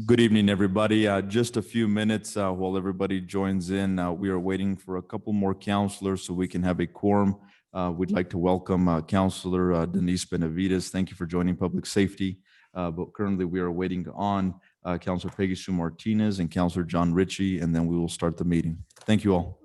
Good evening, everybody. Just a few minutes while everybody joins in. We are waiting for a couple more counselors so we can have a quorum. We'd like to welcome Counselor Denise Benavides. Thank you for joining Public Safety. But currently we are waiting on Counselor Peggy Sue Martinez and Counselor John Ritchie, and then we will start the meeting. Thank you all.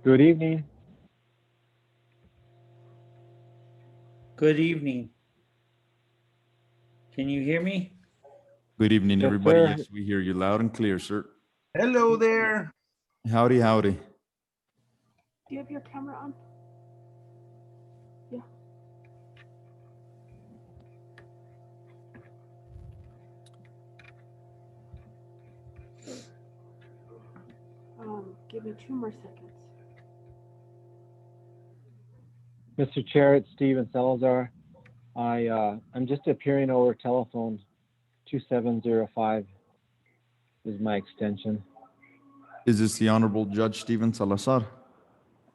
Good evening. Good evening. Can you hear me? Good evening, Yes, everybody. sir. Yes, we hear you loud and clear, sir. Hello there. Howdy, howdy. Do you have your camera on? Yeah. Give me 2 more seconds. Mr. Chair, it's Steven Salazar. I'm just appearing over telephone. 2705 is my extension. Is this the Honorable Judge Steven Salazar?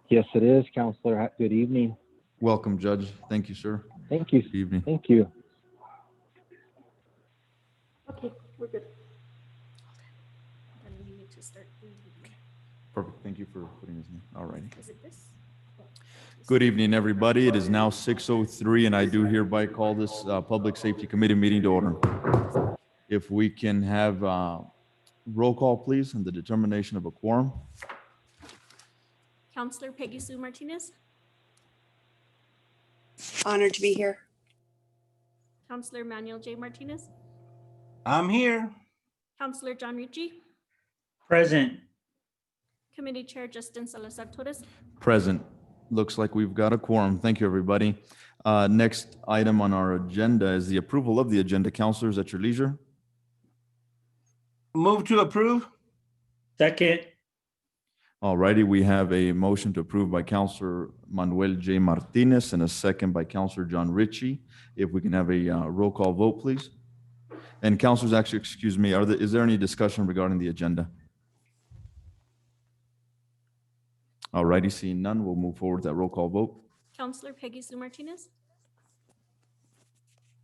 Yes, it is, Counselor. Good evening. Welcome, Judge. Thank you, sir. Thank you. Good evening. Thank you. Okay, we're good. Then we need to start reading. Perfect. Thank you for putting his name. All righty. Is it this? Good evening, everybody. It is now 6:03, and I do hereby call this Public Safety Committee meeting to order. If we can have roll call, please, and the determination of a quorum. Counselor Peggy Sue Martinez, Honored to be here. Counselor Manuel J. Martinez, I'm here. Counselor John Ritchie, Present. Committee Chair Justin Salazar Torres. Present. Looks like we've got a quorum. Thank you, everybody. Next item on our agenda is the approval of the agenda. Counselors, at your leisure. Move to approve. Second. All righty, we have a motion to approve by Counselor Manuel J. Martinez and a second by Counselor John Ritchie. If we can have a roll call vote, please. And counselors, actually, excuse me, is there any discussion regarding the agenda? All righty, seeing none, we'll move forward with that roll call vote. Counselor Peggy Sue Martinez,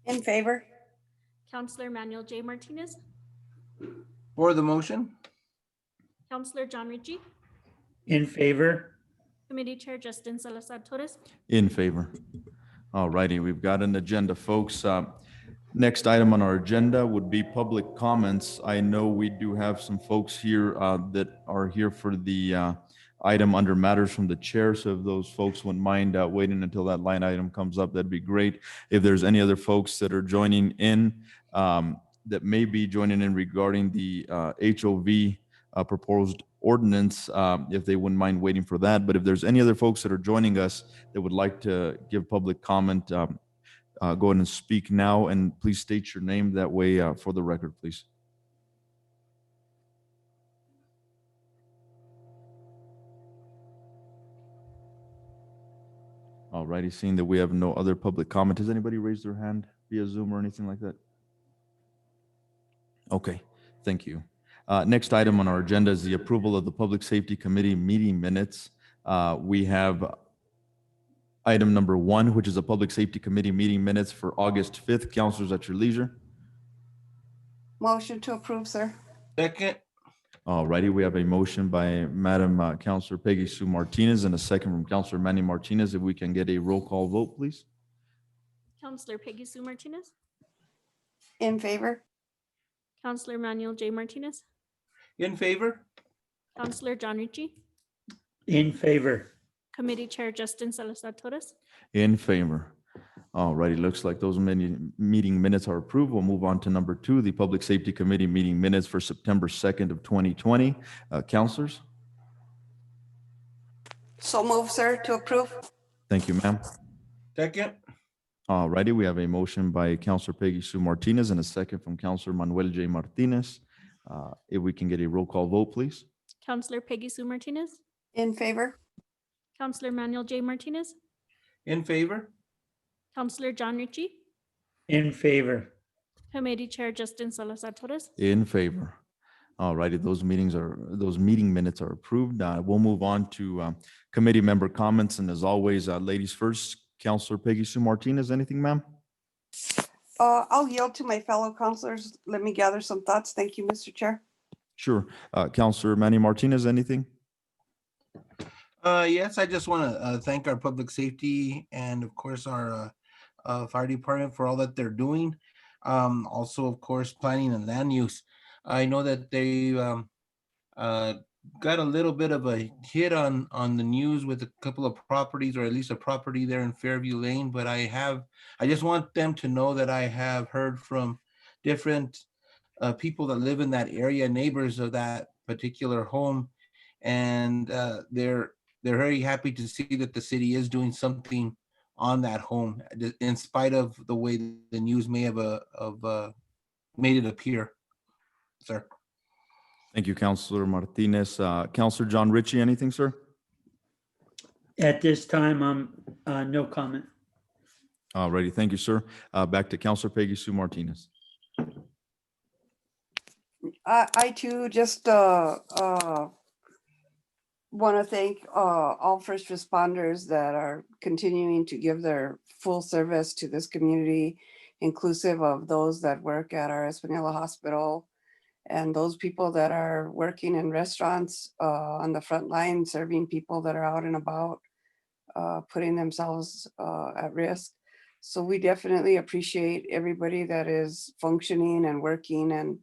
In favor? Counselor Manuel J. Martinez, For the motion. Counselor John Ritchie, In favor. Committee Chair Justin Salazar Torres. In favor. All righty, we've got an agenda, folks. Next item on our agenda would be public comments. I know we do have some folks here that are here for the item under matters from the chair. So if those folks wouldn't mind waiting until that line item comes up, that'd be great. If there's any other folks that are joining in, that may be joining in regarding the HOV proposed ordinance, if they wouldn't mind waiting for that. But if there's any other folks that are joining us that would like to give public comment, go ahead and speak now, and please state your name that way for the record, please. All righty, seeing that we have no other public comment, has anybody raised their hand via Zoom or anything like that? Okay, thank you. Next item on our agenda is the approval of the Public Safety Committee meeting minutes. We have item number 1, which is a Public Safety Committee meeting minutes for August 5th. Counselors, at your leisure. Motion to approve, sir. Second. All righty, we have a motion by Madam Counselor Peggy Sue Martinez and a second from Counselor Manny Martinez. If we can get a roll call vote, please. Counselor Peggy Sue Martinez, In favor? Counselor Manuel J. Martinez, In favor. Counselor John Ritchie, In favor. Committee Chair Justin Salazar Torres. In favor. All righty, looks like those meeting minutes are approved. We'll move on to number 2, the Public Safety Committee meeting minutes for September 2nd of 2020. Counselors? So move, sir, to approve. Thank you, ma'am. Second. All righty, we have a motion by Counselor Peggy Sue Martinez and a second from Counselor Manuel J. Martinez. If we can get a roll call vote, please. Counselor Peggy Sue Martinez. In favor? Counselor Manuel J. Martinez. In favor? Counselor John Ritchie. In favor. Committee Chair Justin Salazar Torres. In favor. All righty, those meeting minutes are approved. We'll move on to committee member comments. And as always, ladies first, Counselor Peggy Sue Martinez, anything, ma'am? I'll yield to my fellow counselors. Let me gather some thoughts. Thank you, Mr. Chair. Sure. Counselor Manny Martinez, anything? Yes, I just want to thank our public safety and of course our fire department for all that they're doing. Also, of course, planning and land use. I know that they got a little bit of a hit on the news with a couple of properties, or at least a property there in Fairview Lane. But I just want them to know that I have heard from different people that live in that area, neighbors of that particular home, and they're very happy to see that the city is doing something on that home, in spite of the way the news may have made it appear. Sir. Thank you, Counselor Martinez. Counselor John Ritchie, anything, sir? At this time, no comment. All righty, thank you, sir. Back to Counselor Peggy Sue Martinez. I too just want to thank all first responders that are continuing to give their full service to this community, inclusive of those that work at our Espanola Hospital and those people that are working in restaurants on the front line, serving people that are out and about, putting themselves at risk. So we definitely appreciate everybody that is functioning and working, and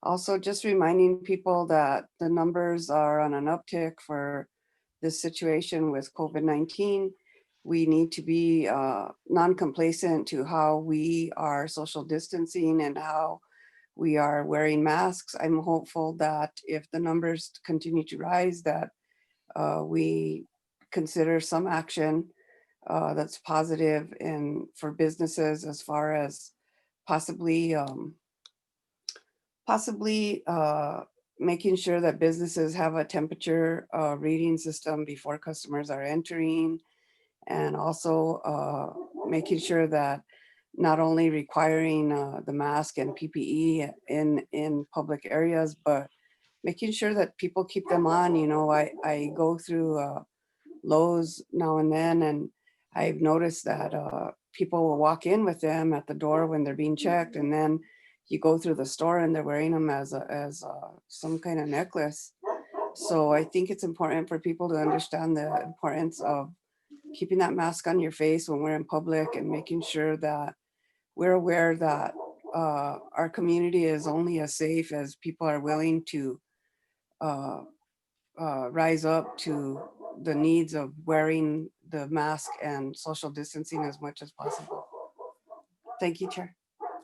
also just reminding people that the numbers are on an uptick for this situation with COVID-19. We need to be non-complacent to how we are social distancing and how we are wearing masks. I'm hopeful that if the numbers continue to rise, that we consider some action that's positive for businesses, as far as possibly making sure that businesses have a temperature reading system before customers are entering, and also making sure that not only requiring the mask and PPE in public areas, but making sure that people keep them on. You know, I go through Lowe's now and then, and I've noticed that people will walk in with them at the door when they're being checked, and then you go through the store and they're wearing them as some kind of necklace. So I think it's important for people to understand the importance of keeping that mask on your face when we're in public, and making sure that we're aware that our community is only as safe as people are willing to rise up to the needs of wearing the mask and social distancing as much as possible. Thank you, Chair.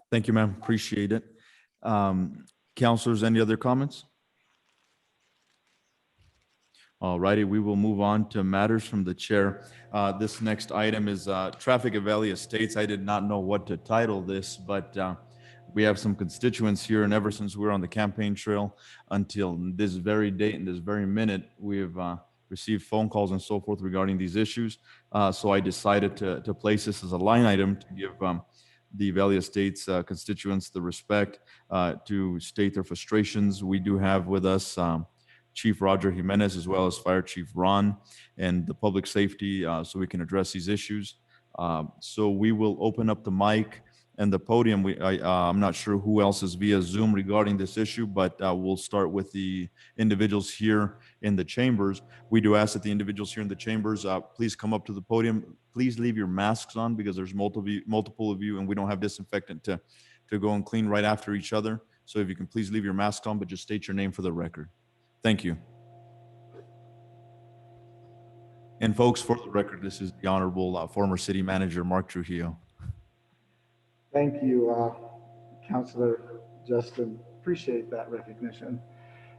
Thank you, ma'am. Appreciate it. Counselors, any other comments? All righty, we will move on to matters from the chair. This next item is traffic at Valley Estates. I did not know what to title this, but we have some constituents here, and ever since we were on the campaign trail until this very date and this very minute, we have received phone calls and so forth regarding these issues. So I decided to place this as a line item to give the Valley Estates constituents the respect to state their frustrations. We do have with us Chief Roger Jimenez, as well as Fire Chief Ron, and the public safety, so we can address these issues. So we will open up the mic and the podium. I'm not sure who else is via Zoom regarding this issue, but we'll start with the individuals here in the chambers. We do ask that the individuals here in the chambers, please come up to the podium. Please leave your masks on, because there's multiple of you, and we don't have disinfectant to go and clean right after each other. So if you can please leave your mask on, but just state your name for the record. Thank you. And folks, for the record, this is the Honorable former City Manager Mark Trujillo. Thank you, Councilor Justin. Appreciate that recognition.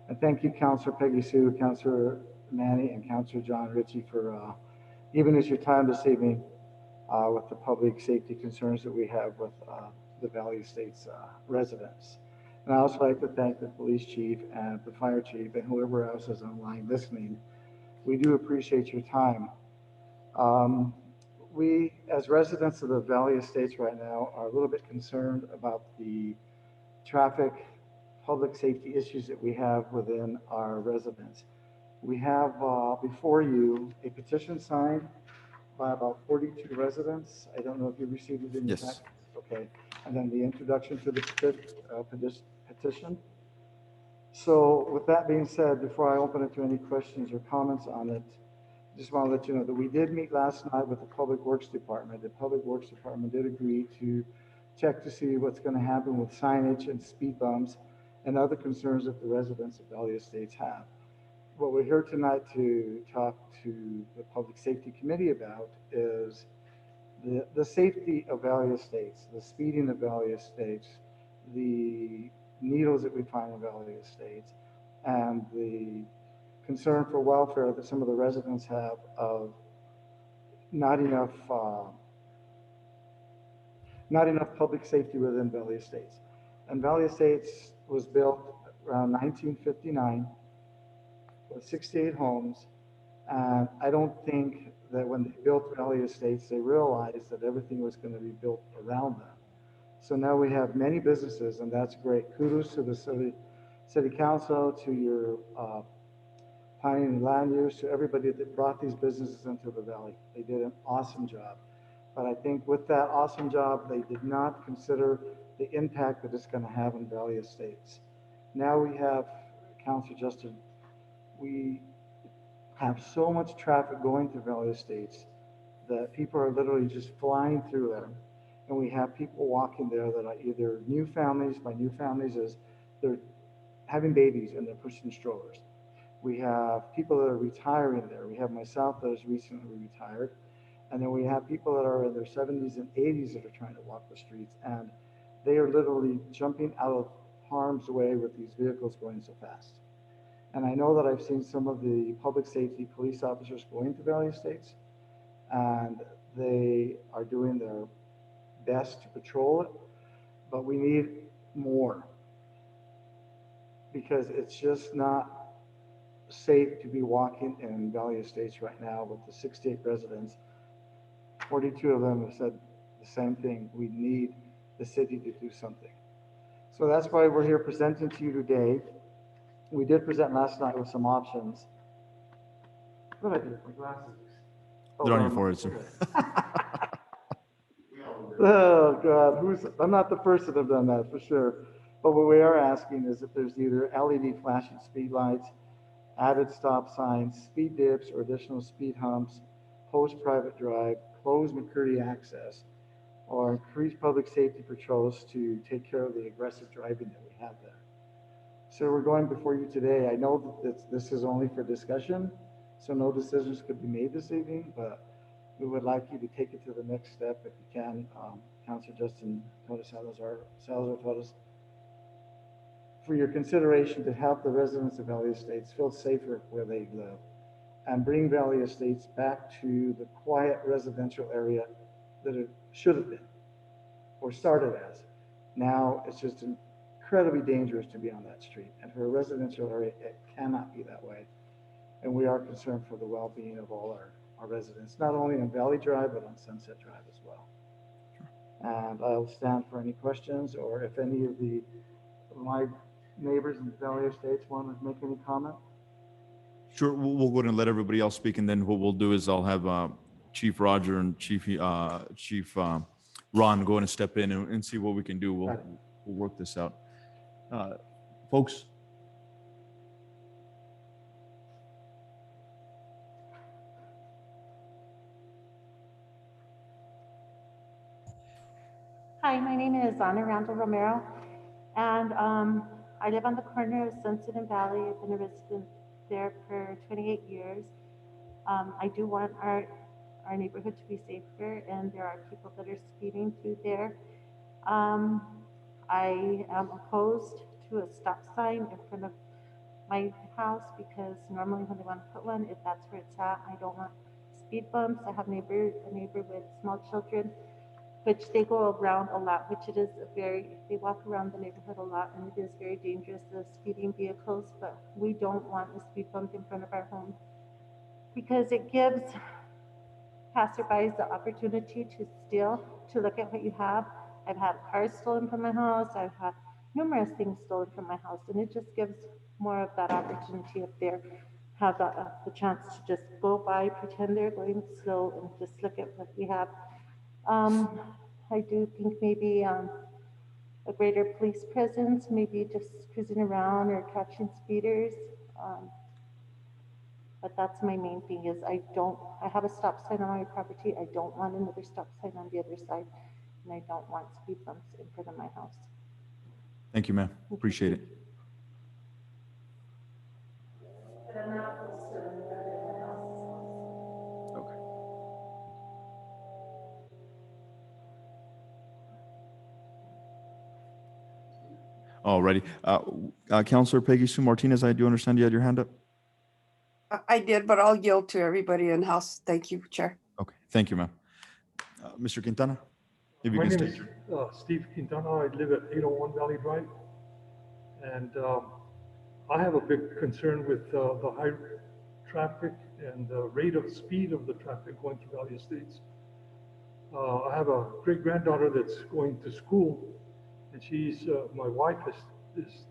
And thank you, Councilor Peggy Sue, Councilor Manny, and Councilor John Ritchie for giving us your time this evening with the public safety concerns that we have with the Valley Estates residents. And I also like to thank the police chief and the fire chief and whoever else is online listening. We do appreciate your time. We, as residents of the Valley Estates right now, are a little bit concerned about the traffic, public safety issues that we have within our residence. We have before you a petition signed by about 42 residents. I don't know if you received it in your Yes. packet. Okay. And then the introduction to the petition. So with that being said, before I open it to any questions or comments on it, just want to let you know that we did meet last night with the Public Works Department. The Public Works Department did agree to check to see what's going to happen with signage and speed bumps and other concerns that the residents of Valley Estates have. What we're here tonight to talk to the Public Safety Committee about is the safety of Valley Estates, the speeding of Valley Estates, the needles that we find in Valley Estates, and the concern for welfare that some of the residents have of not enough public safety within Valley Estates. And Valley Estates was built around 1959 with 68 homes. And I don't think that when they built Valley Estates, they realized that everything was going to be built around them. So now we have many businesses, and that's great. Kudos to the city council, to your planning and land use, to everybody that brought these businesses into the valley. They did an awesome job. But I think with that awesome job, they did not consider the impact that it's going to have in Valley Estates. Now we have, Councilor Justin, we have so much traffic going through Valley Estates that people are literally just flying through there. And we have people walking there that are either new families. By new families is they're having babies and they're pushing strollers. We have people that are retiring there. We have myself that is recently retired. And then we have people that are in their 70s and 80s that are trying to walk the streets. And they are literally jumping out of harm's way with these vehicles going so fast. And I know that I've seen some of the public safety police officers going to Valley Estates, and they are doing their best to patrol it, but we need more, because it's just not safe to be walking in Valley Estates right now with the 68 residents. 42 of them have said the same thing. We need the city to do something. So that's why we're here presenting to you today. We did present last night with some options. What did I do with my glasses? They're on your forehead, sir. Oh, God, I'm not the first that have done that, for sure. But what we are asking is if there's either LED flashing speed lights, added stop signs, speed dips, or additional speed humps, post-private drive, closed McCurdy access, or increase public safety patrols to take care of the aggressive driving that we have there. So we're going before you today. I know that this is only for discussion, so no decisions could be made this evening, but we would like you to take it to the next step if you can. Councilor Justin Salazar told us, for your consideration to help the residents of Valley Estates feel safer where they live and bring Valley Estates back to the quiet residential area that it should have been or started as. Now it's just incredibly dangerous to be on that street, and for a residential area, it cannot be that way. And we are concerned for the well-being of all our residents, not only on Valley Drive, but on Sunset Drive as well. And I'll stand for any questions, or if any of my neighbors in Valley Estates want to make any comment. Sure, we'll go ahead and let everybody else speak, and then what we'll do is I'll have Chief Roger and Chief Ron go in and step in and see what we can do. We'll work this out. Folks. Hi, my name is Ana Randall Romero, and I live on the corner of Sunset and Valley. I've been a resident there for 28 years. I do want our neighborhood to be safer, and there are people that are speeding through there. I am opposed to a stop sign in front of my house because normally when they want to put one, if that's where it's at, I don't want speed bumps. I have a neighbor with small children, which they go around a lot, which it is they walk around the neighborhood a lot, and it is very dangerous, the speeding vehicles, but we don't want a speed bump in front of our home because it gives passerbys the opportunity to steal, to look at what you have. I've had cars stolen from my house. I've had numerous things stolen from my house, and it just gives more of that opportunity if they have the chance to just go by, pretend they're going slow, and just look at what we have. I do think maybe a greater police presence, maybe just cruising around or catching speeders. But that's my main thing is I have a stop sign on my property. I don't want another stop sign on the other side. And I don't want speed bumps in front of my house. Thank you, ma'am. Appreciate it. Okay. Alrighty. Counselor Peggy Sue Martinez, I do understand you had your hand up. I did, but I'll yield to everybody in house. Thank you, Chair. Okay, thank you, ma'am. Mr. Quintana, if you My can name state is your. Steve Quintana. I live at 801 Valley Drive. And I have a big concern with the high traffic and the rate of speed of the traffic going through Valley Estates. I have a great granddaughter that's going to school, and my wife is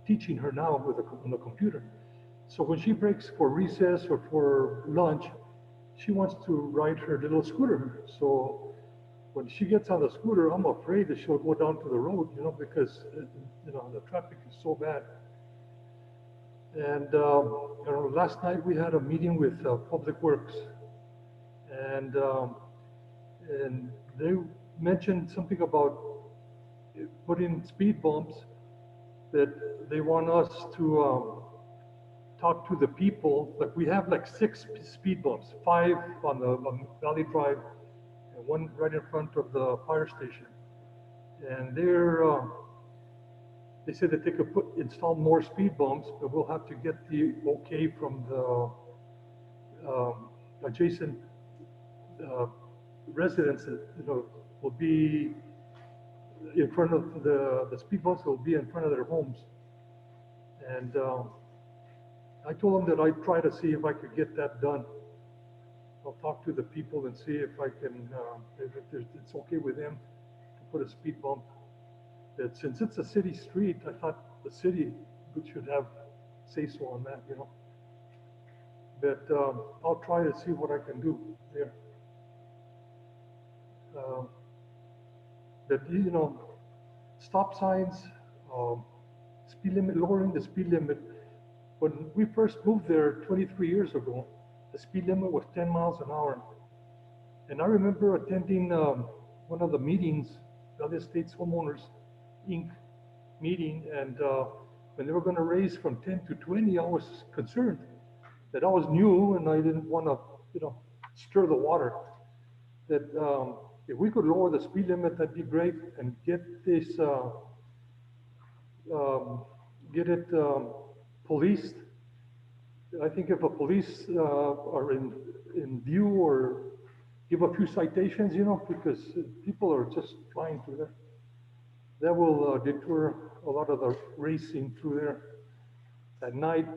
teaching her now on the computer. So when she breaks for recess or for lunch, she wants to ride her little scooter. So when she gets on the scooter, I'm afraid that she'll go down to the road, because the traffic is so bad. And last night we had a meeting with Public Works, and they mentioned something about putting speed bumps, that they want us to talk to the people. Like we have like 6 speed bumps, 5 on Valley Drive and 1 right in front of the fire station. And they said that they could install more speed bumps, but we'll have to get the okay from the adjacent residents that will be in front of the speed bumps will be in front of their homes. And I told them that I'd try to see if I could get that done. I'll talk to the people and see if I can, if it's okay with them to put a speed bump. That since it's a city street, I thought the city should have say-so on that, But I'll try to see what I can do there. But stop signs, speed limit, lowering the speed limit. When we first moved there 23 years ago, the speed limit was 10 miles an hour. And I remember attending one of the meetings, Valley Estates Homeowners Inc. meeting, and when they were going to raise from 10 to 20, I was concerned that I was new and I didn't want to, stir the water. That if we could lower the speed limit, that'd be great, and get this, get it policed. I think if a police are in view or give a few citations, because people are just flying through there, that will deter a lot of the racing through there. At night,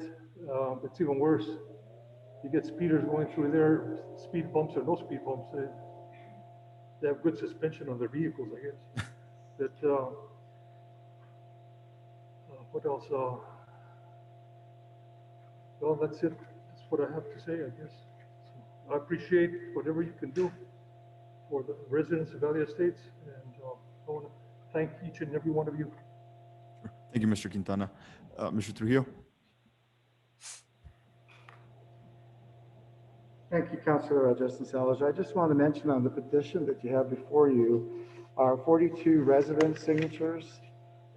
it's even worse. You get speeders going through there, speed bumps or no speed bumps. They have good suspension on their vehicles, I guess. But what else? Well, that's it. That's what I have to say, I guess. So I appreciate whatever you can do for the residents of Valley Estates, and I want to thank each and every one of you. Sure. Thank you, Mr. Quintana. Mr. Trujillo. Thank you, Councilor Justin Salazar. I just want to mention on the petition that you have before you are 42 resident signatures,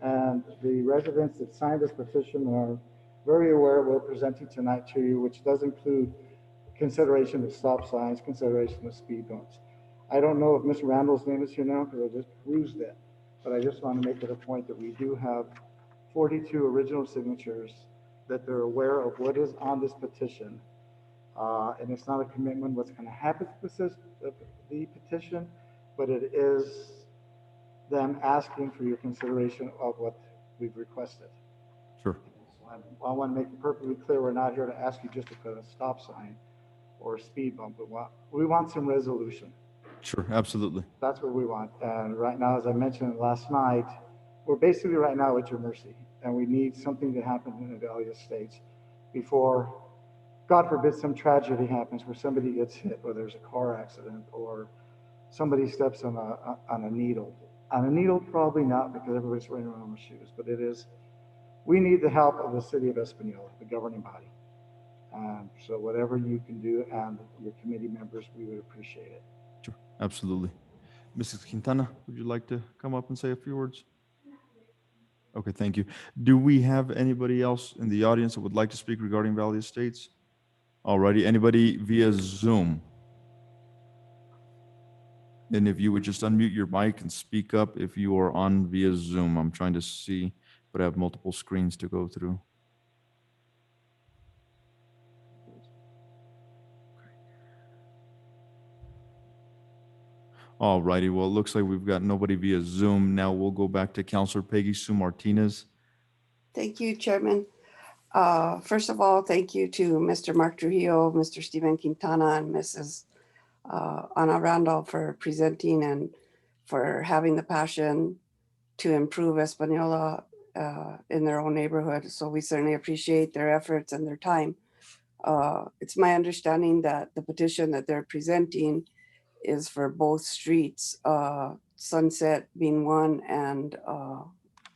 and the residents that signed this petition are very aware of what we're presenting tonight to you, which does include consideration of stop signs, consideration of speed bumps. I don't know if Mr. Randall's name is here now because I just perused it, but I just want to make it a point that we do have 42 original signatures, that they're aware of what is on this petition. And it's not a commitment what's going to happen with the petition, but it is them asking for your consideration of what we've requested. Sure. So I want to make it perfectly clear, we're not here to ask you just to put a stop sign or a speed bump, but we want some resolution. Sure, absolutely. That's what we want. And right now, as I mentioned last night, we're basically right now at your mercy, and we need something to happen in the Valley Estates before, God forbid, some tragedy happens where somebody gets hit, or there's a car accident, or somebody steps on a needle. On a needle, probably not, because everybody's wearing armor shoes, but it is, we need the help of the city of Espanola, the governing body. So whatever you can do, and your committee members, we would appreciate it. Sure, absolutely. Mrs. Quintana, would you like to come up and say a few words? Okay, thank you. Do we have anybody else in the audience that would like to speak regarding Valley Estates? Alrighty, anybody via Zoom? And if you would just unmute your mic and speak up if you are on via Zoom. I'm trying to see, but I have multiple screens to go through. All righty, well, it looks like we've got nobody via Zoom. Now we'll go back to Councilor Peggy Sue Martinez. Thank you, Chairman. First of all, thank you to Mr. Mark Trujillo, Mr. Stephen Quintana, and Mrs. Ana Randall for presenting and for having the passion to improve Espanola in their own neighborhood. So we certainly appreciate their efforts and their time. It's my understanding that the petition that they're presenting is for both streets, Sunset being one and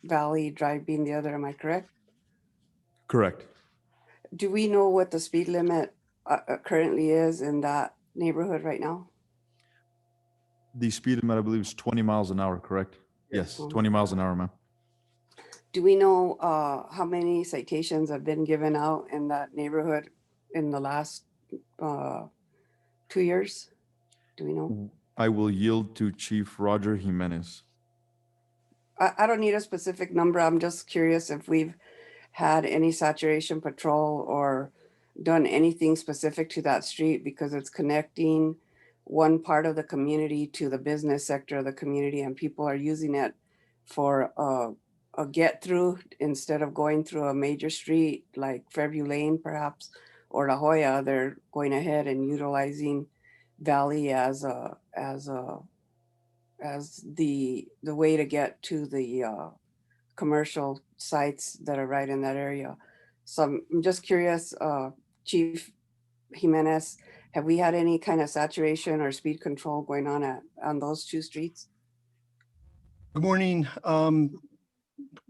Valley Drive being the other. Am I correct? Correct. Do we know what the speed limit currently is in that neighborhood right now? The speed limit, I believe, is 20 miles an hour, correct? Yes, 20 miles an hour, ma'am. Do we know how many citations have been given out in that neighborhood in the last 2 years? Do we know? I will yield to Chief Roger Jimenez. I don't need a specific number. I'm just curious if we've had any saturation patrol or done anything specific to that street, because it's connecting one part of the community to the business sector of the community, and people are using it for a get through instead of going through a major street like Fairview Lane perhaps, or La Jolla. They're going ahead and utilizing Valley as the way to get to the commercial sites that are right in that area. So I'm just curious, Chief Jimenez, have we had any kind of saturation or speed control going on those two streets? Good morning,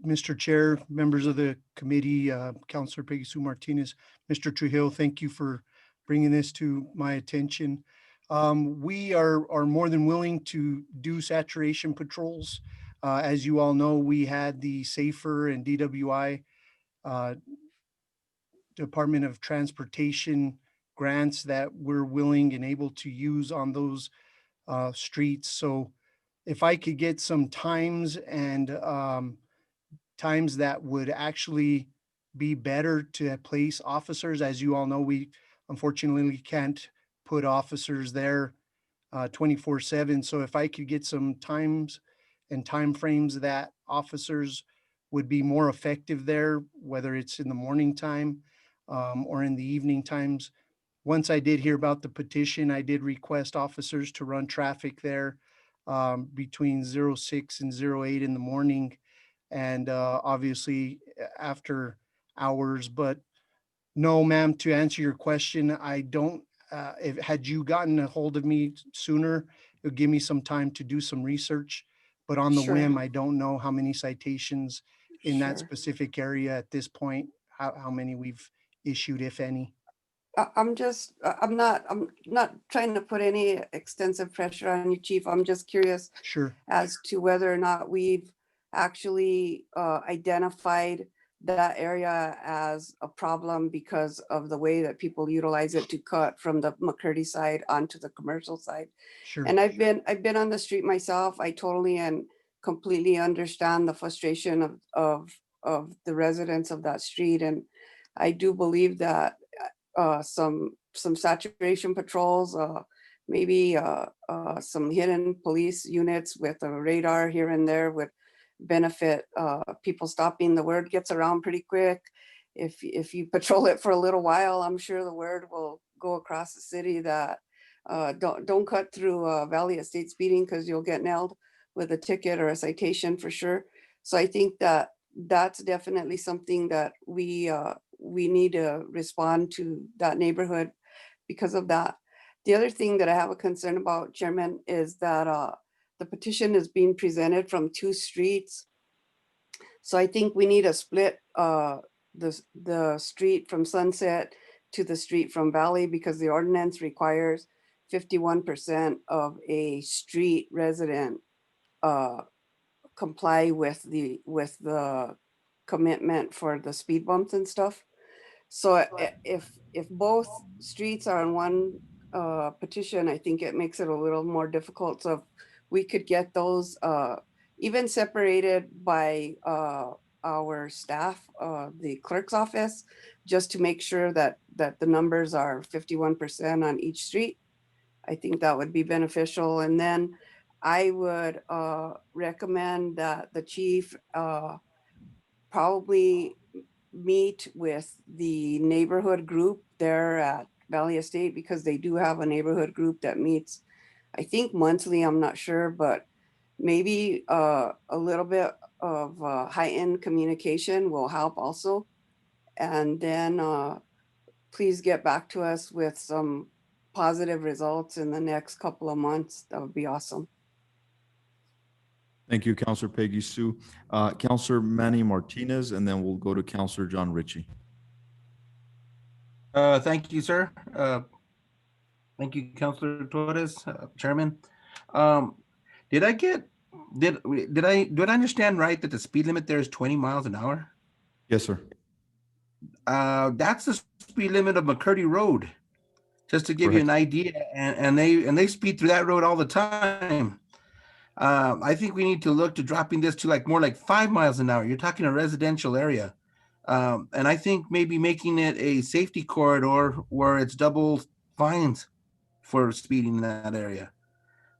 Mr. Chair, members of the committee, Councilor Peggy Sue Martinez, Mr. Trujillo, thank you for bringing this to my attention. We are more than willing to do saturation patrols. As you all know, we had the SAFER and DWI Department of Transportation grants that we're willing and able to use on those streets. So if I could get some times and times that would actually be better to place officers. As you all know, we unfortunately can't put officers there 24/7. So if I could get some times and timeframes that officers would be more effective there, whether it's in the morning time or in the evening times. Once I did hear about the petition, I did request officers to run traffic there between 06 and 08 in the morning, and obviously after hours. But no, ma'am, to answer your question, I don't, had you gotten a hold of me sooner, it would give me some time to do some research. But on the Sure. whim, I don't know how many citations in that Sure. specific area at this point, how many we've issued, if any. I'm not trying to put any extensive pressure on you, Chief. I'm just curious Sure. as to whether or not we've actually identified that area as a problem because of the way that people utilize it to cut from the McCurdy side onto the commercial side. Sure. And I've been on the street myself. I totally and completely understand the frustration of the residents of that street. And I do believe that some saturation patrols, maybe some hidden police units with a radar here and there would benefit people stopping. The word gets around pretty quick. If you patrol it for a little while, I'm sure the word will go across the city that don't cut through Valley Estate speeding because you'll get nailed with a ticket or a citation for sure. So I think that that's definitely something that we need to respond to that neighborhood because of that. The other thing that I have a concern about, Chairman, is that the petition is being presented from 2 streets. So I think we need to split the street from Sunset to the street from Valley because the ordinance requires 51% of a street resident comply with the commitment for the speed bumps and stuff. So if both streets are on one petition, I think it makes it a little more difficult. So if we could get those even separated by our staff, the clerk's office, just to make sure that the numbers are 51% on each street, I think that would be beneficial. And then I would recommend that the chief probably meet with the neighborhood group there at Valley Estate because they do have a neighborhood group that meets, I think monthly, I'm not sure, but maybe a little bit of heightened communication will help also. And then please get back to us with some positive results in the next couple of months. That would be awesome. Thank you, Counselor Peggy Sue. Counselor Manny Martinez, and then we'll go to Counselor John Ritchie. Thank you, sir. Thank you, Councilor Torres, Chairman. Did I understand right that the speed limit there is 20 miles an hour? Yes, sir. That's the speed limit of McCurdy Road, just to give you an idea. And they speed through that road all the time. I think we need to look to dropping this to more like 5 miles an hour. You're talking a residential area. And I think maybe making it a safety corridor where it's double fines for speeding in that area.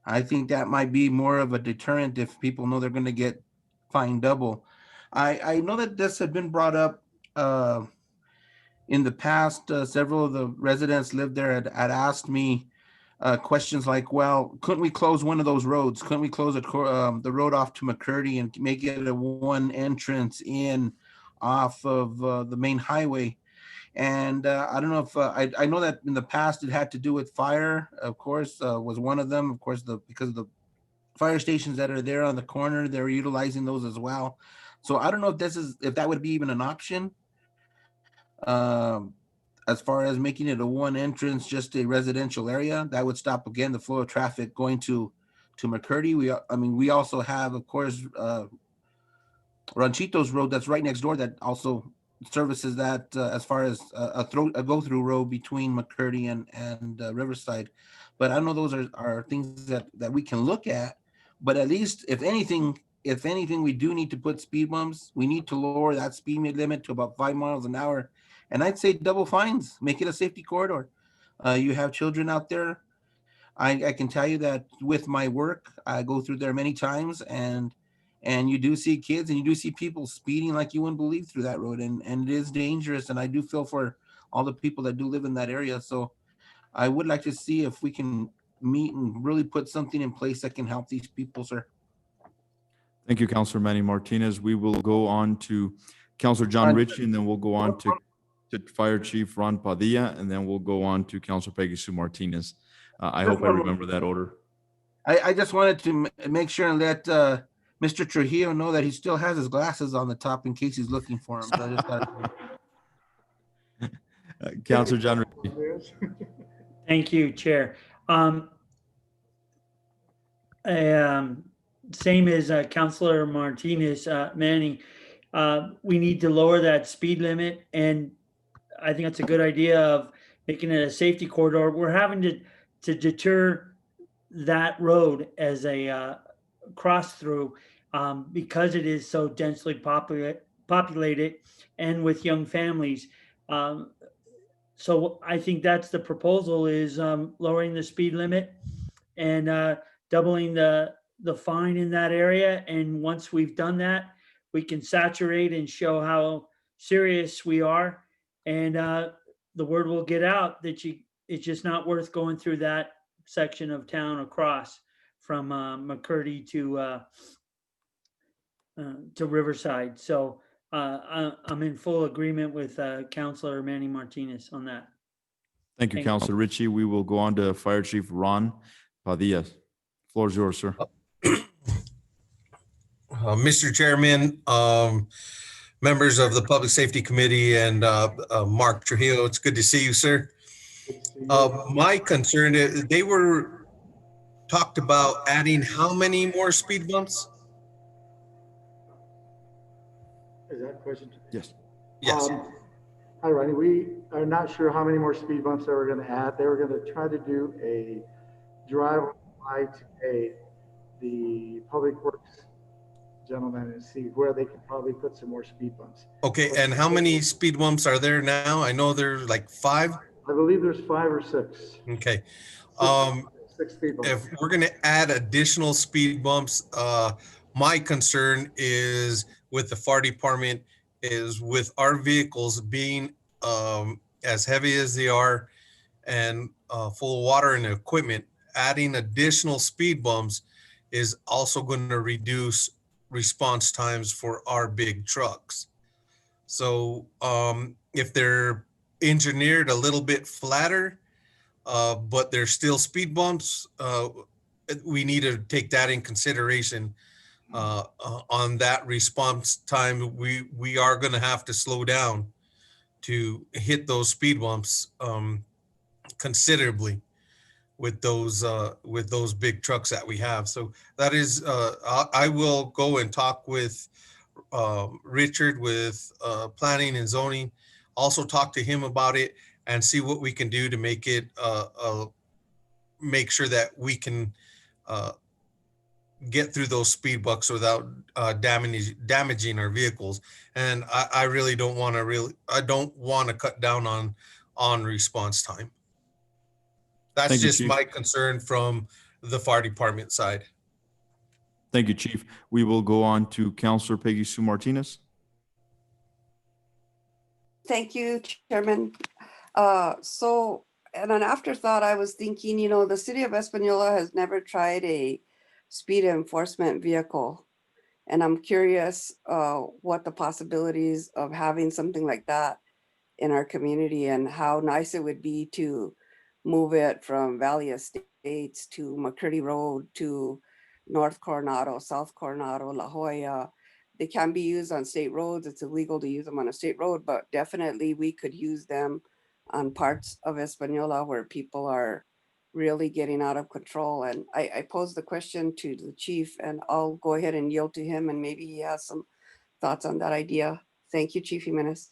I think that might be more of a deterrent if people know they're going to get fined double. I know that this had been brought up in the past. Several of the residents lived there had asked me questions like, well, couldn't we close one of those roads? Couldn't we close the road off to McCurdy and make it a one entrance in off of the main highway? And I don't know if I know that in the past it had to do with fire, of course, was one of them. Of course, because of the fire stations that are there on the corner, they're utilizing those as well. So I don't know if that would be even an option. As far as making it a one entrance, just a residential area, that would stop again the flow of traffic going to McCurdy. We also have, of course, Ranchitos Road that's right next door that also services that as far as a go-through road between McCurdy and Riverside. But I know those are things that we can look at. But at least, if anything, we do need to put speed bumps. We need to lower that speed limit to about 5 miles an hour. And I'd say double fines, make it a safety corridor. You have children out there. I can tell you that with my work, I go through there many times, and you do see kids and you do see people speeding like you wouldn't believe through that road. And it is dangerous. And I do feel for all the people that do live in that area. So I would like to see if we can meet and really put something in place that can help these people, sir. Thank you, Counselor Manny Martinez. We will go on to Counselor John Ritchie, and then we'll go on to Fire Chief Ron Padilla, and then we'll go on to Counselor Peggy Sue Martinez. I hope I remember that order. I just wanted to make sure and let Mr. Trujillo know that he still has his glasses on the top in case he's looking for them. So I just thought Counselor John Ritchie. Thank you, Chair. Same as Councilor Martinez, Manny. we need to lower that speed limit. And I think that's a good idea of making it a safety corridor. We're having to deter that road as a cross through because it is so densely populated and with young families. So I think that's the proposal is lowering the speed limit and doubling the fine in that area. And once we've done that, we can saturate and show how serious we are. And the word will get out that it's just not worth going through that section of town across from McCurdy to Riverside. So I'm in full agreement with Councilor Manny Martinez on that. Thank you, Thank you. Councilor Ritchie. We will go on to Fire Chief Ron Padilla. Floor is yours, sir. Mr. Chairman, members of the Public Safety Committee, and Mark Trujillo, it's good to see you, sir. My concern is they were talked about adding how many more speed bumps? Is that a question? Yes. Yes. Hi, Ronnie. We are not sure how many more speed bumps they were going to add. They were going to try to do a drive-by today, the Public Works gentleman, and see where they could probably put some more speed bumps. Okay, and how many speed bumps are there now? I know there's like 5. I believe there's 5 or 6. Okay. 6 speed bumps. If we're going to add additional speed bumps, my concern is with the fire department is with our vehicles being as heavy as they are and full of water and equipment, adding additional speed bumps is also going to reduce response times for our big trucks. So if they're engineered a little bit flatter, but there's still speed bumps, we need to take that in consideration on that response time. We are going to have to slow down to hit those speed bumps considerably with those big trucks that we have. So that is, I will go and talk with Richard with planning and zoning, also talk to him about it and see what we can do to make it make sure that we can get through those speed bumps without damaging our vehicles. And I really don't want to cut down on response time. That's Thank you, just Chief. my concern from the fire department side. Thank you, Chief. We will go on to Councilor Peggy Sue Martinez. Thank you, Chairman. So, and an afterthought, I was thinking, you know, the city of Espanola has never tried a speed enforcement vehicle. And I'm curious what the possibilities of having something like that in our community and how nice it would be to move it from Valley Estates to McCurdy Road to North Coronado, South Coronado, La Jolla. They can be used on state roads. It's illegal to use them on a state road, but definitely we could use them on parts of Espanola where people are really getting out of control. And I posed the question to the chief, and I'll go ahead and yield to him, and maybe he has some thoughts on that idea. Thank you, Chief Jimenez.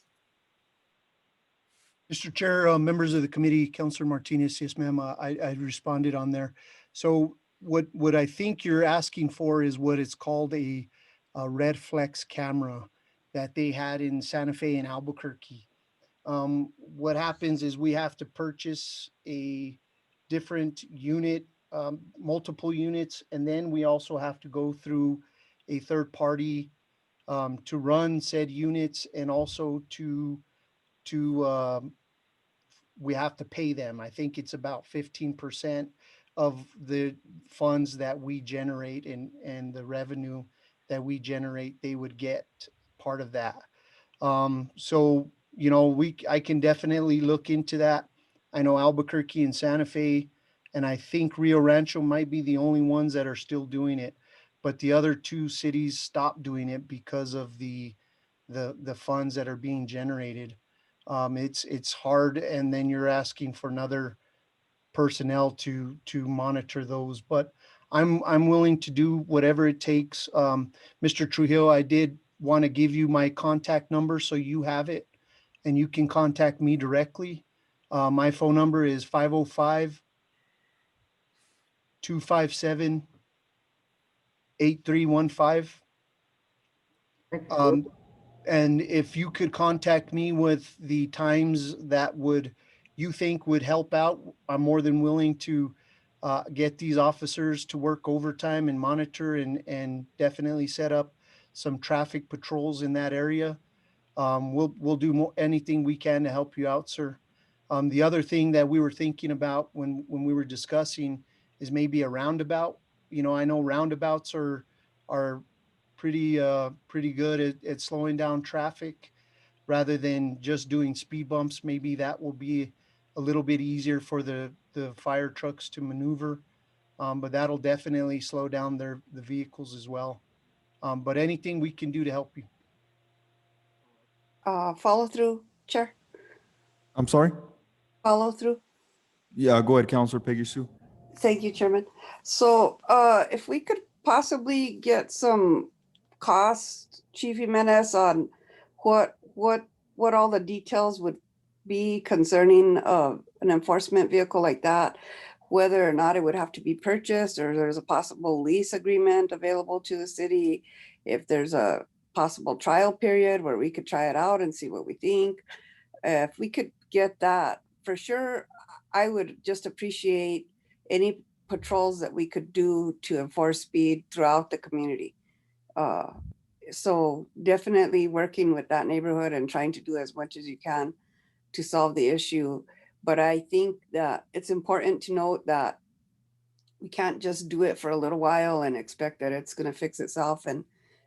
Mr. Chair, members of the committee, Councilor Martinez, yes, ma'am, I responded on there. So what I think you're asking for is what is called a red flex camera that they had in Santa Fe and Albuquerque. What happens is we have to purchase a different unit, multiple units, and then we also have to go through a third party to run said units, and also to we have to pay them. I think it's about 15% of the funds that we generate and the revenue that we generate, they would get part of that. So, you know, I can definitely look into that. I know Albuquerque and Santa Fe, and I think Rio Rancho might be the only ones that are still doing it, but the other 2 cities stopped doing it because of the funds that are being generated. It's hard, and then you're asking for another personnel to monitor those, but I'm willing to do whatever it takes. Mr. Trujillo, I did want to give you my contact number so you have it and you can contact me directly. My phone number is 505-257-8315. And if you could contact me with the times that you think would help out, I'm more than willing to get these officers to work overtime and monitor and definitely set up some traffic patrols in that area. We'll do anything we can to help you out, sir. The other thing that we were thinking about when we were discussing is maybe a roundabout. You know, I know roundabouts are pretty good at slowing down traffic rather than just doing speed bumps. Maybe that will be a little bit easier for the fire trucks to maneuver. But that'll definitely slow down the vehicles as well. But anything we can do to help you. Follow through, Chair, I'm sorry? follow through. Yeah, go ahead, Counselor Peggy Sue. Thank you, Chairman. So if we could possibly get some cost, Chief Jimenez, on what all the details would be concerning an enforcement vehicle like that, whether or not it would have to be purchased, or there's a possible lease agreement available to the city, if there's a possible trial period where we could try it out and see what we think. If we could get that, for sure, I would just appreciate any patrols that we could do to enforce speed throughout the community. So definitely working with that neighborhood and trying to do as much as you can to solve the issue. But I think that it's important to note that we can't just do it for a little while and expect that it's going to fix itself and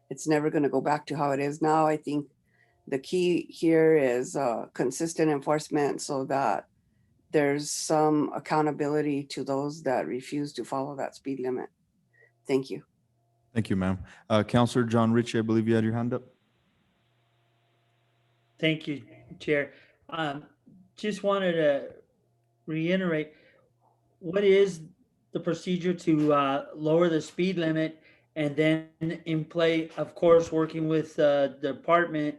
it's never going to go back to how it is now. I think the key here is consistent enforcement so that there's some accountability to those that refuse to follow that speed limit. Thank you. Thank you, ma'am. Counselor John Ritchie, I believe you had your hand up. Thank you, Chair. Just wanted to reiterate, what is the procedure to lower the speed limit, and then in play, of course, working with the department,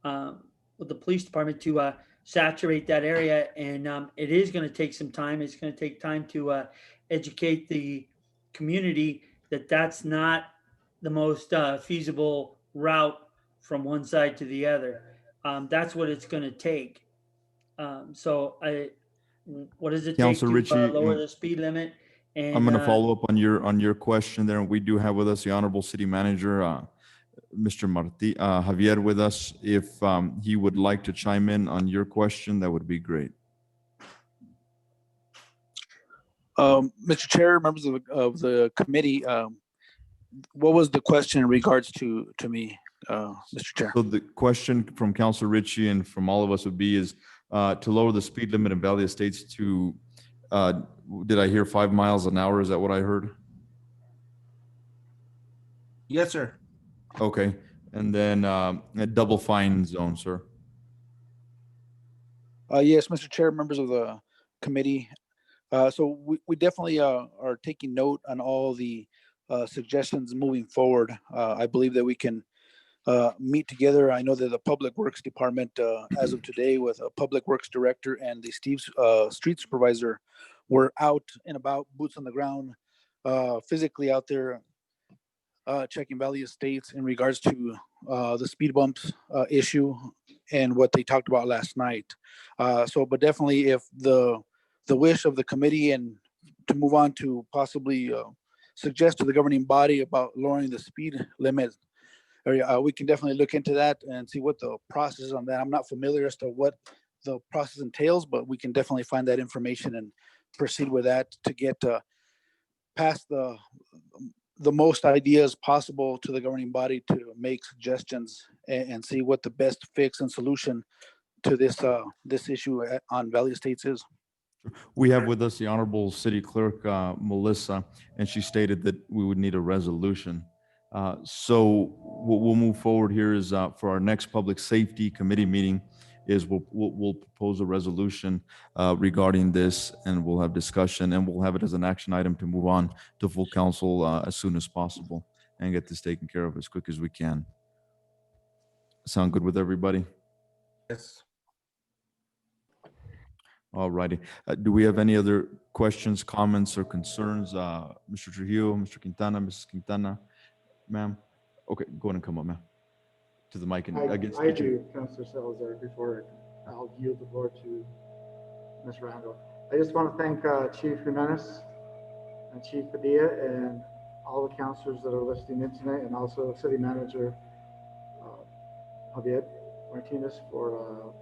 with the police department to saturate that area. And it is going to take some time. It's going to take time to educate the community that that's not the most feasible route from one side to the other. That's what it's going to take. So what does it take Counselor to Ritchie, lower the speed limit? And I'm going to follow up on your question there. We do have with us the Honorable City Manager, Mr. Javier with us. If he would like to chime in on your question, that would be great. Mr. Chair, members of the committee, what was the question in regards to me, Mr. Chair? So the question from Counselor Ritchie and from all of us would be is to lower the speed limit in Valley Estates to, did I hear 5 miles an hour? Is that what I heard? Yes, sir. Okay. And then a double fine zone, sir. Yes, Mr. Chair, members of the committee. So we definitely are taking note on all the suggestions moving forward. I believe that we can meet together. I know that the Public Works Department, as of today, with a Public Works Director and the Street Supervisor, were out and about, boots on the ground, physically out there, checking Valley Estates in regards to the speed bumps issue and what they talked about last night. But definitely, if the wish of the committee and to move on to possibly suggest to the governing body about lowering the speed limit, we can definitely look into that and see what the process is on that. I'm not familiar as to what the process entails, but we can definitely find that information and proceed with that to get past the most ideas possible to the governing body to make suggestions and see what the best fix and solution to this issue on Valley Estates is. We have with us the Honorable City Clerk, Melissa, and she stated that we would need a resolution. So what we'll move forward here is for our next Public Safety Committee meeting is we'll propose a resolution regarding this, and we'll have discussion, and we'll have it as an action item to move on to full council as soon as possible and get this taken care of as quick as we can. Sound good with everybody? Yes. All righty. Do we have any other questions, comments, or concerns? Mr. Trujillo, Mr. Quintana, Mrs. Quintana, ma'am? Okay, go ahead and come up, ma'am. To the mic and against I each of do, Councilor Salazar, before I'll yield the floor to Ms. Randall. I just want to thank Chief Jimenez and Chief Padilla and all the councilors that are listening in tonight, and also City Manager Javier Martinez for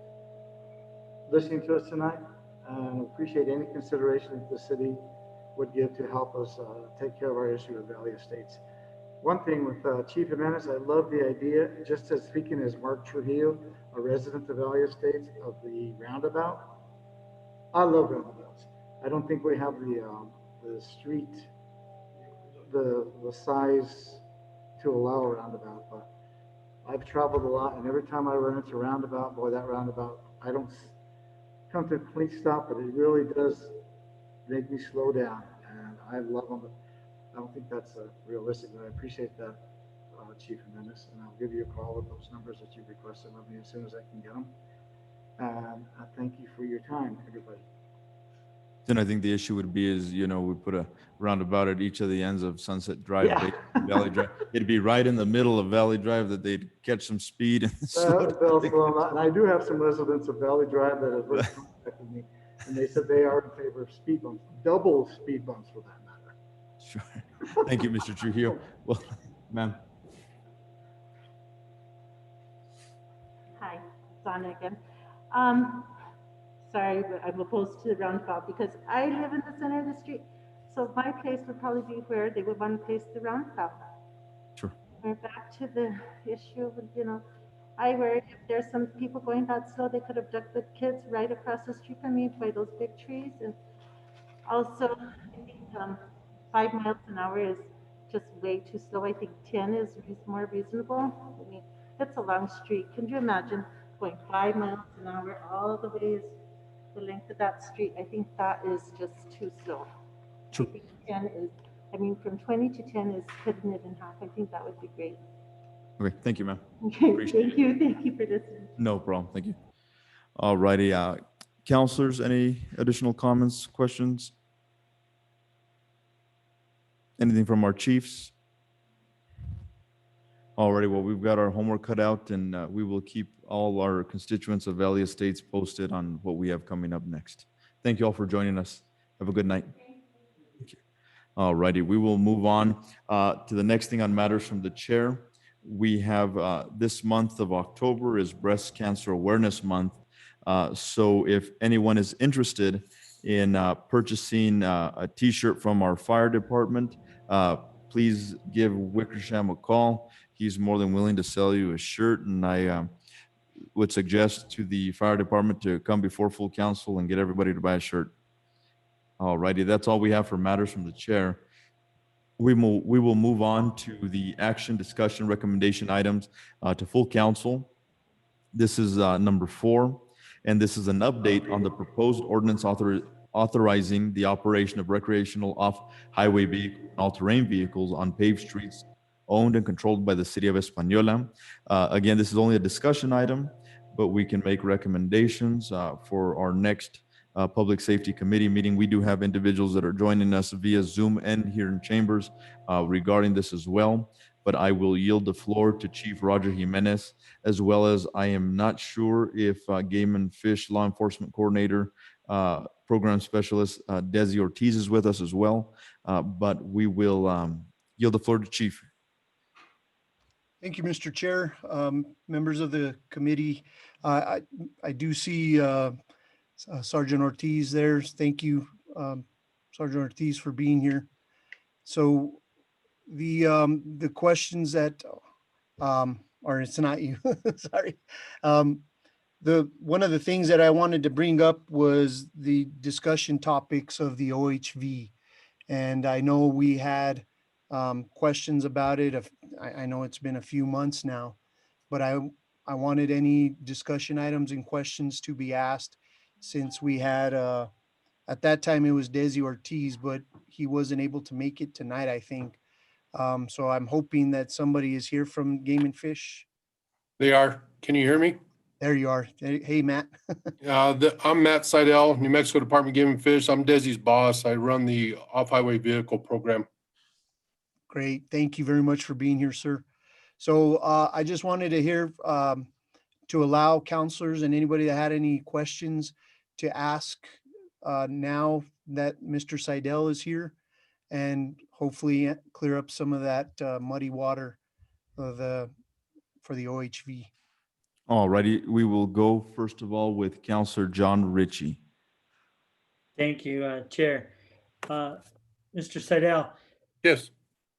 listening to us tonight. And appreciate any consideration that the city would give to help us take care of our issue with Valley Estates. One thing with Chief Jimenez, I love the idea, just as speaking as Mark Trujillo, a resident of Valley Estates, of the roundabout. I love roundabouts. I don't think we have the street, the size to allow a roundabout, but I've traveled a lot, and every time I run into a roundabout, boy, that roundabout, I don't come to a complete stop, but it really does make me slow down, and I love them. I don't think that's realistic, but I appreciate that, Chief Jimenez, and I'll give you a call with those numbers that you requested of me as soon as I can get them. And I thank you for your time, everybody. Then I think the issue would be is, you know, we put a roundabout at each of the ends of Sunset Drive, Yeah. Valley Drive. It'd be right in the middle of Valley Drive that they'd catch some speed and slow They'll down. slow 'em out. And I do have some residents of Valley Drive that have contacted me, and they said they are in favor of speed bumps, double speed bumps for that matter. Sure. Thank you, Mr. Trujillo. Well, ma'am. Hi, Donna again. Sorry, but I'm opposed to the roundabout because I live in the center of the street. So my place would probably be where they would want to place the roundabout. Sure. We're back to the issue of, you know, I worry if there's some people going that slow, they could abduct the kids right across the street from me by those big trees. And also, I think 5 miles an hour is just way too slow. I think 10 is more reasonable. I mean, it's a long street. Can you imagine going 5 miles an hour all the way the length of that street? I think that is just too slow. Sure. I think 10 is, I mean, from 20 to 10 is cutting it in half. I think that would be great. Okay, thank you, ma'am. Okay, Appreciate thank you for listening. No problem. Thank you. All righty. Counselors, any additional comments, questions? Anything from our chiefs? Alrighty, well, we've got our homework cut out, and we will keep all our constituents of Valley Estates posted on what we have coming up next. Thank you all for joining us. Have a good night. Thank you. Alrighty, we will move on to the next thing on matters from the chair. We have this month of October is Breast Cancer Awareness Month. So if anyone is interested in purchasing a t-shirt from our fire department, please give Wickersham a call. He's more than willing to sell you a shirt, and I would suggest to the fire department to come before full council and get everybody to buy a shirt. All righty, that's all we have for matters from the chair. We will move on to the action, discussion, recommendation items to full council. This is number 4, and this is an update on the proposed ordinance authorizing the operation of recreational off-highway vehicle and all-terrain vehicles on paved streets owned and controlled by the city of Española. Again, this is only a discussion item, but we can make recommendations for our next Public Safety Committee meeting. We do have individuals that are joining us via Zoom and here in chambers regarding this as well. But I will yield the floor to Chief Roger Jimenez, as well as I am not sure if Game and Fish Law Enforcement Coordinator, Program Specialist Desi Ortiz is with us as well. But we will yield the floor to Chief. Thank you, Mr. Chair. Members of the committee, I do see Sergeant Ortiz there. Thank you, Sergeant Ortiz, for being here. So the questions that, or it's not you, sorry. One of the things that I wanted to bring up was the discussion topics of the OHV. And I know we had questions about it. I know it's been a few months now, but I wanted any discussion items and questions to be asked, since we had, at that time it was Desi Ortiz, but he wasn't able to make it tonight, I think. So I'm hoping that somebody is here from Game and Fish. They are. Can you hear me? There you are. Hey, Matt. I'm Matt Seidel, New Mexico Department of Game and Fish. I'm Desi's boss. I run the off-highway vehicle program. Great. Thank you very much for being here, sir. So I just wanted to hear, to allow counselors and anybody that had any questions to ask now that Mr. Seidel is here, and hopefully clear up some of that muddy water for the OHV. All righty, we will go first of all with Counselor John Ritchie. Thank you, Chair. Mr. Seidel, Yes.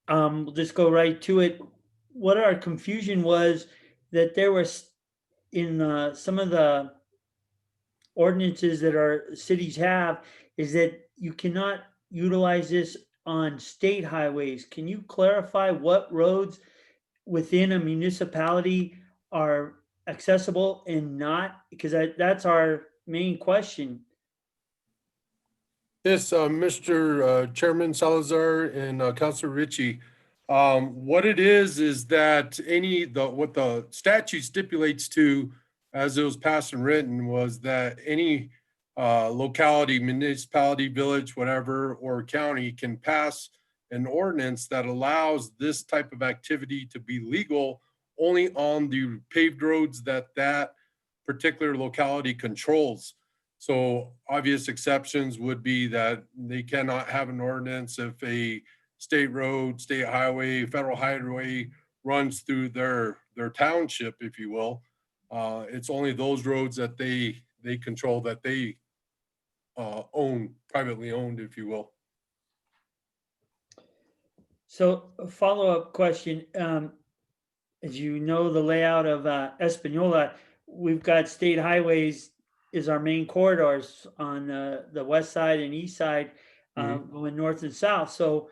we'll just go right to it. What our confusion was that there was in some of the ordinances that our cities have is that you cannot utilize this on state highways. Can you clarify what roads within a municipality are accessible and not? Because that's our main question. Yes, Mr. Chairman Salazar and Councilor Ritchie. What it is that what the statute stipulates to, as it was passed and written, was that any locality, municipality, village, whatever, or county can pass an ordinance that allows this type of activity to be legal only on the paved roads that that particular locality controls. So obvious exceptions would be that they cannot have an ordinance if a state road, state highway, federal highway runs through their township, if you will. It's only those roads that they control, that they own, privately owned, if you will. So a follow-up question, as you know, the layout of Espanola, we've got state highways is our main corridors on the west side and east side, going north and south. So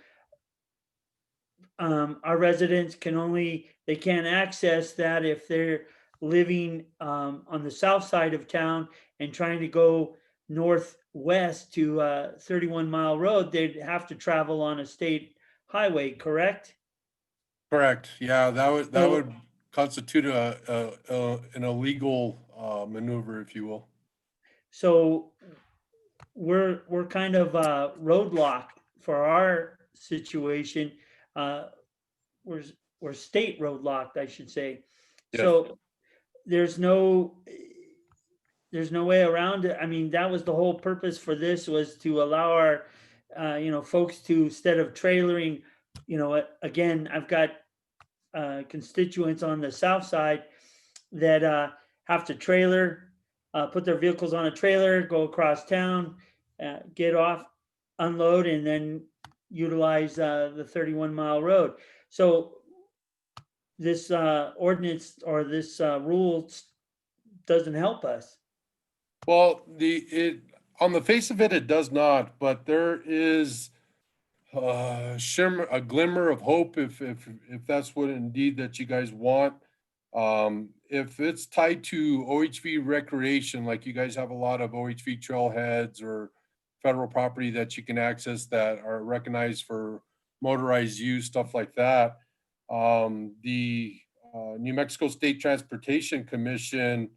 our residents they can't access that if they're living on the south side of town and trying to go northwest to 31 Mile Road, they'd have to travel on a state highway, correct? Correct. Yeah, that would constitute an illegal maneuver, if you will. So we're kind of roadblock for our situation. We're state roadblocked, I should say. Yes. So there's no way around it. I mean, that was the whole purpose for this, was to allow our folks to, instead of trailering, again, I've got constituents on the south side that have to trailer, put their vehicles on a trailer, go across town, get off, unload, and then utilize the 31 Mile Road. So this ordinance or this rule doesn't help us. Well, on the face of it, it does not, but there is a glimmer of hope if that's what indeed that you guys want. If it's tied to OHV recreation, like you guys have a lot of OHV trailheads or federal property that you can access that are recognized for motorized use, stuff like that. The New Mexico State Transportation Commission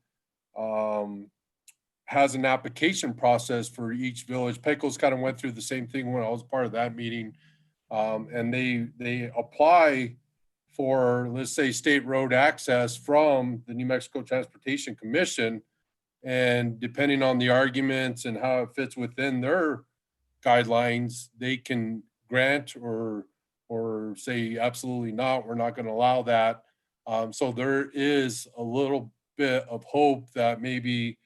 has an application process for each village. Pecos kind of went through the same thing when I was part of that meeting. And they apply for, let's say, state road access from the New Mexico Transportation Commission. And depending on the arguments and how it fits within their guidelines, they can grant or say, absolutely not, we're not going to allow that. So there is a little bit of hope that maybe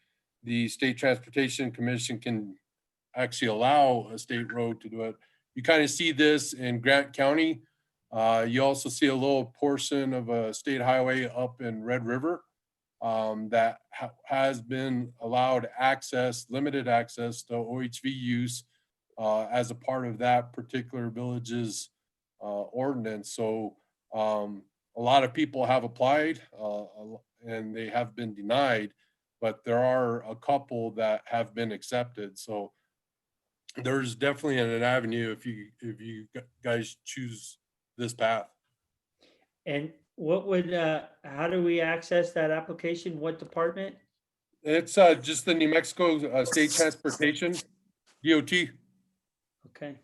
the State Transportation Commission can actually allow a state road to do it. You kind of see this in Grant County. You also see a little portion of a state highway up in Red River that has been allowed access, limited access to OHV use as a part of that particular village's ordinance. So a lot of people have applied and they have been denied, but there are a couple that have been accepted. So there's definitely an avenue if you guys choose this path. And What would, how do we access that application? What department? It's just the New Mexico State Transportation, DOT. Okay.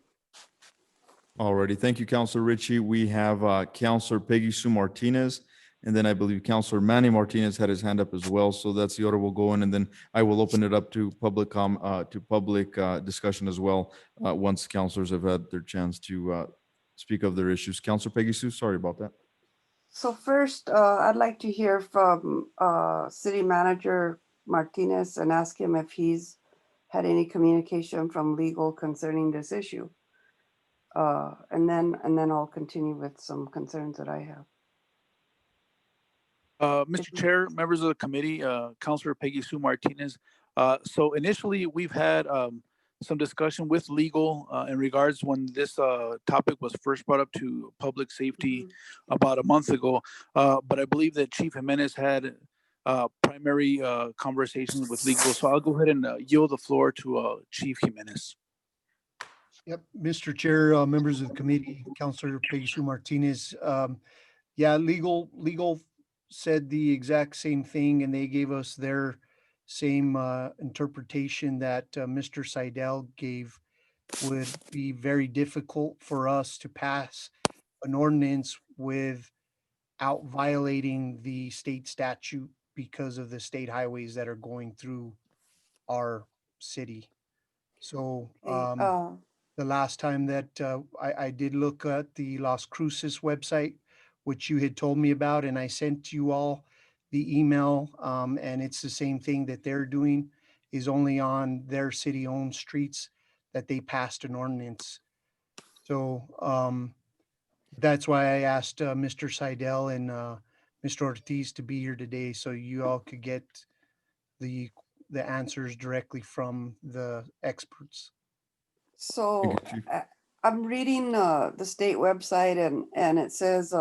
Alrighty, thank you, Counselor Ritchie. We have Counselor Peggy Sue Martinez, and then I believe Counselor Manny Martinez had his hand up as well. So that's the order we'll go in, and then I will open it up to public discussion as well once counselors have had their chance to speak of their issues. Counselor Peggy Sue, sorry about that. So first, I'd like to hear from City Manager Martinez and ask him if he's had any communication from legal concerning this issue. And then I'll continue with some concerns that I have. Mr. Chair, members of the committee, Councilor Peggy Sue Martinez. So initially, we've had some discussion with legal in regards when this topic was first brought up to public safety about a month ago. But I believe that Chief Jimenez had primary conversations with legal. So I'll go ahead and yield the floor to Chief Jimenez. Yep, Mr. Chair, members of the committee, Councilor Peggy Sue Martinez. Yeah, legal said the exact same thing, and they gave us their same interpretation that Mr. Seidel gave. Would be very difficult for us to pass an ordinance without violating the state statute because of the state highways that are going through our city. So the last time that I did look at the Las Cruces website, which you had told me about, and I sent you all the email, and it's the same thing that they're doing, is only on their city-owned streets that they passed an ordinance. So that's why I asked Mr. Seidel and Mr. Ortiz to be here today, so you all could get the answers directly from the experts. So I'm reading the state website and it says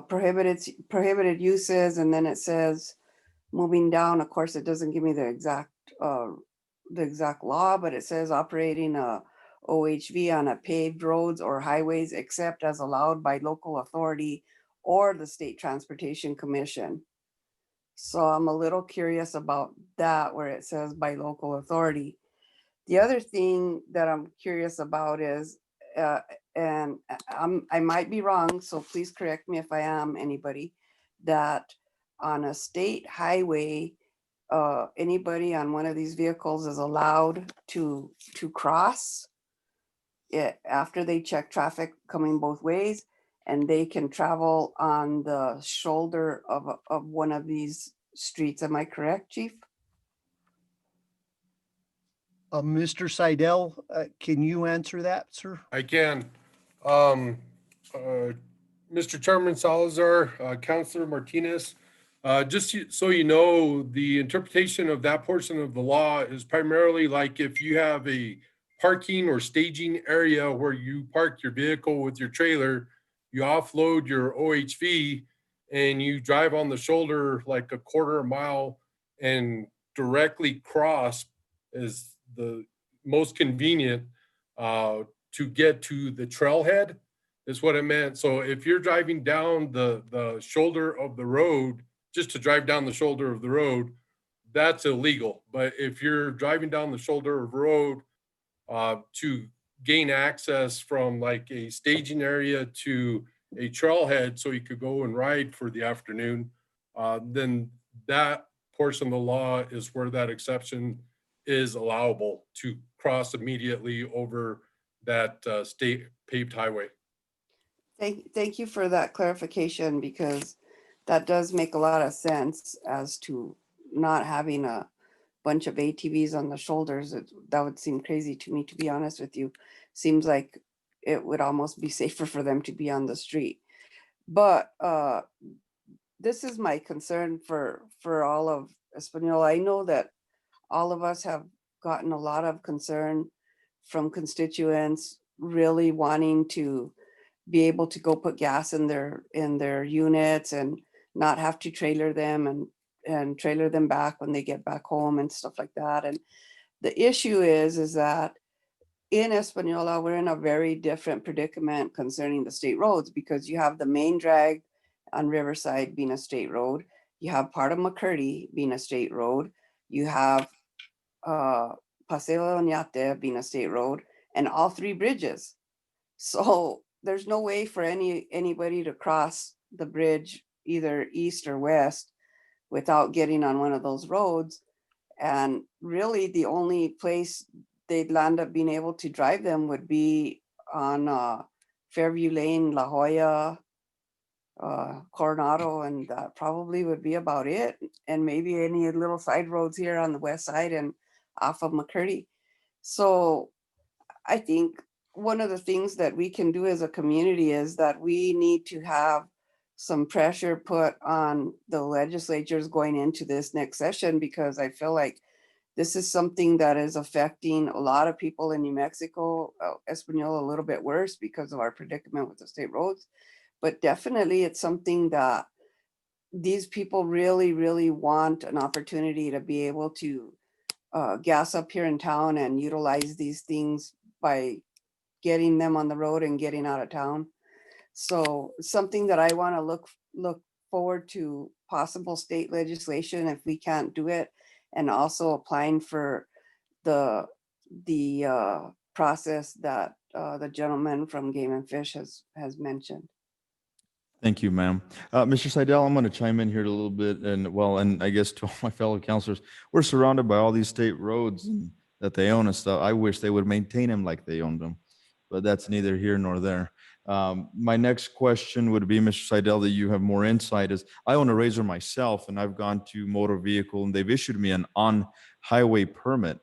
prohibited uses, and then it says moving down. Of course, it doesn't give me the exact law, but it says operating a OHV on a paved roads or highways except as allowed by local authority or the State Transportation Commission. So I'm a little curious about that, where it says by local authority. The other thing that I'm curious about is, and I might be wrong, so please correct me if I am, anybody, that on a state highway, anybody on one of these vehicles is allowed to cross it after they check traffic coming both ways, and they can travel on the shoulder of one of these streets. Am I correct, Chief? Mr. Seidel, can you answer that, sir? I can. Mr. Chairman Salazar, Councilor Martinez, just so you know, the interpretation of that portion of the law is primarily like if you have a parking or staging area where you park your vehicle with your trailer, you offload your OHV and you drive on the shoulder like a quarter mile and directly cross is the most convenient to get to the trailhead is what it meant. So if you're driving down the shoulder of the road, just to drive down the shoulder of the road, that's illegal. But if you're driving down the shoulder of the road to gain access from like a staging area to a trailhead so you could go and ride for the afternoon, then that portion of the law is where that exception is allowable to cross immediately over that state paved highway. Thank you for that clarification, because that does make a lot of sense as to not having a bunch of ATVs on the shoulders. That would seem crazy to me, to be honest with you. Seems like it would almost be safer for them to be on the street. But this is my concern for all of Espanola. I know that all of us have gotten a lot of concern from constituents really wanting to be able to go put gas in their units and not have to trailer them and trailer them back when they get back home and stuff like that. And the issue is that in Espanola, we're in a very different predicament concerning the state roads, because you have the main drag on Riverside being a state road. You have part of McCurdy being a state road. You have Paseo Oñate being a state road, and all three bridges. So there's no way for anybody to cross the bridge either east or west without getting on one of those roads. And really the only place they'd land up being able to drive them would be on Fairview Lane, La Jolla, Coronado, and that probably would be about it. And maybe any little side roads here on the west side and off of McCurdy. So I think one of the things that we can do as a community is that we need to have some pressure put on the legislatures going into this next session, because I feel like this is something that is affecting a lot of people in New Mexico, Espanola a little bit worse because of our predicament with the state roads. But definitely it's something that these people really, really want an opportunity to be able to gas up here in town and utilize these things by getting them on the road and getting out of town. So something that I want to look forward to possible state legislation if we can't do it, and also applying for the process that the gentleman from Game and Fish has mentioned. Thank you, ma'am. Mr. Seidel, I'm going to chime in here a little bit, and I guess to all my fellow counselors, we're surrounded by all these state roads that they own and stuff. I wish they would maintain them like they owned them, but that's neither here nor there. My next question would be, Mr. Seidel, that you have more insight, is I own a Razor myself, and I've gone to motor vehicle, and they've issued me an on-highway permit.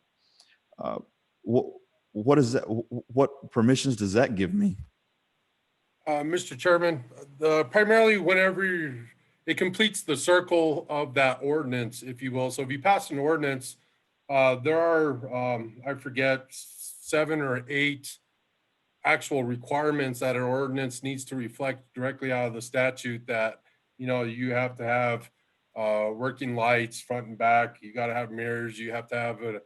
What is that? What permissions does that give me? Mr. Chairman, primarily whenever it completes the circle of that ordinance, if you will. So if you pass an ordinance, there are, I forget, 7 or 8 actual requirements that an ordinance needs to reflect directly out of the statute, that, you know, you have to have working lights front and back, you got to have mirrors, you have to have a,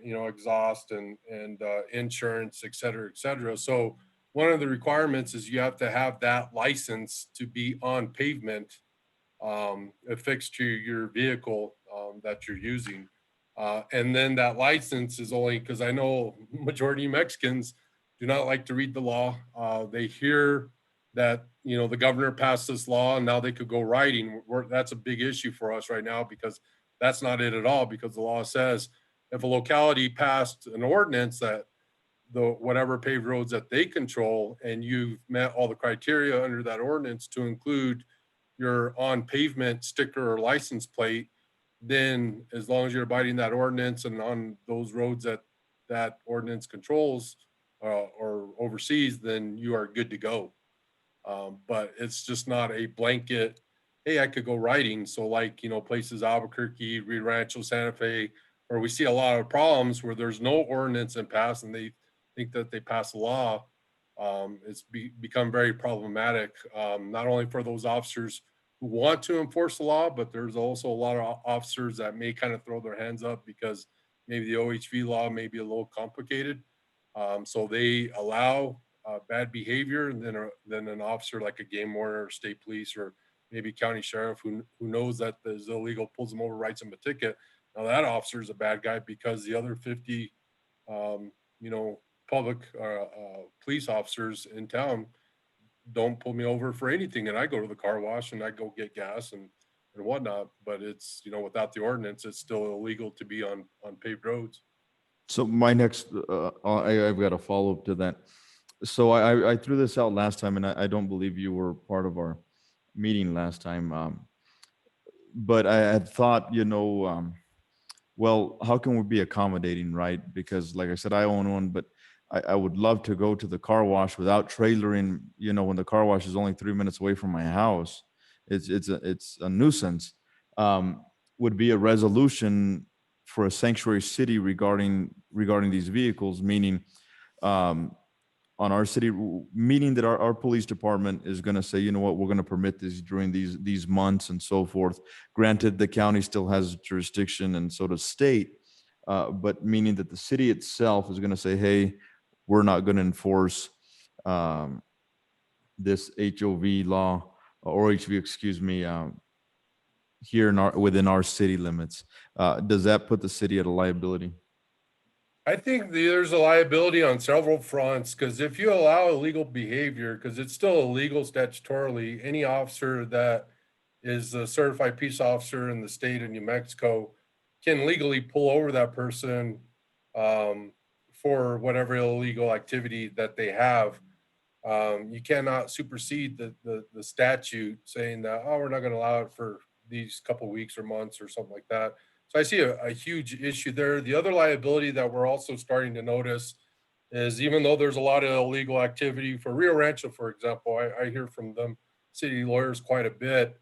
you know, exhaust and insurance, et cetera, et cetera. So one of the requirements is you have to have that license to be on pavement affixed to your vehicle that you're using. And then that license is only, because I know majority of Mexicans do not like to read the law. They hear that, you know, the governor passed this law and now they could go riding. That's a big issue for us right now, because that's not it at all, because the law says if a locality passed an ordinance that whatever paved roads that they control, and you've met all the criteria under that ordinance to include your on pavement sticker or license plate, then as long as you're abiding that ordinance and on those roads that that ordinance controls or oversees, then you are good to go. But it's just not a blanket, hey, I could go riding. So like, you know, places Albuquerque, Rio Rancho, Santa Fe, where we see a lot of problems where there's no ordinance in pass and they think that they pass a law. It's become very problematic, not only for those officers who want to enforce the law, but there's also a lot of officers that may kind of throw their hands up because maybe the OHV law may be a little complicated. So they allow bad behavior, and then an officer like a game warden or state police or maybe county sheriff who knows that is illegal pulls them over, writes them a ticket. Now that officer is a bad guy because the other 50, you know, public police officers in town don't pull me over for anything, and I go to the car wash and I go get gas and whatnot. But it's, you know, without the ordinance, it's still illegal to be on paved roads. So my next, I've got a follow-up to that. So I threw this out last time, and I don't believe you were part of our meeting last time. But I had thought, you know, well, how can we be accommodating, right? Because like I said, I own one, but I would love to go to the car wash without trailering, you know, when the car wash is only 3 minutes away from my house. It's a nuisance. Would be a resolution for a sanctuary city regarding these vehicles, meaning on our city, meaning that our police department is going to say, you know what, we're going to permit this during these months and so forth. Granted, the county still has jurisdiction and so does state, but meaning that the city itself is going to say, hey, we're not going to enforce this HOV law or OHV, excuse me, here in within our city limits, does that put the city at a liability? I think there's a liability on several fronts, because if you allow illegal behavior, because it's still illegal statutorily, any officer that is a certified peace officer in the state of New Mexico can legally pull over that person for whatever illegal activity that they have. You cannot supersede the statute saying that, oh, we're not going to allow it for these couple weeks or months or something like that. So I see a huge issue there. The other liability that we're also starting to notice is, even though there's a lot of illegal activity for Rio Rancho, for example, I hear from them city lawyers quite a bit,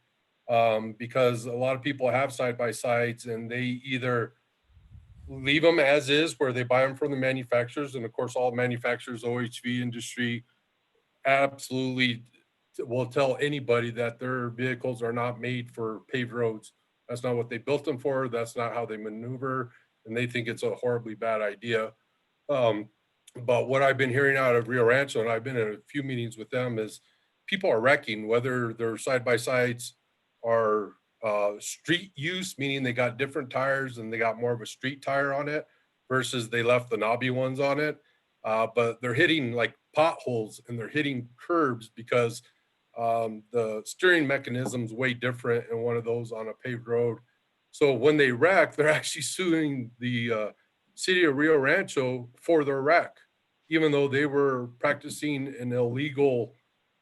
because a lot of people have side-by-sides and they either leave them as is, where they buy them from the manufacturers. And of course, all manufacturers, OHV industry, absolutely will tell anybody that their vehicles are not made for paved roads. That's not what they built them for. That's not how they maneuver. And they think it's a horribly bad idea. But what I've been hearing out of Rio Rancho, and I've been in a few meetings with them, is people are wrecking, whether their side-by-sides are street use, meaning they got different tires and they got more of a street tire on it versus they left the knobby ones on it. But they're hitting like potholes and they're hitting curbs because the steering mechanism's way different in one of those on a paved road. So when they wreck, they're actually suing the city of Rio Rancho for their wreck, even though they were practicing an illegal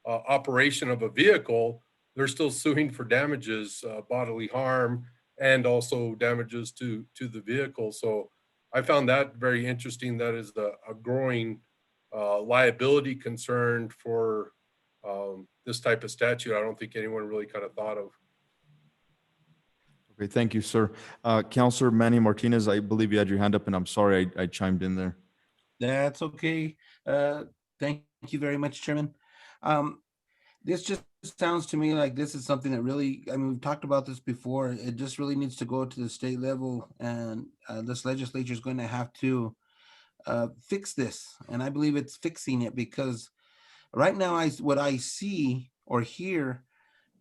operation of a vehicle. They're still suing for damages, bodily harm, and also damages to the vehicle. So I found that very interesting. That is a growing liability concern for this type of statute. I don't think anyone really kind of thought of. Okay, thank you, sir. Counselor Manny Martinez, I believe you had your hand up, and I'm sorry I chimed in there. That's okay. Thank you very much, Chairman. This just sounds to me like this is something that really, I mean, we've talked about this before. It just really needs to go to the state level, and this legislature is going to have to fix this. And I believe it's fixing it, because right now what I see or hear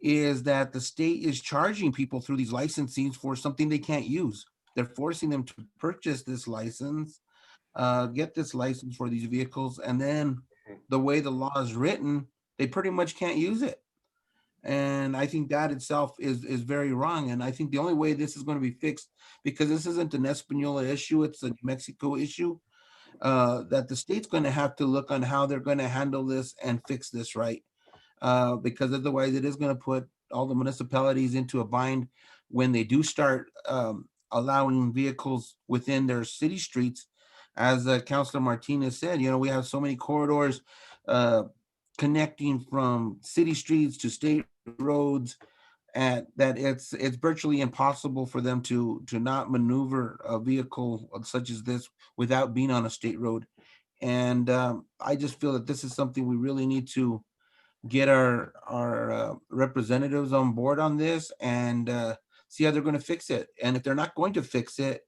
is that the state is charging people through these licensings for something they can't use. They're forcing them to purchase this license, get this license for these vehicles, and then the way the law is written, they pretty much can't use it. And I think that itself is very wrong. And I think the only way this is going to be fixed, because this isn't an Espanola issue, it's a New Mexico issue, that the state's going to have to look on how they're going to handle this and fix this right. Because otherwise it is going to put all the municipalities into a bind when they do start allowing vehicles within their city streets. As Councilor Martinez said, we have so many corridors connecting from city streets to state roads, and that it's virtually impossible for them to not maneuver a vehicle such as this without being on a state road. And I just feel that this is something we really need to get our representatives on board on this and see how they're going to fix it. And if they're not going to fix it,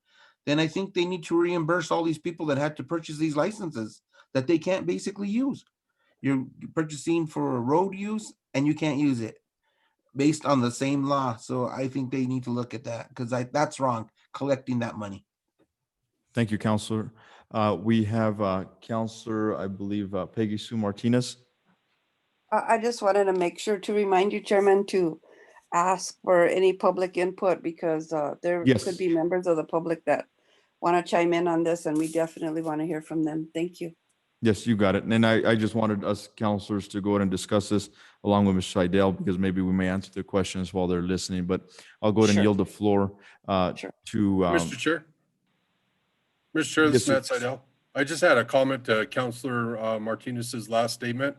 then I think they need to reimburse all these people that had to purchase these licenses that they can't basically use. You're purchasing for road use and you can't use it based on the same law. So I think they need to look at that, because that's wrong, collecting that money. Thank you, Counselor. We have Counselor, I believe, Peggy Sue Martinez. I just wanted to make sure to remind you, Chairman, to ask for any public input, because there Yes. could be members of the public that want to chime in on this, and we definitely want to hear from them. Thank you. Yes, you got it. And I just wanted us counselors to go ahead and discuss this along with Ms. Scheidel, because maybe we may answer their questions while they're listening, but I'll go ahead and Sure. yield the floor to. Mr. Chair. Mr. Chair, this is Yes, Matt sir. Seidel. I just had a comment to Councilor Martinez's last statement.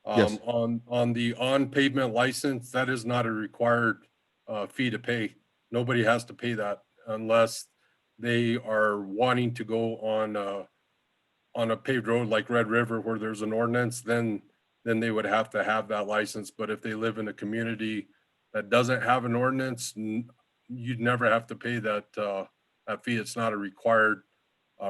Yes. On the on-pavement license, that is not a required fee to pay. Nobody has to pay that unless they are wanting to go on a paved road like Red River where there's an ordinance, then they would have to have that license. But if they live in a community that doesn't have an ordinance, you'd never have to pay that fee. It's not a required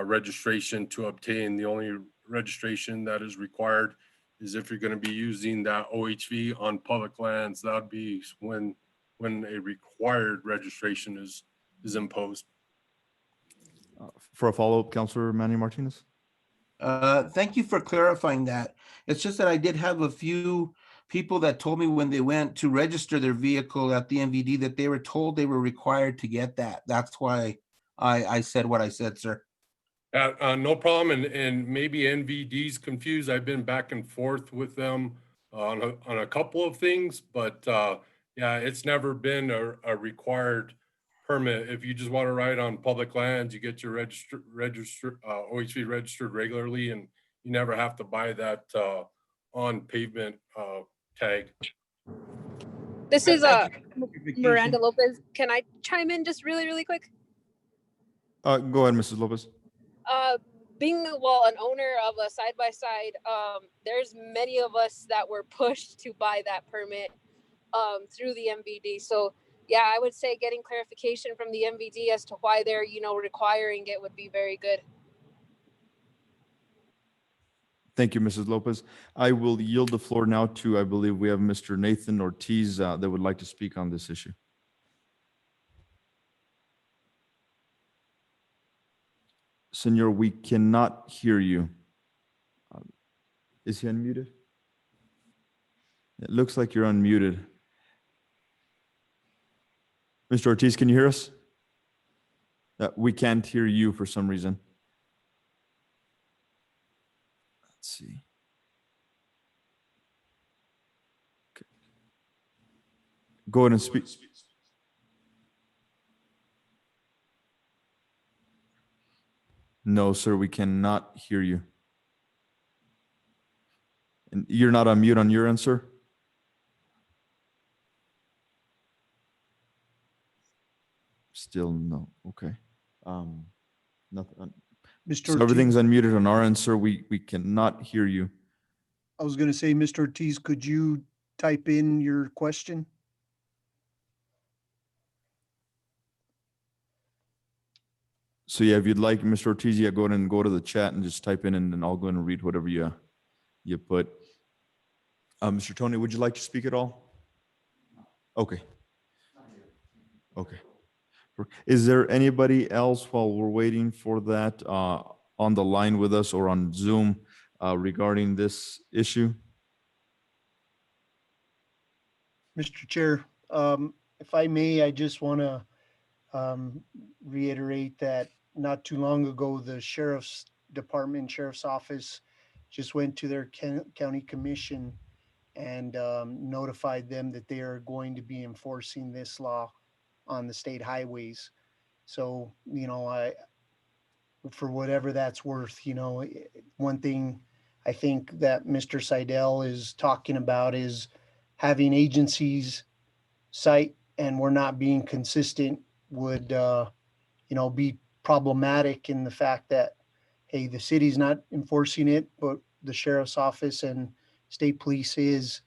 registration to obtain. The only registration that is required is if you're going to be using that OHV on public lands, that would be when a required registration is imposed. For a follow-up, Counselor Manny Martinez? Thank you for clarifying that. It's just that I did have a few people that told me when they went to register their vehicle at the MVD that they were told they were required to get that. That's why I said what I said, sir. No problem, and maybe NVD's confused. I've been back and forth with them on a couple of things, but yeah, it's never been a required permit. If you just want to ride on public lands, you get your OHV registered regularly, and you never have to buy that on pavement tag. This is Clarification. Miranda Lopez. Can I chime in just really quick? Go ahead, Mrs. Lopez. Being an owner of a side-by-side, there's many of us that were pushed to buy that permit through the MVD. So yeah, I would say getting clarification from the MVD as to why they're, requiring it would be very good. Thank you, Mrs. Lopez. I will yield the floor now to, I believe we have Mr. Nathan Ortiz that would like to speak on this issue. Senor, we cannot hear you. Is he unmuted? It looks like you're unmuted. Mr. Ortiz, can you hear us? We can't hear you for some reason. Let's see. Okay. Go ahead and speak. No, sir, we cannot hear you. And you're not on mute on your end, sir? Still no. Okay. Nothing. Mr. So everything's unmuted on our end, sir. We cannot hear you. I was going to say, Mr. Ortiz, could you type in your question? So yeah, if you'd like, Mr. Ortiz, yeah, go ahead and go to the chat and just type in, and then I'll go ahead and read whatever you put. Mr. Tony, would you like to speak at all? Okay. Okay. Is there anybody else while we're waiting for that on the line with us or on Zoom regarding this issue? Mr. Chair, if I may, I just want to reiterate that not too long ago, the Sheriff's Department, Sheriff's Office just went to their county commission and notified them that they are going to be enforcing this law on the state highways. So, for whatever that's worth, one thing I think that Mr. Seidel is talking about is having agencies cite and we're not being consistent would, be problematic in the fact that, hey, the city's not enforcing it, but the sheriff's office and state police is.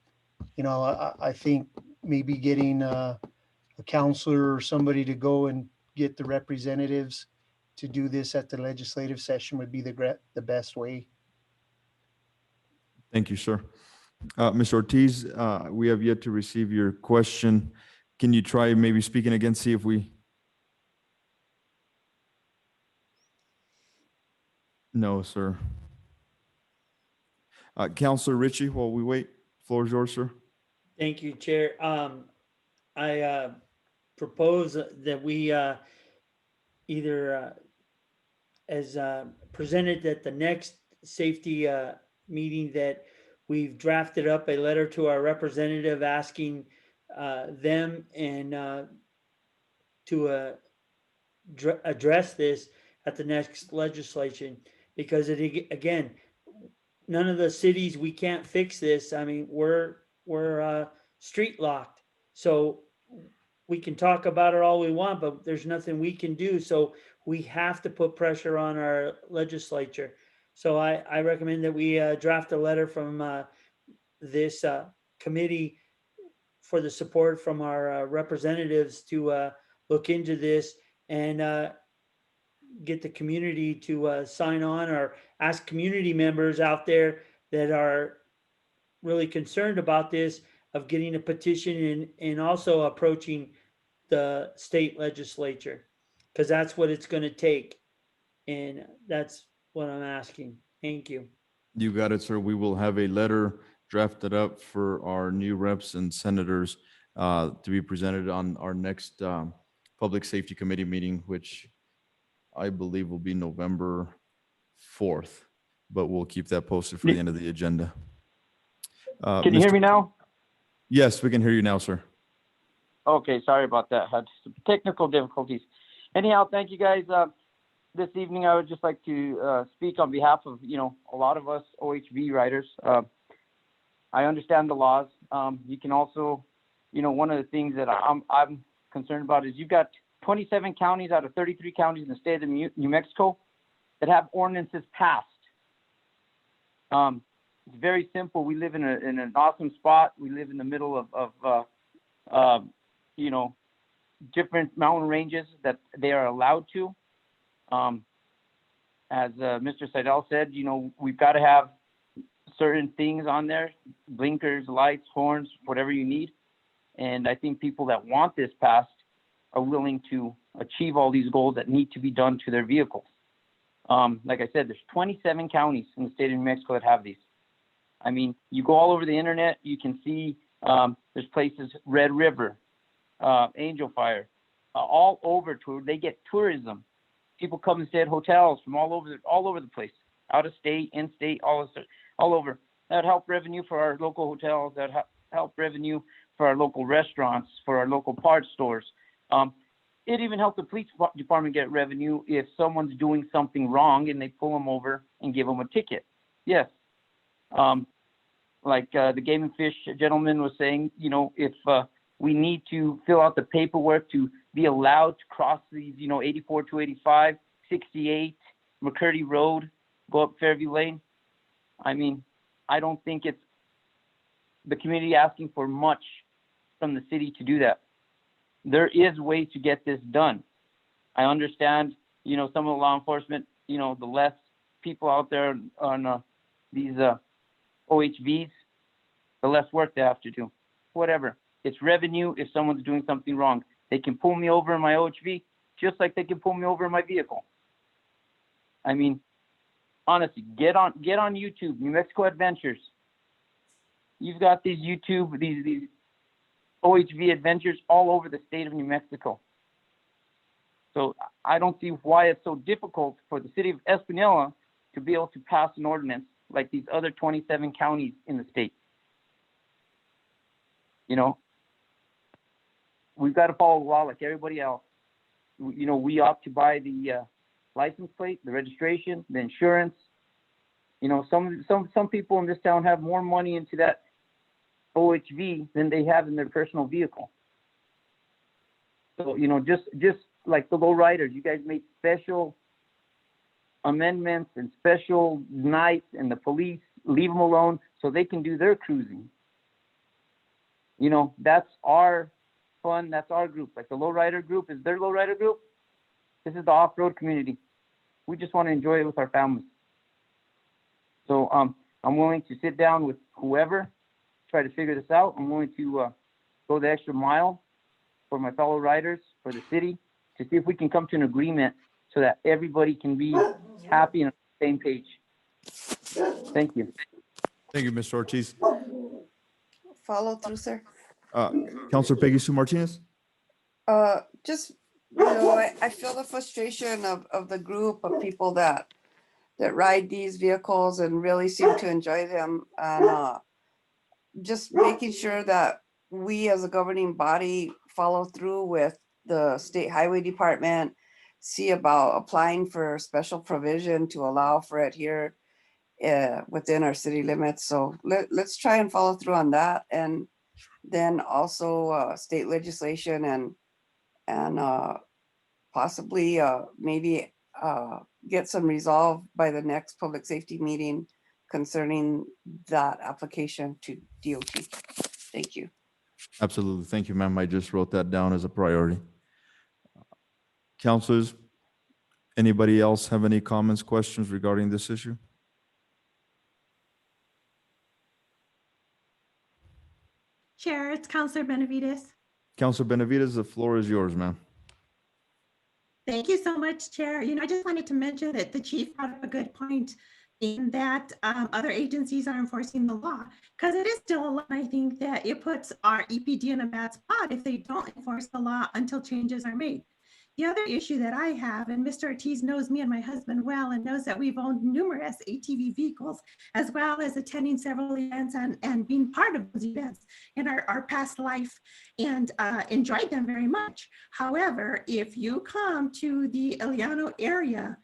I think maybe getting a counselor or somebody to go and get the representatives to do this at the legislative session would be the best way. Thank you, sir. Mr. Ortiz, we have yet to receive your question. Can you try maybe speaking again, see if we... No, sir. Counselor Ritchie, while we wait, floor is yours, sir. Thank you, Chair. I propose that we either as presented at the next safety meeting, that we've drafted up a letter to our representative asking them and to address this at the next legislation, because again, none of the cities, we can't fix this. I mean, we're street locked. So we can talk about it all we want, but there's nothing we can do. So we have to put pressure on our legislature. So I recommend that we draft a letter from this committee for the support from our representatives to look into this and get the community to sign on, or ask community members out there that are really concerned about this, of getting a petition and also approaching the state legislature, because that's what it's gonna take. And that's what I'm asking. Thank you. You got it, sir. We will have a letter drafted up for our new reps and senators to be presented on our next Public Safety Committee meeting, which I believe will be November 4th, but we'll keep that posted for the end of the agenda. Can you hear me now? Yes, we can hear you now, sir. Okay, sorry about that. Had some technical difficulties. Anyhow, thank you guys. This evening, I would just like to speak on behalf of, a lot of us OHV riders. I understand the laws. You can also, one of the things that I'm concerned about is you've got 27 counties out of 33 counties in the state of New Mexico that have ordinances passed. It's very simple. We live in an awesome spot. We live in the middle of different mountain ranges that they are allowed to. As Mr. Seidel said, we've got to have certain things on there, blinkers, lights, horns, whatever you need. And I think people that want this passed are willing to achieve all these goals that need to be done to their vehicles. Like I said, there's 27 counties in the state of New Mexico that have these. I mean, you go all over the internet, you can see there's places, Red River, Angel Fire, all over to they get tourism. People come and stay at hotels from all over the place, out of state, in state, all over. That would help revenue for our local hotels. That would help revenue for our local restaurants, for our local parts stores. It even helped the police department get revenue if someone's doing something wrong and they pull them over and give them a ticket. Yes. Like the Game and Fish gentleman was saying, if we need to fill out the paperwork to be allowed to cross these, 84, 285, 68, McCurdy Road, go up Fairview Lane. I mean, I don't think it's the community asking for much from the city to do that. There is ways to get this done. I understand, some of the law enforcement, the less people out there on these OHVs, the less work they have to do. Whatever. It's revenue if someone's doing something wrong. They can pull me over in my OHV just like they can pull me over in my vehicle. I mean, honestly, get on YouTube, New Mexico Adventures. You've got these YouTube, these OHV adventures all over the state of New Mexico. So I don't see why it's so difficult for the city of Espanola to be able to pass an ordinance like these other 27 counties in the state. We've got to follow the law like everybody else. We opt to buy the license plate, the registration, the insurance. Some people in this town have more money into that OHV than they have in their personal vehicle. So, just like the low riders, you guys made special amendments and special nights, and the police leave them alone so they can do their cruising. That's our fun. That's our group. Like the lowrider group is their lowrider group. This is the off-road community. We just want to enjoy it with our families. So I'm willing to sit down with whoever, try to figure this out. I'm willing to go the extra mile for my fellow riders, for the city, to see if we can come to an agreement so that everybody can be happy and on the same page. Thank you. Thank you, Mr. Ortiz. Follow through, sir. Councilor Peggy Sue Martinez? Just, I feel the frustration of the group of people that ride these vehicles and really seem to enjoy them. And just making sure that we as a governing body follow through with the state highway department, see about applying for special provision to allow for it here within our city limits. So let's try and follow through on that. And then also state legislation and possibly maybe get some resolve by the next public safety meeting concerning that application to DOT. Thank you. Absolutely. Thank you, ma'am. I just wrote that down as a priority. Councilors, anybody else have any comments, questions regarding this issue? it's Counselor Benavides. Counselor Benavides, the floor is yours, ma'am. Thank you so much, Chair. I just wanted to mention that the chief brought up a good point in that other agencies are enforcing the law, because it is still a law. I think that it puts our EPD in a bad spot if they don't enforce the law until changes are made. The other issue that I have, and Mr. Ortiz knows me and my husband well and knows that we've owned numerous ATV vehicles, as well as attending several events and being part of those events in our past life, and enjoyed them very much. However, if you come to the Eliano area,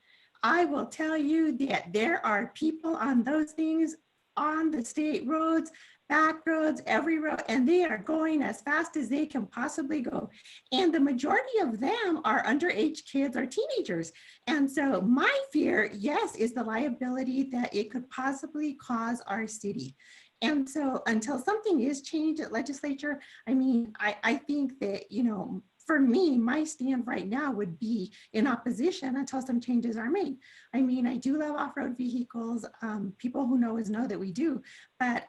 I will tell you that there are people on those things on the state roads, back roads, every road, and they are going as fast as they can possibly go. And the majority of them are underage kids or teenagers. And so my fear, yes, is the liability that it could possibly cause our city. And so until something is changed at legislature, I think that, for me, my stand right now would be in opposition until some changes are made. I do love off-road vehicles. People who know us know that we do. But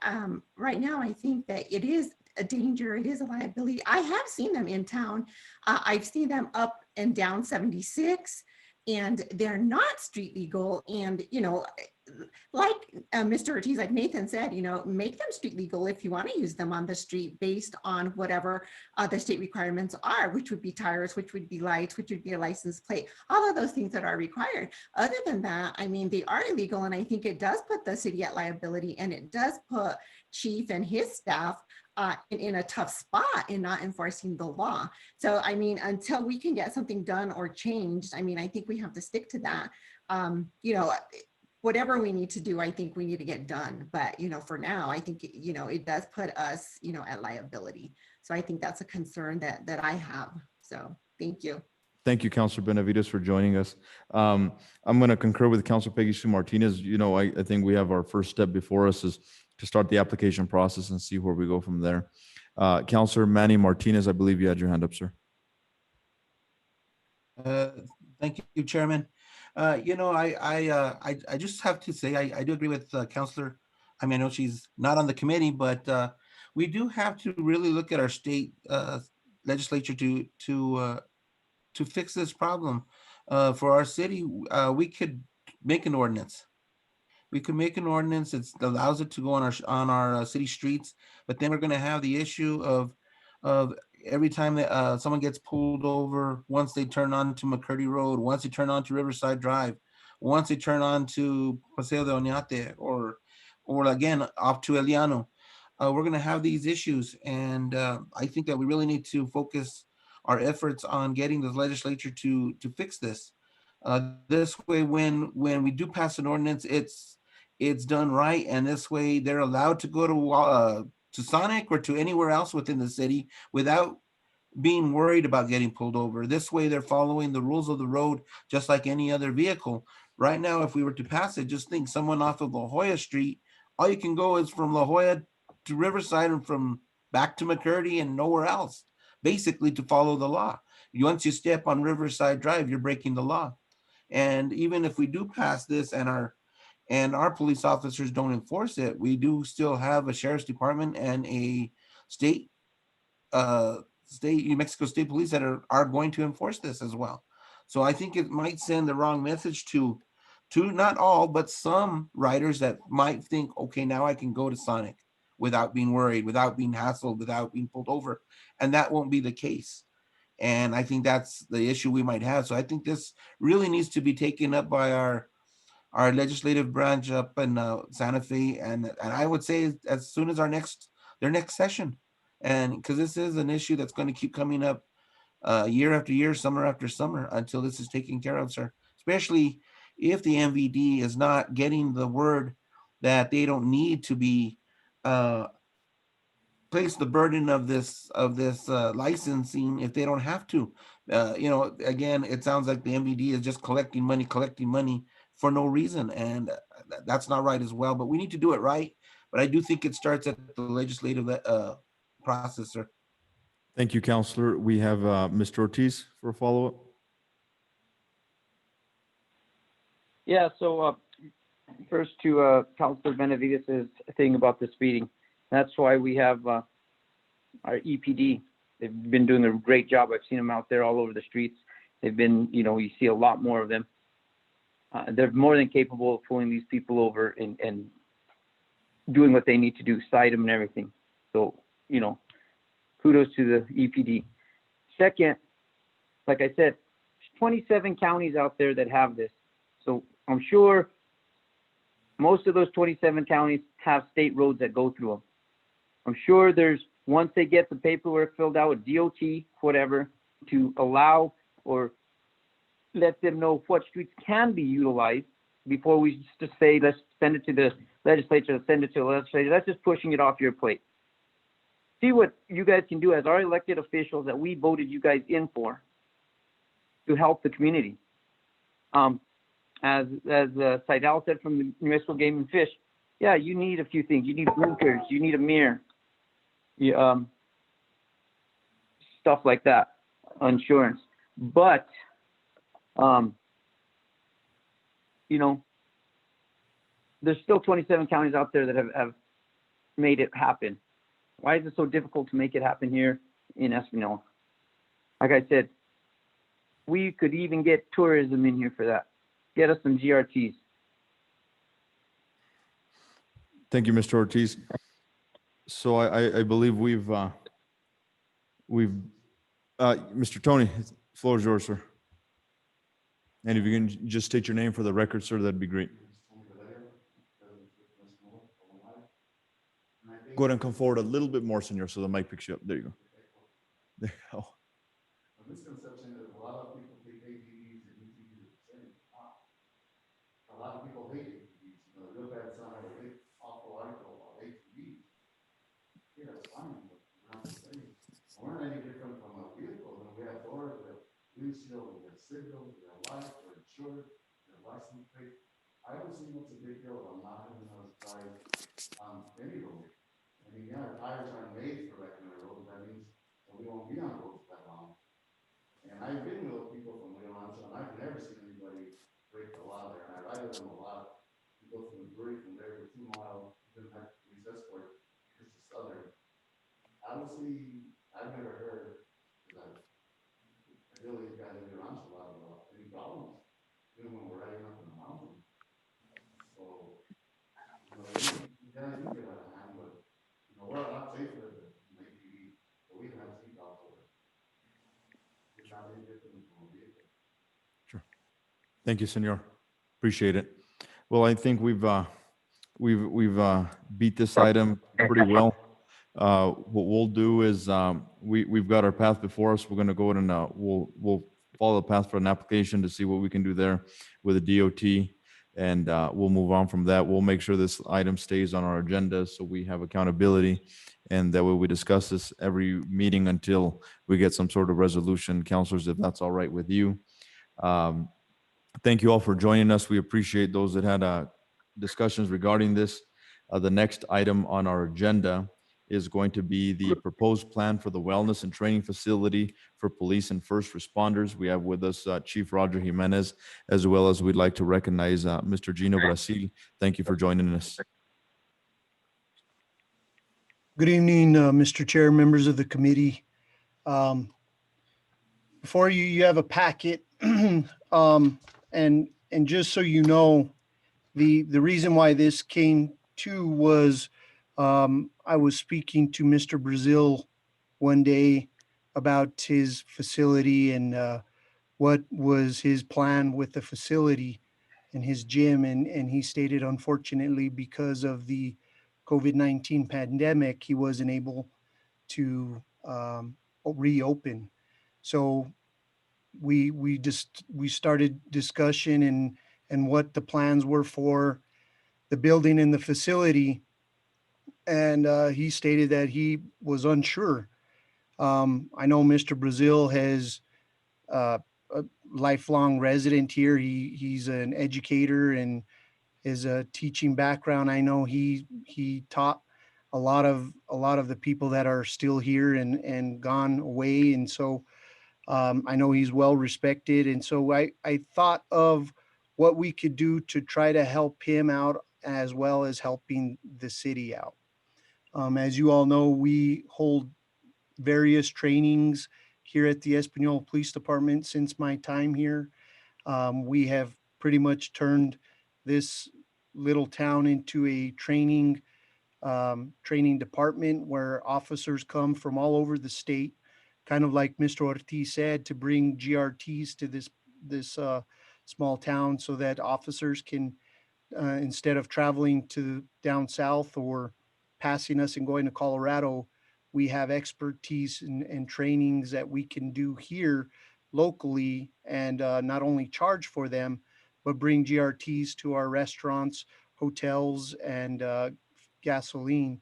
right now, I think that it is a danger. It is a liability. I have seen them in town. I've seen them up and down 76, and they're not street legal. And, like Mr. Ortiz, like Nathan said, make them street legal if you want to use them on the street based on whatever the state requirements are, which would be tires, which would be lights, which would be a license plate, all of those things that are required. Other than that, they are illegal, and I think it does put the city at liability, and it does put Chief and his staff in a tough spot in not enforcing the law. So, until we can get something done or changed, I think we have to stick to that. Whatever we need to do, I think we need to get done. But, for now, I think, it does put us, at liability. So I think that's a concern that I have. So thank you. Thank you, Councilor Benavides, for joining us. I'm going to concur with Councilor Peggy Sue Martinez. I think we have our first step before us is to start the application process and see where we go from there. Councilor Manny Martinez, I believe you had your hand up, sir. Thank you, Chairman. I just have to say, I do agree with Councilor. I know she's not on the committee, but we do have to really look at our state legislature to fix this problem. For our city, we could make an ordinance. We could make an ordinance that allows it to go on our city streets, but then we're going to have the issue of every time that someone gets pulled over, once they turn on to McCurdy Road, once they turn on to Riverside Drive, once they turn on to Paseo de Oñate, or again, off to Eliano, we're going to have these issues. And I think that we really need to focus our efforts on getting the legislature to fix this. This way, when we do pass an ordinance, it's done right. And this way they're allowed to go to Sonic or to anywhere else within the city without being worried about getting pulled over. This way they're following the rules of the road just like any other vehicle. Right now, if we were to pass it, just think someone off of La Jolla Street, all you can go is from La Jolla to Riverside and from back to McCurdy and nowhere else, basically to follow the law. Once you step on Riverside Drive, you're breaking the law. And even if we do pass this and our police officers don't enforce it, we do still have a sheriff's department and a New Mexico State Police that are going to enforce this as well. So I think it might send the wrong message to not all, but some riders that might think, okay, now I can go to Sonic without being worried, without being hassled, without being pulled over. And that won't be the case. And I think that's the issue we might have. So I think this really needs to be taken up by our legislative branch up in Santa Fe, and I would say as soon as their next session, and because this is an issue that's going to keep coming up year after year, summer after summer, until this is taken care of, sir. Especially if the MVD is not getting the word that they don't need to be place the burden of this licensing if they don't have to. Again, it sounds like the MVD is just collecting money for no reason, and that's not right as well. But we need to do it right. But I do think it starts at the legislative process, sir. Thank you, Councilor. We have Mr. Ortiz for a follow-up. Yeah, so first to Councilor Benavides' thing about the speeding. That's why we have our EPD. They've been doing a great job. I've seen them out there all over the streets. They've been, you see a lot more of them. They're more than capable of pulling these people over and doing what they need to do, cite them and everything. So, kudos to the EPD. Second, like I said, there's 27 counties out there that have this. So I'm sure most of those 27 counties have state roads that go through them. I'm sure once they get the paperwork filled out with DOT, whatever, to allow or let them know what streets can be utilized before we just say, let's send it to the legislature, send it to the legislature. That's just pushing it off your plate. See what you guys can do as our elected officials that we voted you guys in for to help the community. As Seidel said from the Municipal Game and Fish, yeah, you need a few things. You need blinkers, you need a mirror, stuff like that, insurance. But, there's still 27 counties out there that have made it happen. Why is it so difficult to make it happen here in Espanola? Like I said, we could even get tourism in here for that. Get us some GRTs. Thank you, Mr. Ortiz. So I believe Mr. Tony, the floor is yours, sir. And if you can just state your name for the record, sir, that'd be great. Go ahead and come forward a little bit more, senor, so the mic picks you up. There you go. There you go. The misconception is a lot of people think ATVs and UTVs are the same. A lot of people hate ATVs. You look at some of the big awful article about ATVs. Yeah, that's fine, but we're not the same. We're not any different from a vehicle. When we have doors, we have windshield, we have signals, we have lights, we're insured, we have license plate. I don't see what's a big deal about not having us drive any road. I mean, yeah, tires aren't made for regular roads. That means that we won't be on roads that long. And I've been with people from Rio Rancho, and I've never seen anybody break the law there. And I ride with them a lot. We go from Missouri from there for 2 miles, even have police escort because it's southern. Honestly, I've never heard, because I feel these guys in Rio Rancho a lot about any problems, even when we're riding up in the mountain. So, you guys do get out of hand, but we're a lot safer than an ATV, but we have seatbelts over. It's not any different from a vehicle. Sure. Thank you, senor. Appreciate it. Well, I think we've beat this item pretty well. What we'll do is we've got our path before us. We're going to go ahead and we'll follow the path for an application to see what we can do there with the DOT. And we'll move on from that. We'll make sure this item stays on our agenda so we have accountability. And that way we discuss this every meeting until we get some sort of resolution. Counselors, if that's all right with you. Thank you all for joining us. We appreciate those that had discussions regarding this. The next item on our agenda is going to be the proposed plan for the wellness and training facility for police and first responders. We have with us Chief Roger Jimenez, as well as we'd like to recognize Mr. Gino Brasil. Thank you for joining us. Good evening, Mr. Chair, members of the committee. Before you have a packet, and just so you know, the reason why this came to was I was speaking to Mr. Brazil one day about his facility and what was his plan with the facility and his gym. And he stated, unfortunately, because of the COVID-19 pandemic, he wasn't able to reopen. So we started discussion and what the plans were for the building and the facility. And he stated that he was unsure. I know Mr. Brazil has a lifelong resident here. He's an educator and is a teaching background. I know he taught a lot of the people that are still here and gone away. And so I know he's well respected. And so I thought of what we could do to try to help him out as well as helping the city out. As you all know, we hold various trainings here at the Espanola Police Department since my time here. We have pretty much turned this little town into a training department where officers come from all over the state, kind of like Mr. Ortiz said, to bring GRTs to this small town so that officers can, instead of traveling to down south or passing us and going to Colorado, we have expertise and trainings that we can do here locally and not only charge for them, but bring GRTs to our restaurants, hotels, and gasoline.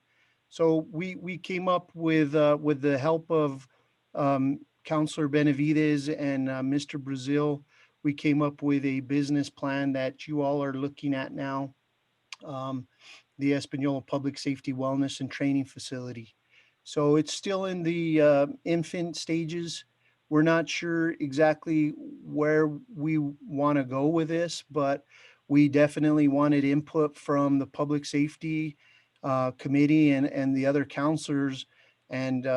So we came up with the help of Councilor Benavides and Mr. Brazil. We came up with a business plan that you all are looking at now, the Espanola Public Safety Wellness and Training Facility. So it's still in the infant stages. We're not sure exactly where we want to go with this, but we definitely wanted input from the Public Safety Committee and the other counselors, and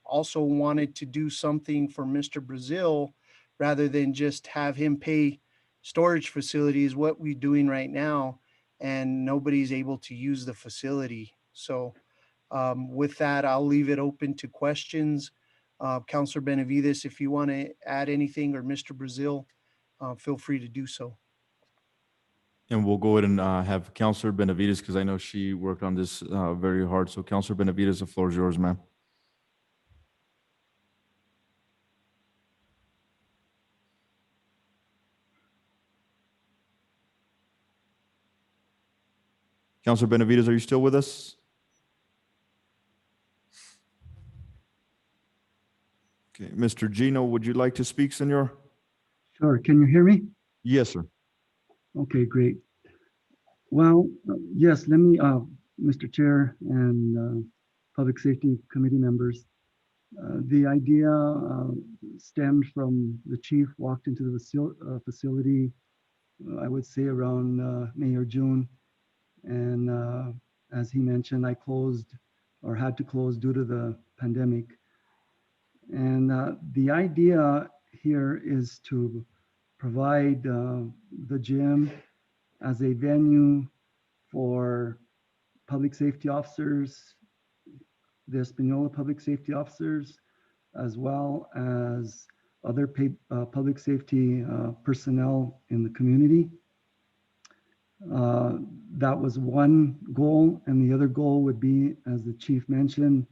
also wanted to do something for Mr. Brazil rather than just have him pay storage facilities, what we're doing right now, and nobody's able to use the facility. So with that, I'll leave it open to questions. Councilor Benavides, if you want to add anything, or Mr. Brazil, feel free to do so. And we'll go ahead and have Councilor Benavides, because I know she worked on this very hard. So Councilor Benavides, the floor is yours, ma'am. Councilor Benavides, are you still with us? Okay, Mr. Gino, would you like to speak, senor? Sure. Can you hear me? Yes, sir. Okay, great. Well, yes, let me, Mr. Chair and Public Safety Committee members, the idea stemmed from the chief walked into the facility, I would say around May or June. And as he mentioned, I closed or had to close due to the pandemic. And the idea here is to provide the gym as a venue for public safety officers, the Espanola public safety officers, as well as other public safety personnel in the community. That was one goal. And the other goal would be, as the chief mentioned,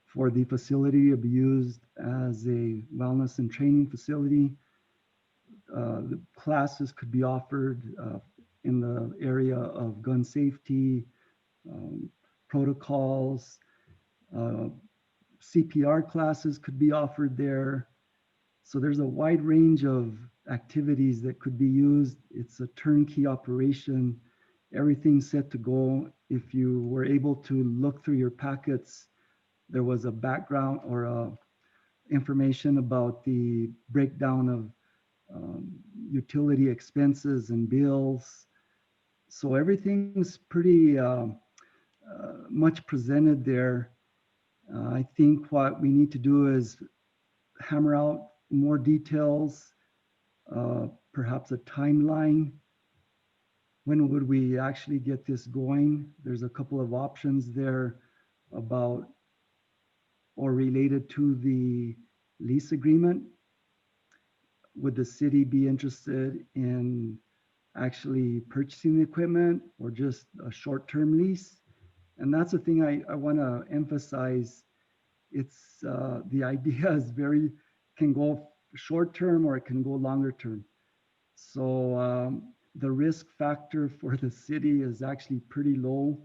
for the facility to be used as a wellness and training facility. The classes could be offered in the area of gun safety, protocols, CPR classes could be offered there. So there's a wide range of activities that could be used. It's a turnkey operation. Everything's set to go. If you were able to look through your packets, there was a background or information about the breakdown of utility expenses and bills. So everything's pretty much presented there. I think what we need to do is hammer out more details, perhaps a timeline. When would we actually get this going? There's a couple of options there about or related to the lease agreement. Would the city be interested in actually purchasing the equipment or just a short-term lease? And that's the thing I want to emphasize. It's the idea is can go short-term or it can go longer term. So the risk factor for the city is actually pretty low.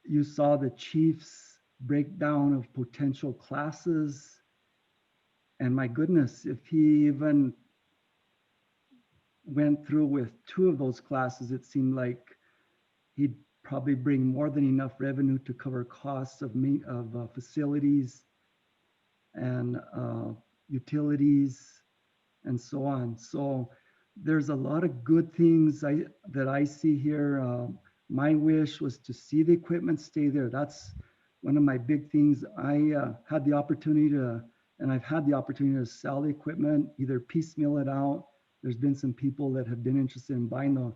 You saw the chief's breakdown of potential classes. And my goodness, if he even went through with 2 of those classes, it seemed like he'd probably bring more than enough revenue to cover costs of facilities and utilities and so on. So there's a lot of good things that I see here. My wish was to see the equipment stay there. That's one of my big things, I had the opportunity to, and I've had the opportunity to sell the equipment, either piecemeal it out. There's been some people that have been interested in buying the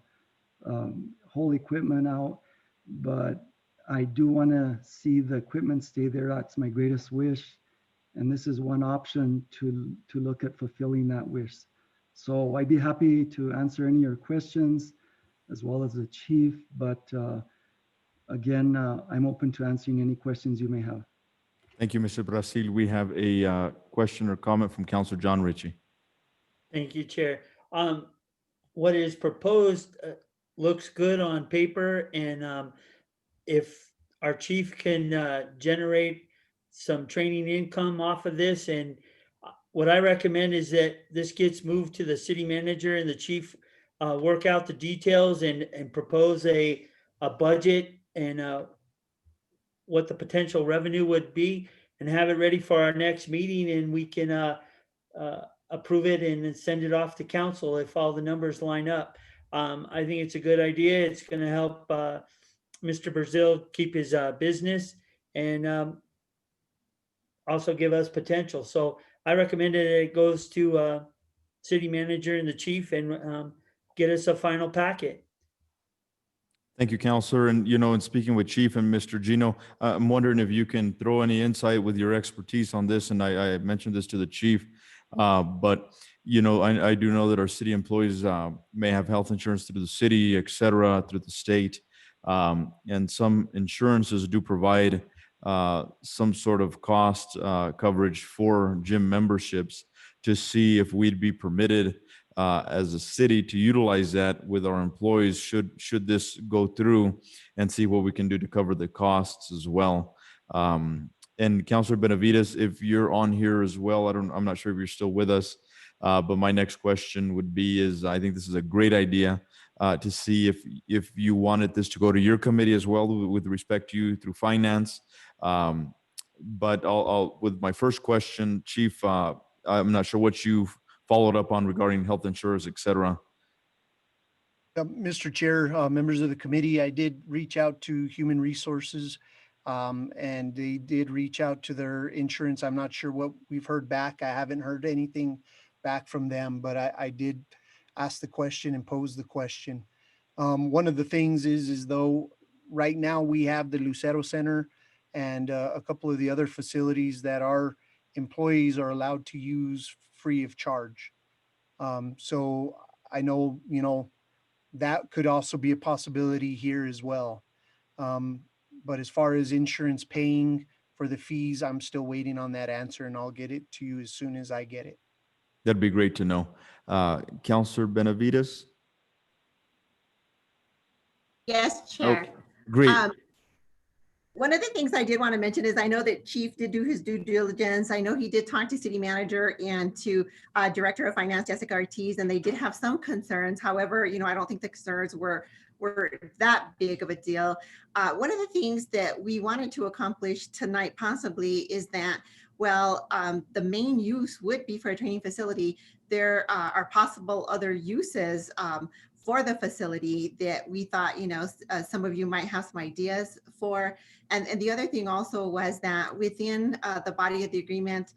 whole equipment out, but I do want to see the equipment stay there. That's my greatest wish. And this is one option to look at fulfilling that wish. So I'd be happy to answer any of your questions as well as the chief, but again, I'm open to answering any questions you may have. Thank you, Mr. Brasil. We have a question or comment from Councilor John Ritchie. Thank you, Chair. What is proposed looks good on paper, and if our chief can generate some training income off of this, and what I recommend is that this gets moved to the city manager and the chief work out the details and propose a budget and what the potential revenue would be, and have it ready for our next meeting, and we can approve it and then send it off to council if all the numbers line up. I think it's a good idea. It's going to help Mr. Brazil keep his business and also give us potential. So I recommend that it goes to city manager and the chief and get us a final packet. Thank you, Counselor. And, in speaking with Chief and Mr. Gino, I'm wondering if you can throw any insight with your expertise on this. And I mentioned this to the chief, but, I do know that our city employees may have health insurance through the city, et cetera, through the state. And some insurances do provide some sort of cost coverage for gym memberships, to see if we'd be permitted as a city to utilize that with our employees should this go through, and see what we can do to cover the costs as well. And Councilor Benavides, if you're on here as well, I'm not sure if you're still with us, but my next question would be I think this is a great idea to see if you wanted this to go to your committee as well with respect to you through finance. But I'll with my first question, Chief, I'm not sure what you've followed up on regarding health insurance, et cetera. Mr. Chair, members of the committee, I did reach out to Human Resources, and they did reach out to their insurance. I'm not sure what we've heard back. I haven't heard anything back from them, but I did ask the question and pose the question. One of the things is though, right now we have the Lucero Center and a couple of the other facilities that our employees are allowed to use free of charge. So I know, that could also be a possibility here as well. But as far as insurance paying for the fees, I'm still waiting on that answer, and I'll get it to you as soon as I get it. That'd be great to know. Councilor Benavides? Yes, Chair. Okay, great. One of the things I did want to mention is I know that Chief did do his due diligence. I know he did talk to City Manager and to Director of Finance, Jessica Ortiz, and they did have some concerns. However, I don't think the concerns were that big of a deal. One of the things that we wanted to accomplish tonight possibly is that, the main use would be for a training facility. There are possible other uses for the facility that we thought, some of you might have some ideas for. And the other thing also was that within the body of the agreement,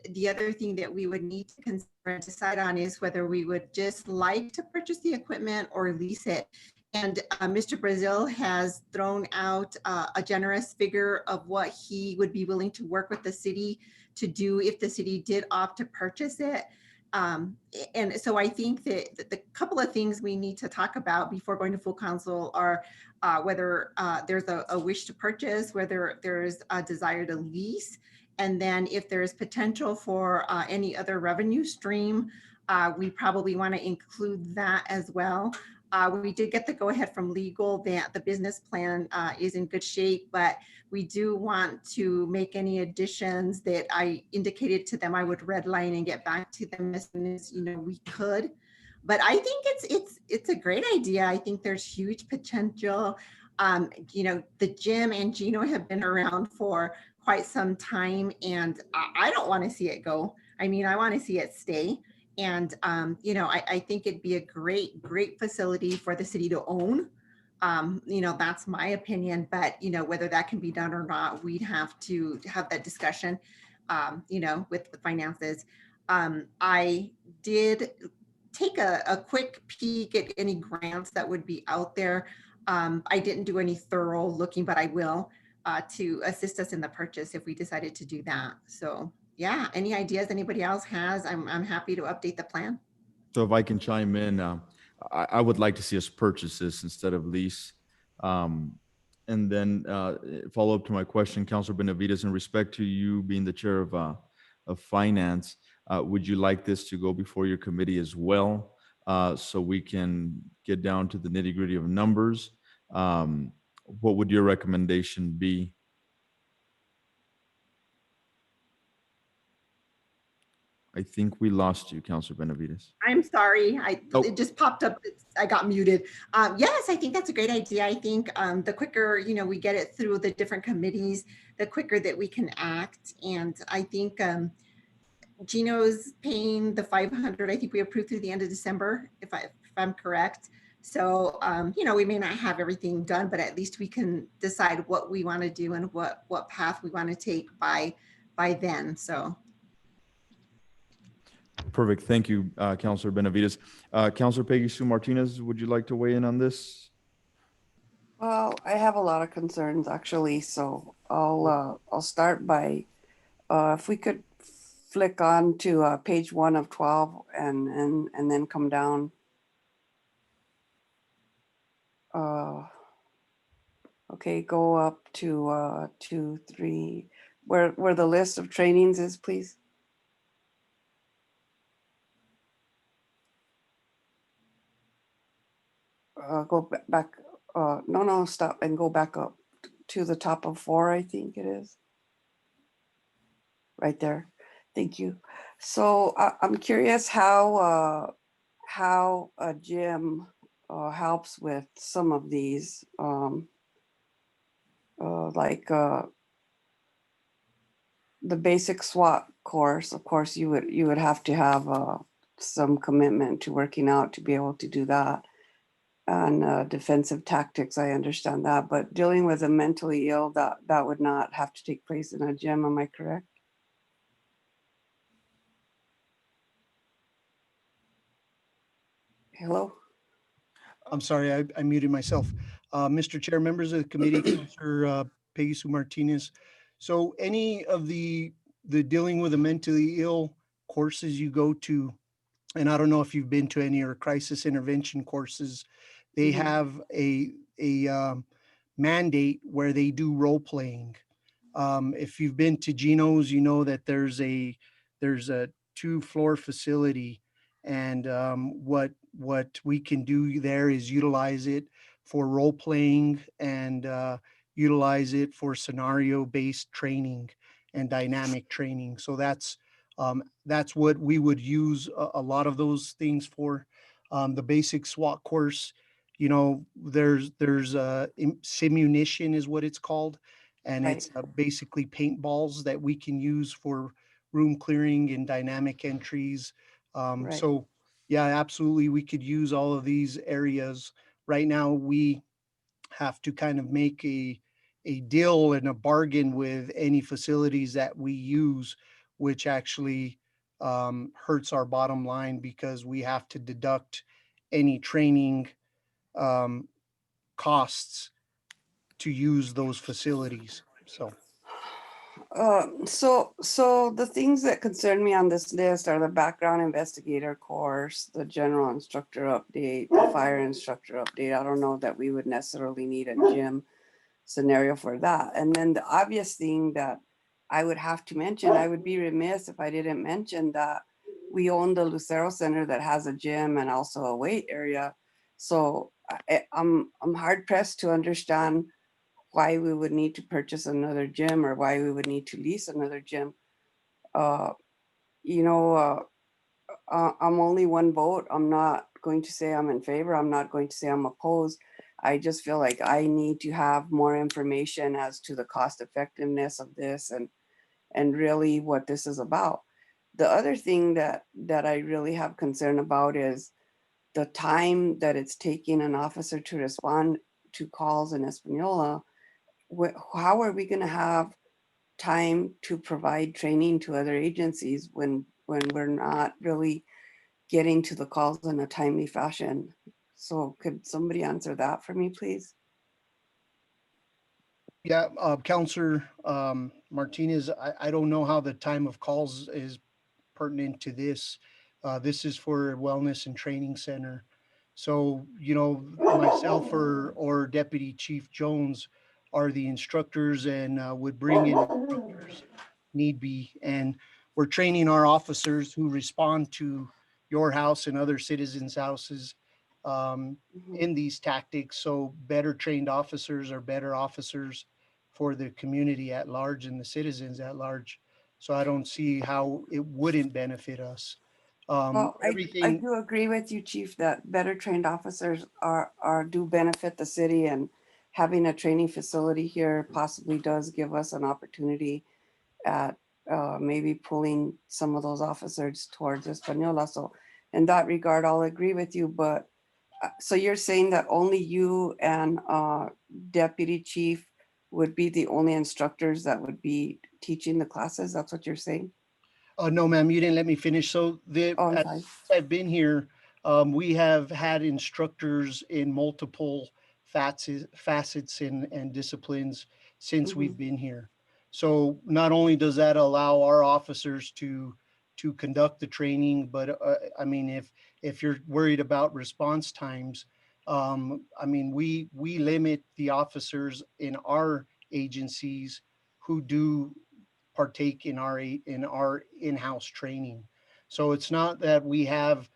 the other thing that we would need to consider and decide on is whether we would just like to purchase the equipment or lease it. And Mr. Brazil has thrown out a generous figure of what he would be willing to work with the city to do if the city did opt to purchase it. And so I think that the couple of things we need to talk about before going to full council are whether there's a wish to purchase, whether there's a desire to lease, and then if there's potential for any other revenue stream, we probably want to include that as well. We did get the go-ahead from legal that the business plan is in good shape, but we do want to make any additions that I indicated to them I would redline and get back to them as soon as we could. But I think it's a great idea. I think there's huge potential. The gym and Gino have been around for quite some time, and I don't want to see it go. I mean, I want to see it stay. And, I think it'd be a great facility for the city to own. That's my opinion, but whether that can be done or not, we'd have to have that discussion, with the finances. I did take a quick peek at any grants that would be out there. I didn't do any thorough looking, but I will, to assist us in the purchase if we decided to do that. So yeah, any ideas anybody else has, I'm happy to update the plan. So if I can chime in, I would like to see us purchase this instead of lease. And then follow up to my question, Councilor Benavides, in respect to you being the chair of finance, would you like this to go before your committee as well? So we can get down to the nitty gritty of numbers. What would your recommendation be? I think we lost you, Councilor Benavides. I'm sorry. Oh. It just popped up. I got muted. Yes, I think that's a great idea. I think the quicker, we get it through the different committees, the quicker that we can act. And I think Gino's paying the 500. I think we approved through the end of December, if I'm correct. So, we may not have everything done, but at least we can decide what we want to do and what path we want to take by then. So. Perfect. Thank you, Councilor Benavides. Councilor Peggy Sue Martinez, would you like to weigh in on this? Well, I have a lot of concerns actually, so I'll start by if we could flick on to page 1 of 12 and then come down. Okay, go up to 2, 3, where the list of trainings is, please. Go back, no, stop and go back up to the top of 4, I think it is. Right there. Thank you. So I'm curious how a gym helps with some of these, like the basic SWAT course. Of course, you would have to have some commitment to working out to be able to do that. And defensive tactics, I understand that, but dealing with the mentally ill, that would not have to take place in a gym. Am I correct? Hello? I'm sorry, I muted myself. Mr. Chair, members of the committee, Councilor Peggy Sue Martinez. So any of the dealing with the mentally ill courses you go to, and I don't know if you've been to any or crisis intervention courses, they have a mandate where they do role playing. If you've been to Gino's, you know that there's a 2-floor facility, and what we can do there is utilize it for role playing and utilize it for scenario based training and dynamic training. So that's what we would use a lot of those things for. The basic SWAT course, there's simunition is what it's called. And Right. it's basically paintballs that we can use for room clearing and dynamic entries. Right. So yeah, absolutely. We could use all of these areas. Right now, we have to kind of make a deal and a bargain with any facilities that we use, which actually hurts our bottom line because we have to deduct any training costs to use those facilities. So the things that concern me on this list are the background investigator course, the general instructor update, the fire instructor update. I don't know that we would necessarily need a gym scenario for that. And then the obvious thing that I would have to mention, I would be remiss if I didn't mention that we own the Lucero Center that has a gym and also a weight area. So I'm hard pressed to understand why we would need to purchase another gym or why we would need to lease another gym. I'm only one vote. I'm not going to say I'm in favor. I'm not going to say I'm opposed. I just feel like I need to have more information as to the cost effectiveness of this and really what this is about. The other thing that I really have concern about is the time that it's taking an officer to respond to calls in Espanola, how are we going to have time to provide training to other agencies when we're not really getting to the calls in a timely fashion? So could somebody answer that for me, please? Yeah, Counselor Martinez, I don't know how the time of calls is pertinent to this. This is for Wellness and Training Center. So, you know, myself or Deputy Chief Jones are the instructors and would bring in instructors need be. And we're training our officers who respond to your house and other citizens' houses in these tactics. So better trained officers are better officers for the community at large and the citizens at large. So I don't see how it wouldn't benefit us. Well, I Everything, do agree with you, Chief, that better trained officers do benefit the city, and having a training facility here possibly does give us an opportunity at maybe pulling some of those officers towards Espanola. So in that regard, I'll agree with you. But so you're saying that only you and Deputy Chief would be the only instructors that would be teaching the classes? That's what you're saying? no, ma'am, you didn't let me finish. So Oh, I'm as sorry. I've been here, we have had instructors in multiple facets and disciplines since we've been here. So not only does that allow our officers to conduct the training, but I mean, if you're worried about response times, I mean, we limit the officers in our agencies who do partake in our in-house training. So it's not that we have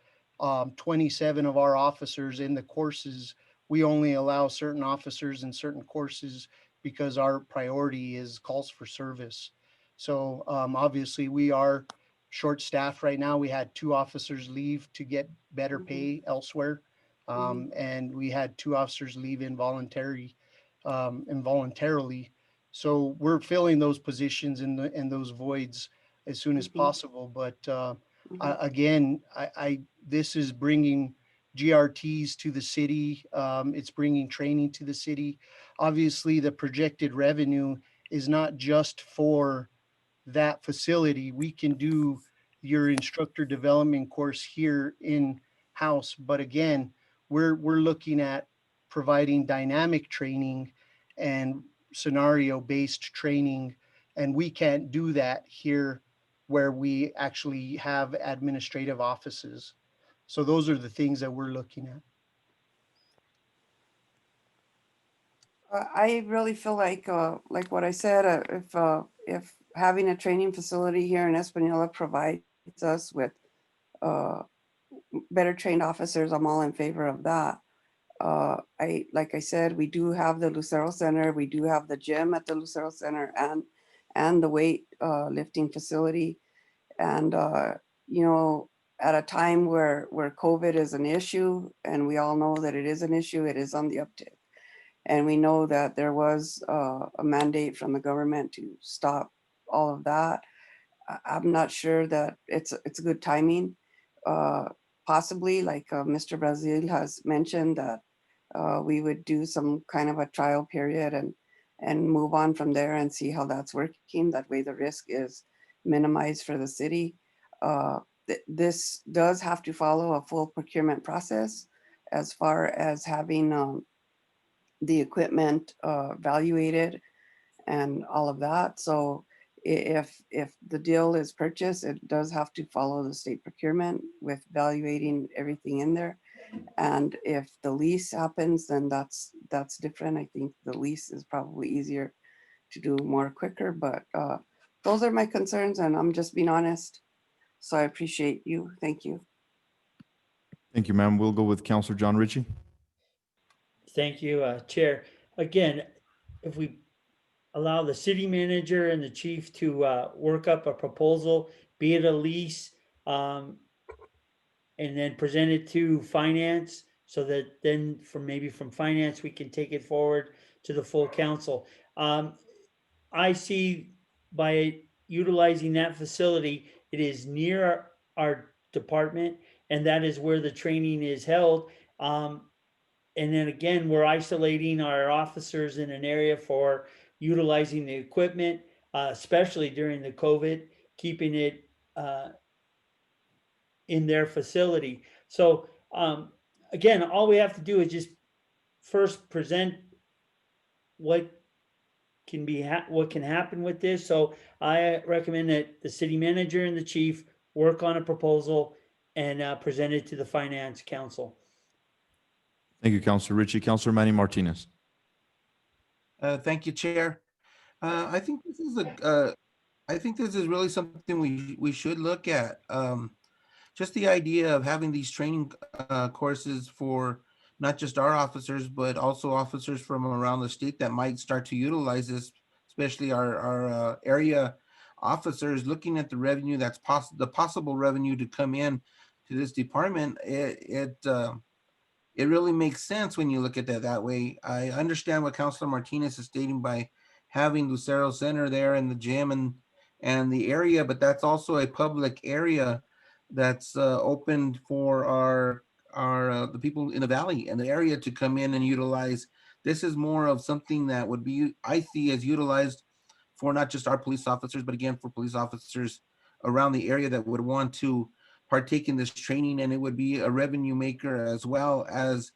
27 of our officers in the courses. We only allow certain officers in certain courses because our priority is calls for service. So obviously we are short staffed right now. We had 2 officers leave to get better pay elsewhere. And we had 2 officers leave involuntarily. So we're filling those positions and those voids as soon as possible. But again, this is bringing GRTs to the city. It's bringing training to the city. Obviously, the projected revenue is not just for that facility. We can do your instructor development course here in house, but again, we're looking at providing dynamic training and scenario-based training, and we can't do that here where we actually have administrative offices. So those are the things that we're looking at. I really feel like what I said, if having a training facility here in Espanola provides us with better trained officers, I'm all in favor of that. Like I said, we do have the Lucero Center, we do have the gym at the Lucero Center and the weight lifting facility. And you know, at a time where COVID is an issue, and we all know that it is an issue, it is on the uptick. And we know that there was a mandate from the government to stop all of that. I'm not sure that it's good timing. Possibly, like Mr. Brazil has mentioned, that we would do some kind of a trial period and move on from there and see how that's working. That way the risk is minimized for the city. This does have to follow a full procurement process as far as having the equipment evaluated and all of that. So if the deal is purchased, it does have to follow the state procurement with evaluating everything in there. And if the lease happens, then that's different. I think the lease is probably easier to do more quicker, but those are my concerns, and I'm just being honest. So I appreciate you. Thank you. Thank you, ma'am. We'll go with Counselor John Ritchie. Thank you, Chair. Again, if we allow the city manager and the chief to work up a proposal, be it a lease, and then present it to finance, so that then from finance, we can take it forward to the full council. I see by utilizing that facility, it is near our department, and that is where the training is held. And then again, we're isolating our officers in an area for utilizing the equipment, especially during the COVID, keeping it in their facility. So again, all we have to do is just first present what can be what can happen with this. So I recommend that the city manager and the chief work on a proposal and present it to the finance council. Thank you, Councilor Ritchie. Councilor Manny Martinez. Thank you, Chair. I think this is I think this is really something we should look at. Just the idea of having these training courses for not just our officers, but also officers from around the state that might start to utilize this, especially our area officers, looking at the revenue that's the possible revenue to come in to this department. It really makes sense when you look at that way. I understand what Councilor Martinez is stating by having Lucero Center there and the gym and the area, but that's also a public area that's opened for the people in the valley and the area to come in and utilize. This is more of something that would be, I see, as utilized for not just our police officers, but again, for police officers around the area that would want to partake in this training, and it would be a revenue maker as well as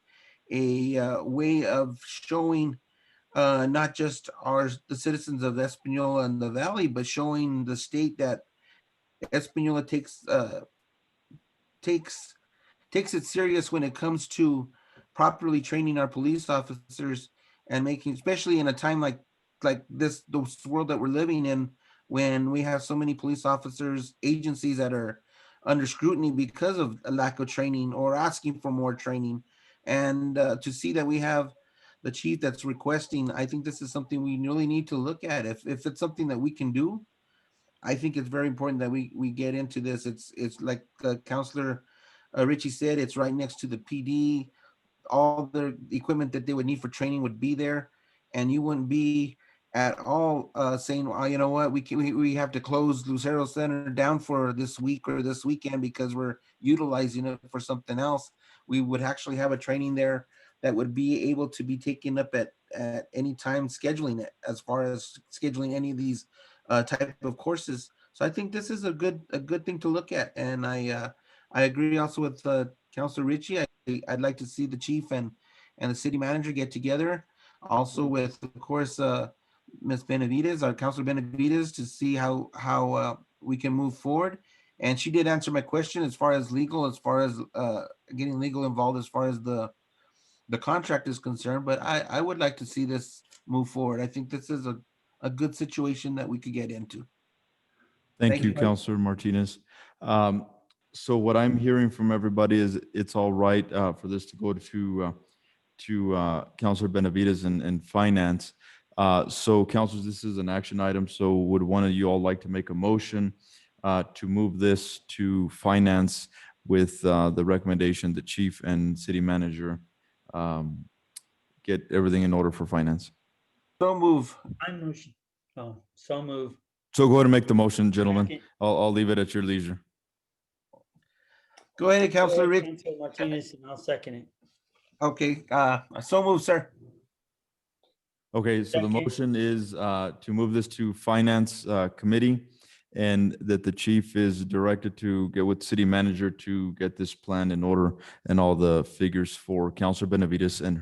a way of showing not just the citizens of Espanola and the Valley, but showing the state that Espanola takes it serious when it comes to properly training our police officers and making, especially in a time like this world that we're living in, when we have so many police officers, agencies that are under scrutiny because of a lack of training or asking for more training. And to see that we have the chief that's requesting, I think this is something we really need to look at. If it's something that we can do, I think it's very important that we get into this. It's like Councilor Ritchie said, it's right next to the PD. All the equipment that they would need for training would be there, and you wouldn't be at all saying, well, you know what, we have to close Lucero Center down for this week or this weekend because we're utilizing it for something else. We would actually have a training there that would be able to be taken up at any time, scheduling it as far as scheduling any of these type of courses. So I think this is a good thing to look at. And I agree also with Councilor Ritchie. I'd like to see the chief and the city manager get together. Also with, of course, Ms. Benavides, our Councilor Benavides, to see how we can move forward. And she did answer my question as far as legal, as far as getting legal involved, as far as the contract is concerned. But I would like to see this move forward. I think this is a good situation that we could get into. Thank you, Councilor Martinez. So what I'm hearing from everybody is it's all right for this to go to Councilor Benavides and Finance. So councilors, this is an action item. So would one of you all like to make a motion to move this to Finance with the recommendation the chief and city manager get everything in order for Finance? So move. I motion. Oh, so move. So go ahead and make the motion, gentlemen. I'll leave it at your leisure. Go ahead, Councilor Rick. Councilor Martinez, and I'll second it. Okay, so move, sir. Okay, so the motion is to move this to Finance Committee, and that the chief is directed to get with city manager to get this plan in order and all the figures for Councilor Benavides and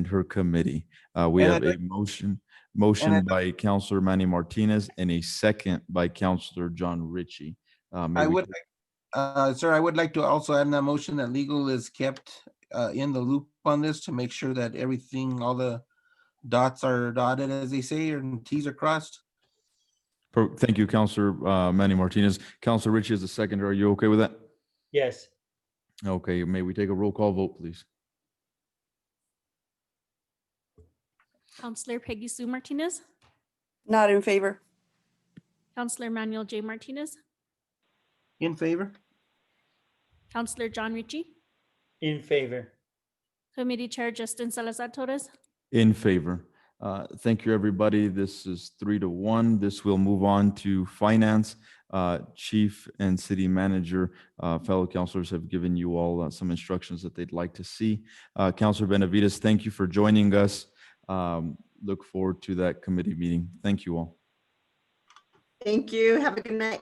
her committee. We have a motion by Councilor Manny Martinez and a second by Councilor John Ritchie. Sir, I would like to also add in that motion that legal is kept in the loop on this to make sure that everything, all the dots are dotted, as they say, and T's are crossed. Thank you, Councilor Manny Martinez. Councilor Ritchie is the seconder. Are you okay with that? Yes. Okay, may we take a roll call vote, please? Councilor Peggy Sue Martinez, Not in favor. Councilor Manuel J. Martinez, In favor? Councilor John Ritchie, In favor. Committee Chair Justin Salazar Torres. In favor. Thank you, everybody. This is 3-1. This will move on to Finance. Chief and City Manager, fellow councilors have given you all some instructions that they'd like to see. Councilor Benavides, thank you for joining us. Look forward to that committee meeting. Thank you all. Thank you. Have a good night.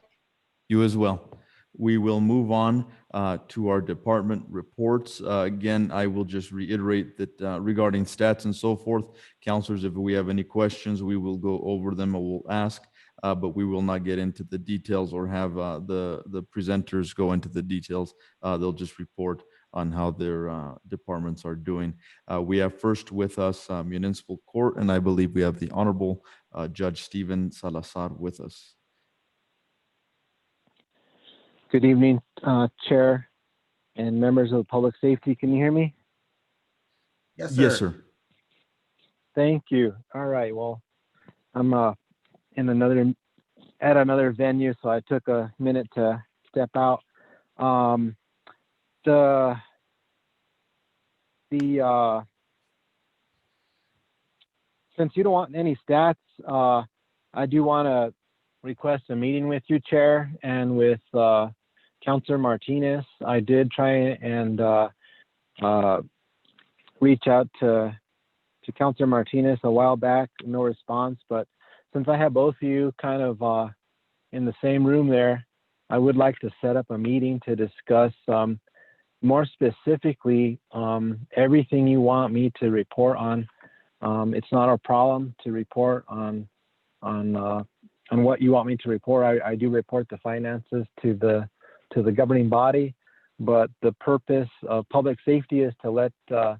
You as well. We will move on to our department reports. Again, I will just reiterate that regarding stats and so forth, councilors, if we have any questions, we will go over them or we'll ask, but we will not get into the details or have the presenters go into the details. They'll just report on how their departments are doing. We have first with us Municipal Court, and I believe we have the Honorable Judge Stephen Salazar with us. Good evening, Chair and members of Public Safety. Can you hear me? Yes, sir. Yes, sir. Thank you. All right. Well, I'm at another venue, so I took a minute to step out. Since you don't want any stats, I do want to request a meeting with you, Chair, and with Councilor Martinez. I did try and reach out to Councilor Martinez a while back, no response. But since I have both of you kind of in the same room there, I would like to set up a meeting to discuss more specifically everything you want me to report on. It's not a problem to report on what you want me to report. I do report the finances to the governing body, but the purpose of public safety is to let the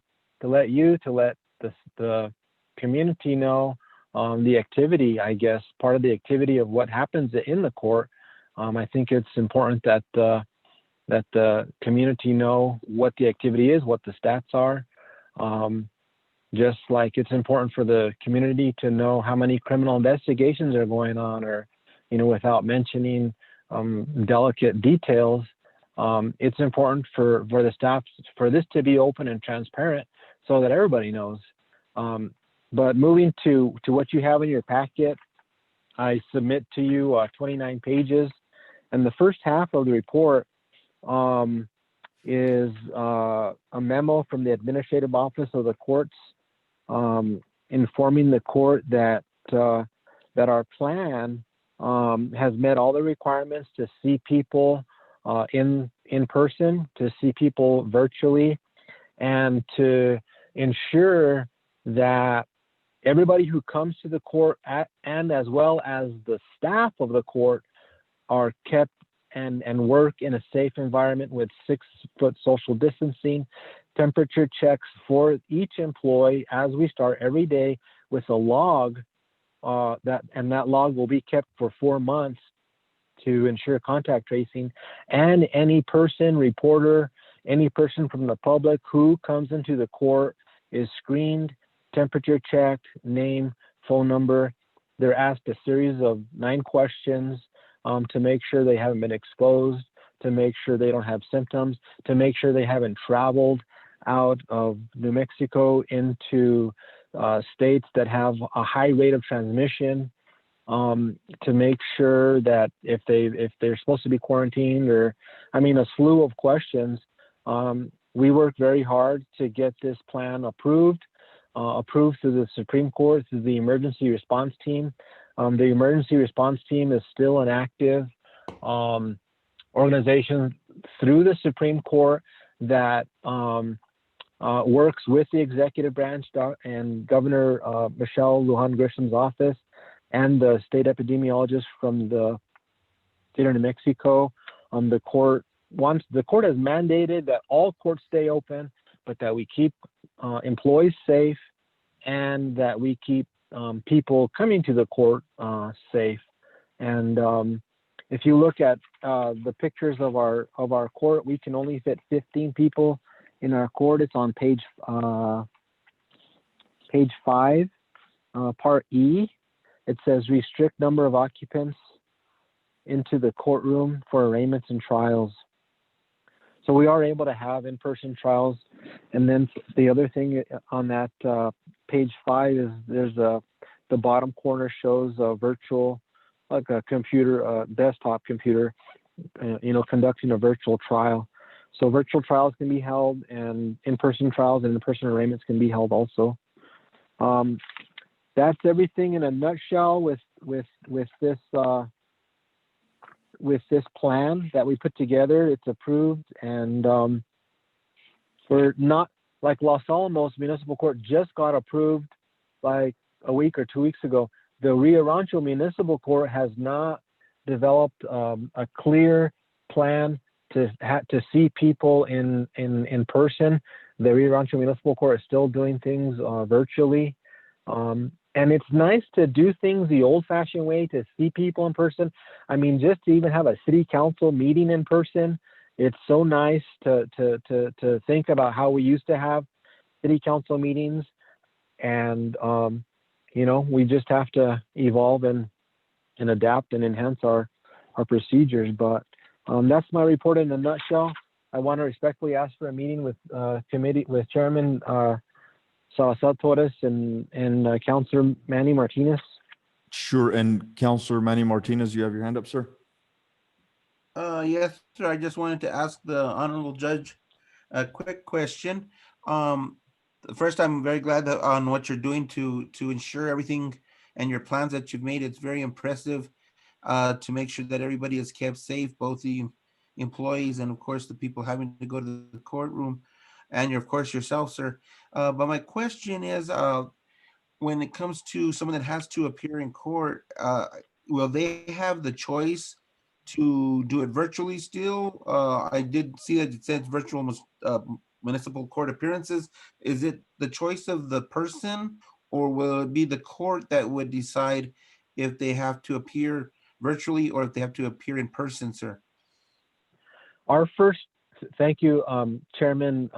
community know the activity, I guess, part of the activity of what happens in the court. I think it's important that the community know what the activity is, what the stats are. Just like it's important for the community to know how many criminal investigations are going on, or, without mentioning delicate details, it's important for the staff for this to be open and transparent so that everybody knows. But moving to what you have in your packet, I submit to you 29 pages, and the first half of the report is a memo from the Administrative Office of the Courts, informing the court that our plan has met all the requirements to see people in person, to see people virtually, and to ensure that everybody who comes to the court and as well as the staff of the court are kept and work in a safe environment with 6-foot social distancing, temperature checks for each employee as we start every day with a log that log will be kept for 4 months to ensure contact tracing, and any person, reporter, any person from the public who comes into the court is screened, temperature checked, name, phone number. They're asked a series of 9 questions to make sure they haven't been exposed, to make sure they don't have symptoms, to make sure they haven't traveled out of New Mexico into states that have a high rate of transmission, to make sure that if they're supposed to be quarantined, or a slew of questions. We worked very hard to get this plan approved through the Supreme Court, through the emergency response team. The emergency response team is still an active organization through the Supreme Court that works with the executive branch and Governor Michelle Lujan Grisham's office and the state epidemiologist from the state of New Mexico. The court has mandated that all courts stay open, but that we keep employees safe and that we keep people coming to the court safe. And if you look at the pictures of our court, we can only fit 15 people in our court. It's on page 5, part E. It says restrict number of occupants into the courtroom for arraignments and trials. So we are able to have in-person trials. And then the other thing on that page 5 is there's the bottom corner shows a virtual like a computer, desktop computer, conducting a virtual trial. So virtual trials can be held, and in-person trials and in-person arraignments can be held also. That's everything in a nutshell with this plan that we put together. It's approved, and we're not like Los Alamos Municipal Court just got approved like a week or 2 weeks ago. The Rio Rancho Municipal Court has not developed a clear plan to see people in person. The Rio Rancho Municipal Court is still doing things virtually. And it's nice to do things the old-fashioned way, to see people in person. I mean, just to even have a city council meeting in person, it's so nice to think about how we used to have city council meetings. And, we just have to evolve and adapt and enhance our procedures. But that's my report in a nutshell. I want to respectfully ask for a meeting with Chairman Salazar Torres and Councilor Manny Martinez. Sure. And Councilor Manny Martinez, you have your hand up, sir? Yes, sir. I just wanted to ask the honorable judge a quick question. First, I'm very glad on what you're doing to ensure everything and your plans that you've made. It's very impressive to make sure that everybody is kept safe, both the employees and of course the people having to go to the courtroom, and of course yourself, sir. But my question is, when it comes to someone that has to appear in court, will they have the choice to do it virtually still? I did see that it says virtual municipal court appearances. Is it the choice of the person, or will it be the court that would decide if they have to appear virtually or if they have to appear in person, sir? Thank you, Chairman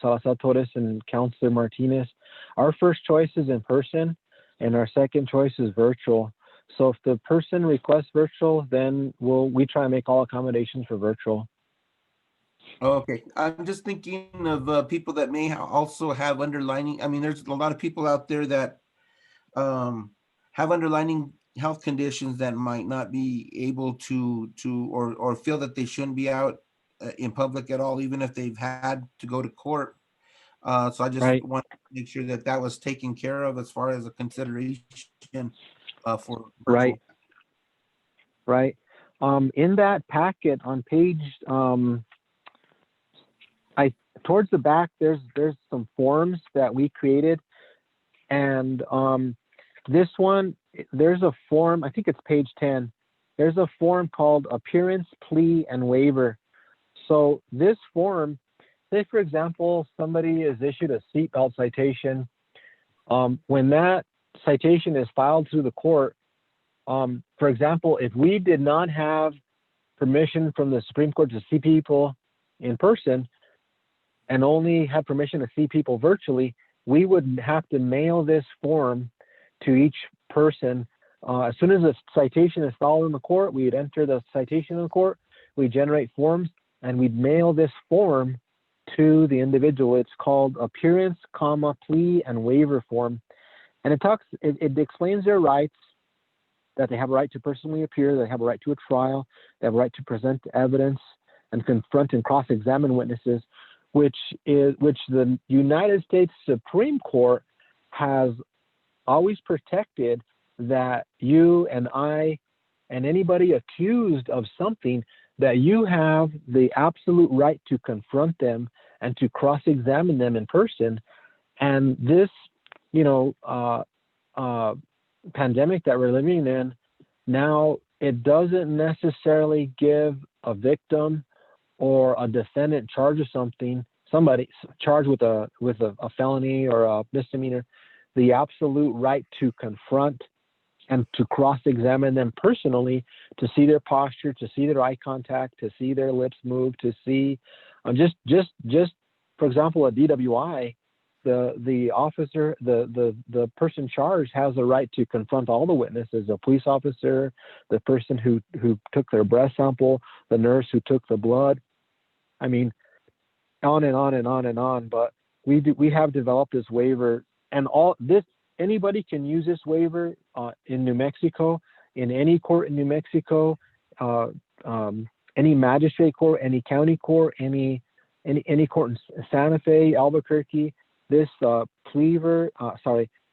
Salazar Torres and Councilor Martinez. Our first choice is in person, and our second choice is virtual. So if the person requests virtual, then we try and make all accommodations for virtual. Okay, I'm just thinking of people that may also have underlying. I mean, there's a lot of people out there that have underlying health conditions that might not be able to or feel that they shouldn't be out in public at all, even if they've had to go to court. So I just want to make sure that that was taken care of as far as a consideration for virtual. Right. In that packet on page, towards the back, there's some forms that we created, and this one, there's a form. I think it's page 10. There's a form called Appearance, Plea, and Waiver. So this form, say for example, somebody is issued a seatbelt citation. When that citation is filed through the court, for example, if we did not have permission from the Supreme Court to see people in person and only had permission to see people virtually, we would have to mail this form to each person. As soon as the citation is filed in the court, we'd enter the citation in the court, we generate forms, and we'd mail this form to the individual. It's called Appearance, Plea, and Waiver form. And it explains their rights, that they have a right to personally appear, they have a right to a trial, they have a right to present evidence and confront and cross-examine witnesses, which the United States Supreme Court has always protected, that you and I and anybody accused of something, that you have the absolute right to confront them and to cross-examine them in person. And this, pandemic that we're living in now, it doesn't necessarily give a victim or a defendant charged with something, somebody charged with a felony or a misdemeanor, the absolute right to confront and to cross-examine them personally, to see their posture, to see their eye contact, to see their lips move, to see, just for example, a DWI, the officer, the person charged has a right to confront all the witnesses, the police officer, the person who took their breath sample, the nurse who took the blood. I mean, on and on and on and on. But we have developed this waiver, and anybody can use this waiver in New Mexico. in any court in New Mexico, any magistrate court, any county court, any court in Santa Fe, Albuquerque. This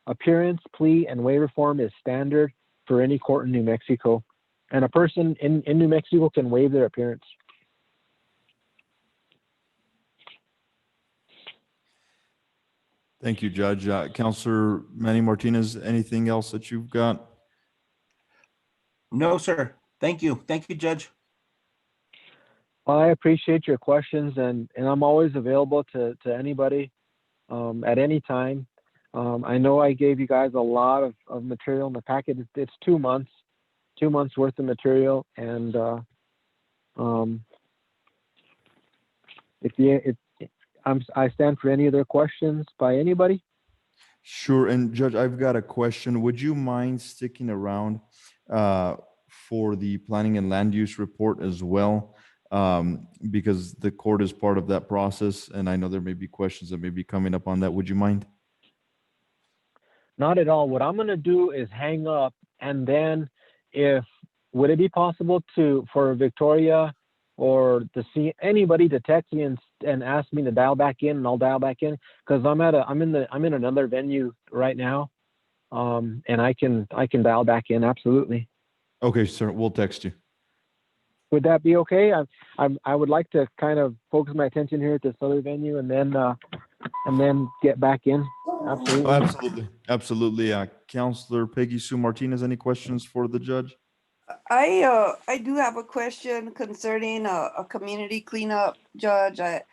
appearance, plea, and waiver form is standard for any court in New Mexico. And a person in New Mexico can waive their appearance. Thank you, Judge. Counselor Manny Martinez, anything else that you've got? No, sir. Thank you. Thank you, Judge. I appreciate your questions, and I'm always available to anybody at any time. I know I gave you guys a lot of material in the packet. It's 2 months worth of material, and I stand for any other questions by anybody. Sure. And Judge, I've got a question. Would you mind sticking around for the planning and land use report as well? Because the court is part of that process, and I know there may be questions that may be coming up on that. Would you mind? Not at all. What I'm going to do is hang up, and then would it be possible for Victoria or anybody to text me and ask me to dial back in, and I'll dial back in, because I'm in another venue right now, and I can dial back in. Absolutely. Okay, sir. We'll text you. Would that be okay? I would like to kind of focus my attention here at this other venue, and then get back in. Absolutely. Oh, absolutely. Counselor Peggy Sue Martinez, any questions for the judge? I do have a question concerning a community cleanup, Judge. I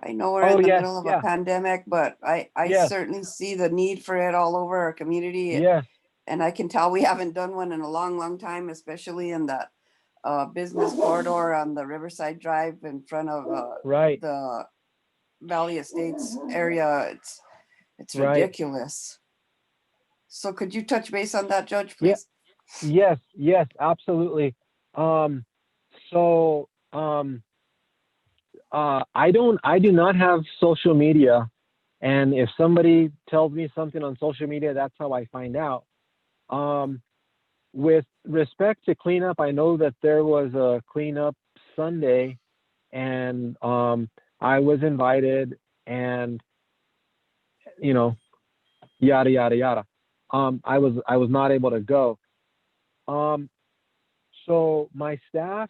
know we're in the middle of a pandemic, but I certainly see the need for it all over our community. Yes. And I can tell we haven't done one in a long, long time, especially in the business corridor on the Riverside Drive in front of the Valley Estates area. It's ridiculous. So could you touch base on that, Judge, please? Yes, absolutely. I do not have social media, and if somebody tells me something on social media, that's how I find out. With respect to cleanup, I know that there was a cleanup Sunday, and I was invited, and yada yada yada. I was not able to go. So my staff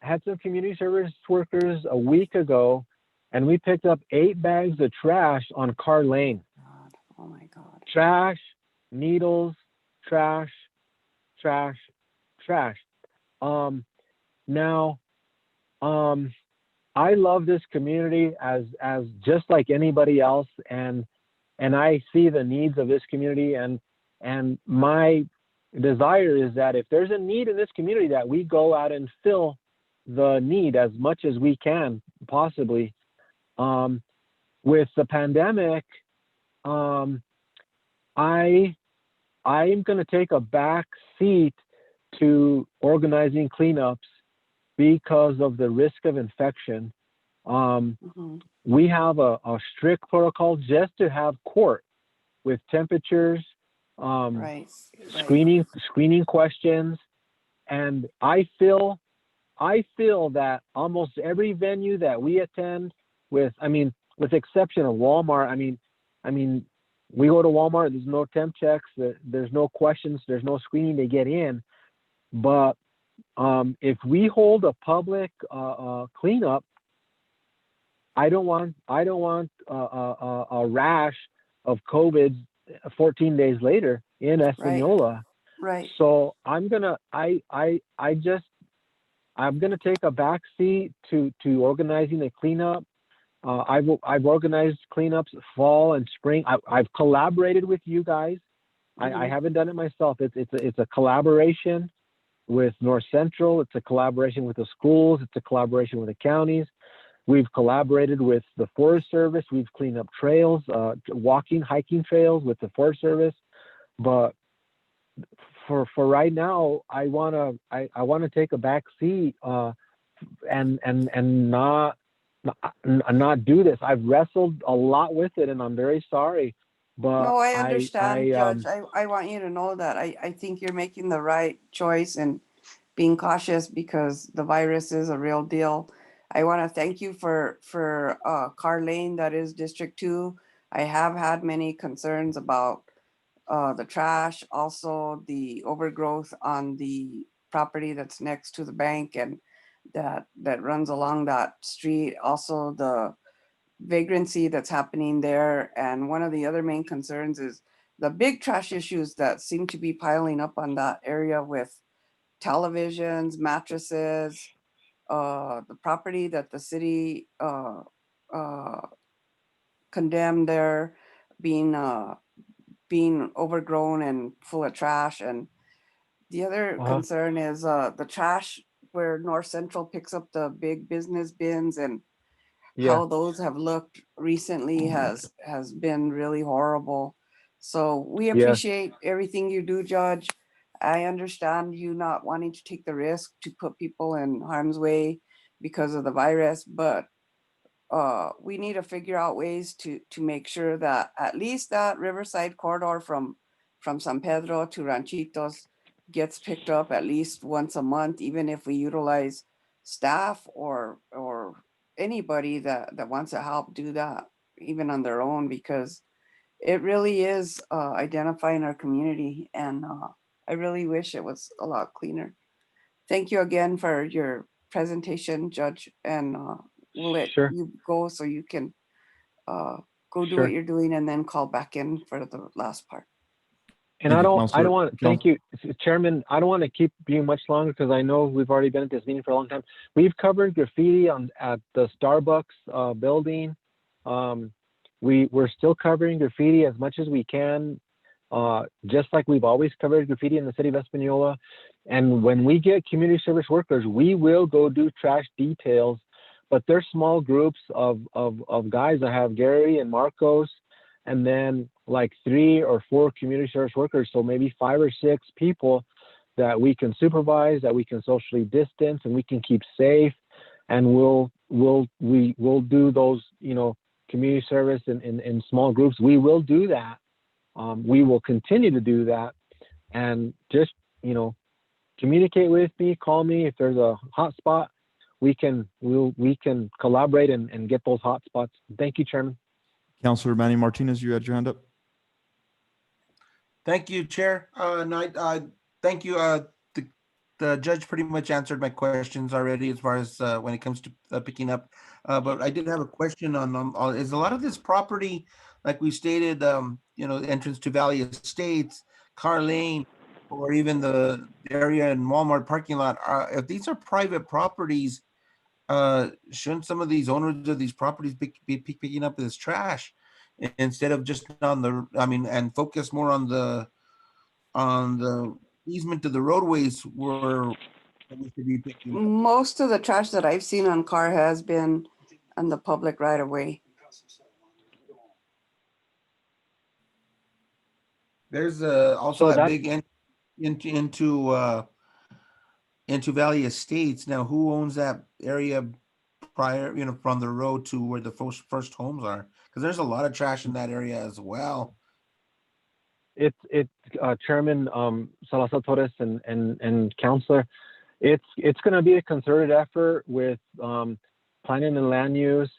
had some community service workers a week ago, and we picked up 8 bags of trash on Carr Lane. Oh my God. Trash, needles, trash. Now, I love this community as just like anybody else, and I see the needs of this community, and my desire is that if there's a need in this community, that we go out and fill the need as much as we can possibly. With the pandemic, I'm going to take a back seat to organizing cleanups because of the risk of infection. We have a strict protocol just to have court with temperatures, screening questions, and I feel that almost every venue that we attend, with exception of Walmart, I mean, we go to Walmart, there's no temp checks, there's no questions, there's no screening to get in. But if we hold a public cleanup, I don't want a rash of COVID 14 days later in Espanola. Right. So I'm gonna take a back seat to organizing a cleanup. I've organized cleanups fall and spring. I've collaborated with you guys. I haven't done it myself. It's a collaboration with North Central. It's a collaboration with the schools. It's a collaboration with the counties. We've collaborated with the Forest Service. We've cleaned up trails, hiking trails with the Forest Service. But for right now, I wanna take a back seat and not do this. I've wrestled a lot with it, and I'm very sorry. But No, I understand, I Judge. I want you to know that I think you're making the right choice and being cautious because the virus is a real deal. I want to thank you for Car Lane, that is District 2. I have had many concerns about the trash, also the overgrowth on the property that's next to the bank and that runs along that street. Also the vagrancy that's happening there. And one of the other main concerns is the big trash issues that seem to be piling up on that area with televisions, mattresses, the property that the city condemned there being overgrown and full of trash. And the other concern is the trash where North Central picks up the big business bins, and yeah. how those have looked recently has been really horrible. So we Yes. appreciate everything you do, Judge. I understand you not wanting to take the risk to put people in harm's way because of the virus, but we need to figure out ways to make sure that at least that Riverside corridor from San Pedro to Ranchitos gets picked up at least once a month, even if we utilize staff or anybody that wants to help do that, even on their own, because it really is identifying our community. And I really wish it was a lot cleaner. Thank you again for your presentation, Judge, and we'll let Sure. you go so you can go do Sure. what you're doing and then call back in for the last part. And Thank I you, don't Counselor. want, thank you, Chairman. I don't want to keep you much longer because I know we've already been at this meeting for a long time. We've covered graffiti at the Starbucks building. We're still covering graffiti as much as we can, just like we've always covered graffiti in the city of Espanola. And when we get community service workers, we will go do trash details, but they're small groups of guys. I have Gary and Marcos, and then like 3 or 4 community service workers. So maybe 5 or 6 people that we can supervise, that we can socially distance, and we can keep safe. And we'll do those, community service in small groups. We will do that. We will continue to do that. And just, communicate with me, call me if there's a hot spot. We can collaborate and get those hot spots. Thank you, Chairman. Counselor Manny Martinez, you had your hand up. Thank you, Chair. Thank you. The judge pretty much answered my questions already as far as when it comes to picking up. But I did have a question on is a lot of this property, like we stated, the entrance to Valley Estates, Car Lane, or even the area in Walmart parking lot. If these are private properties, shouldn't some of these owners of these properties be picking up this trash instead of just and focus more on the easement to the roadways where we should be picking up? Most of the trash that I've seen on car has been on the public right of way. There's also So a big into Valley Estates. Now, who owns that area prior, from the road to where the first homes are? Because there's a lot of trash in that area as well. It's Chairman Salazar Torres and Counselor. It's going to be a concerted effort with planning and land use,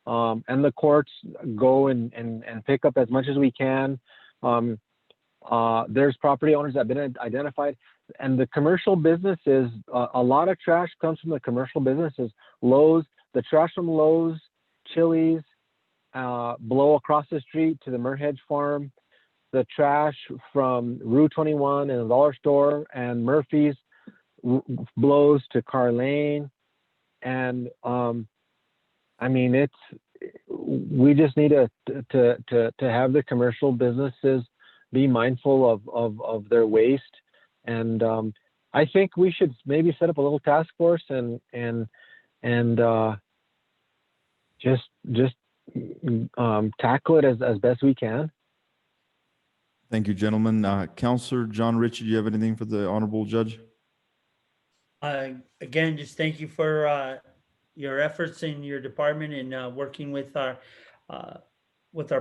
and the courts go and pick up as much as we can. There's property owners that have been identified, and the commercial businesses. A lot of trash comes from the commercial businesses. Lowe's, the trash from Lowe's, Chili's, blow across the street to the Merhedge Farm. The trash from Rue 21 and the dollar store and Murphy's blows to Car Lane. And we just need to have the commercial businesses be mindful of their waste. And I think we should maybe set up a little task force and just tackle it as best we can. Thank you, gentlemen. Counselor John Ritchie, do you have anything for the honorable judge? Again, just thank you for your efforts in your department and working with our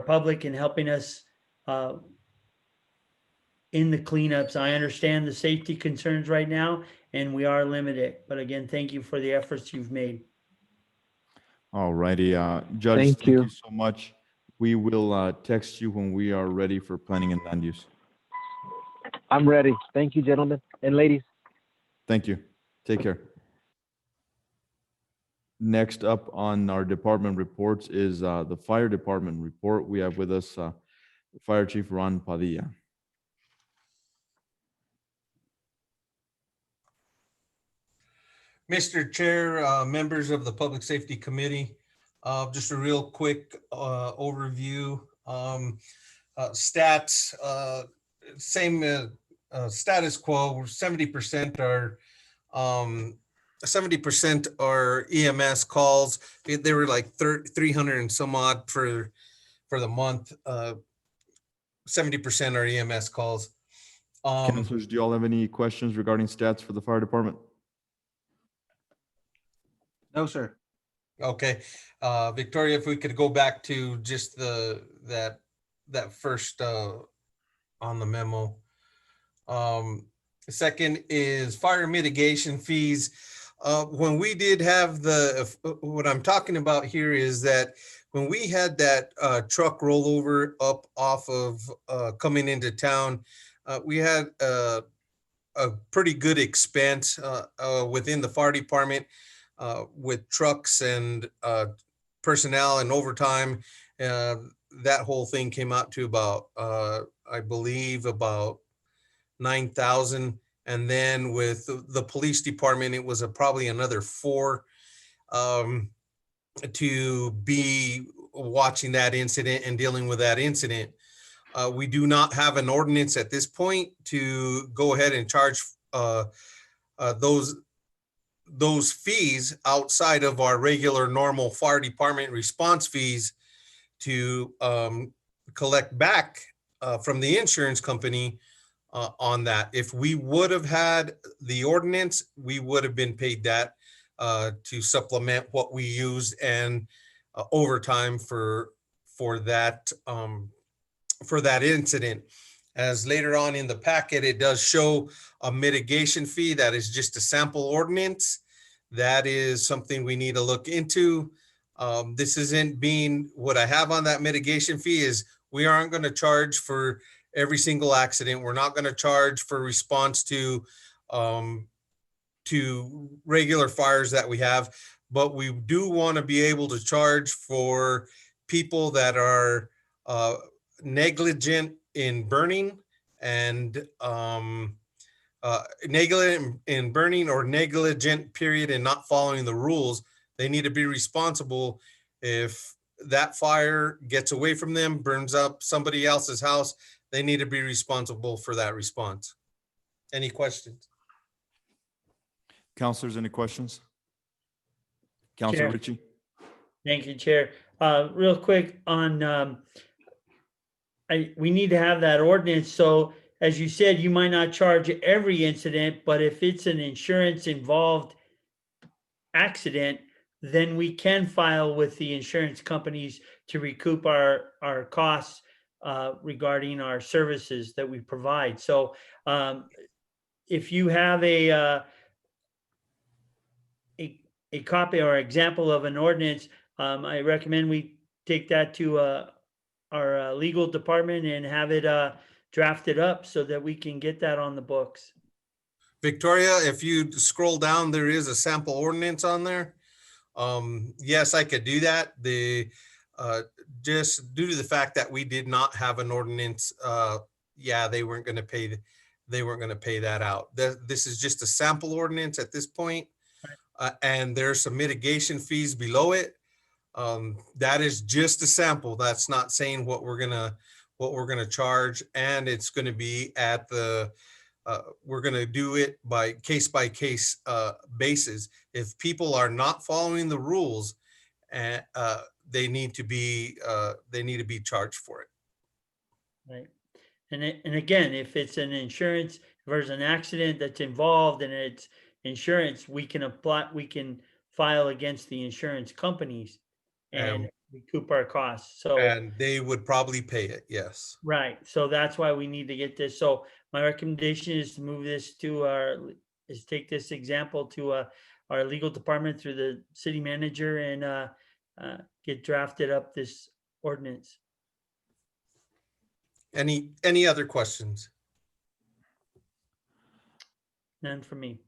public and helping us in the cleanups. I understand the safety concerns right now, and we are limited. But again, thank you for the efforts you've made. All righty, Judge, Thank thank you you. so much. We will text you when we are ready for planning and land use. I'm ready. Thank you, gentlemen and ladies. Thank you. Take care. Next up on our department reports is the fire department report. We have with us Fire Chief Ron Padilla. Mr. Chair, members of the Public Safety Committee, just a real quick overview. Stats, same status quo. 70% are 70% are EMS calls. They were like 300 and some odd for the month. 70% are EMS calls. Councilors, do you all have any questions regarding stats for the fire department? No, sir. Okay, Victoria, if we could go back to just that first on the memo. Second is fire mitigation fees. When we did have what I'm talking about here is that when we had that truck rollover up off of coming into town, we had a pretty good expense within the fire department with trucks and personnel and overtime. That whole thing came out to about, I believe, about 9,000. And then with the police department, it was probably another 4 to be watching that incident and dealing with that incident. We do not have an ordinance at this point to go ahead and charge those fees outside of our regular normal fire department response fees to collect back from the insurance company on that. If we would have had the ordinance, we would have been paid that to supplement what we used and overtime for that incident. As later on in the packet, it does show a mitigation fee that is just a sample ordinance. That is something we need to look into. This isn't being, what I have on that mitigation fee is we aren't going to charge for every single accident. We're not going to charge for response to regular fires that we have, but we do want to be able to charge for people that are negligent in burning and negligent in burning or negligent period and not following the rules. They need to be responsible if that fire gets away from them, burns up somebody else's house. They need to be responsible for that response. Any questions? Councilors, any questions? Councilor Chair. Ritchie? Thank you, Chair. Real quick on, we need to have that ordinance. So as you said, you might not charge every incident, but if it's an insurance involved accident, then we can file with the insurance companies to recoup our costs regarding our services that we provide. So if you have a copy or example of an ordinance, I recommend we take that to our legal department and have it drafted up so that we can get that on the books. Victoria, if you scroll down, there is a sample ordinance on there. Yes, I could do that. Just due to the fact that we did not have an ordinance, yeah, they weren't going to pay that out. This is just a sample ordinance at this point. And there's some mitigation fees below it. That is just a sample. That's not saying what we're gonna charge, and it's going to be at the we're going to do it by case basis. If people are not following the rules, they need to be charged for it. Right. And again, if it's an insurance, if there's an accident that's involved and it's insurance, we can file against the insurance companies. And recoup our costs. So. And they would probably pay it, yes. Right, so that's why we need to get this. So my recommendation is to move this to take this example to our legal department through the city manager and get drafted up this ordinance. Any other questions? None for me.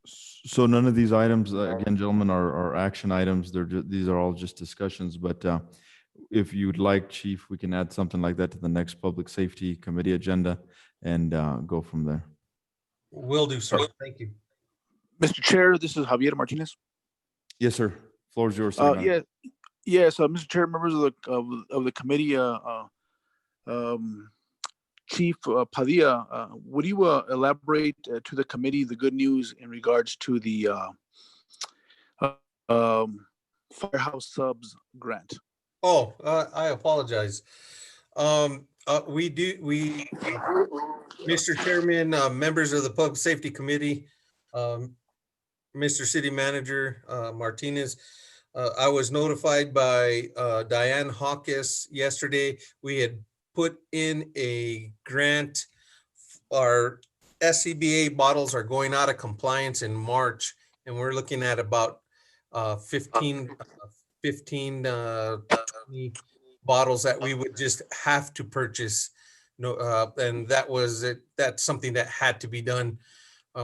So none of these items, again, gentlemen, are action items. These are all just discussions, but if you'd like, Chief, we can add something like that to the next Public Safety Committee agenda and go from there. Will do, sir. Thank you. Mr. Chair, this is Javier Martinez. Yes, sir. Floor is yours. Sir. Yes, Mr. Chair, members of the committee, Chief Padilla, would you elaborate to the committee the good news in regards to the Firehouse Subs grant? Oh, I apologize. Mr. Chairman, members of the Public Safety Committee, Mr. City Manager Martinez, I was notified by Diane Hawkes yesterday. We had put in a grant. Our SCBA bottles are going out of compliance in March, and we're looking at about 15 20 bottles that we would just have to purchase. No, and that's something that had to be done.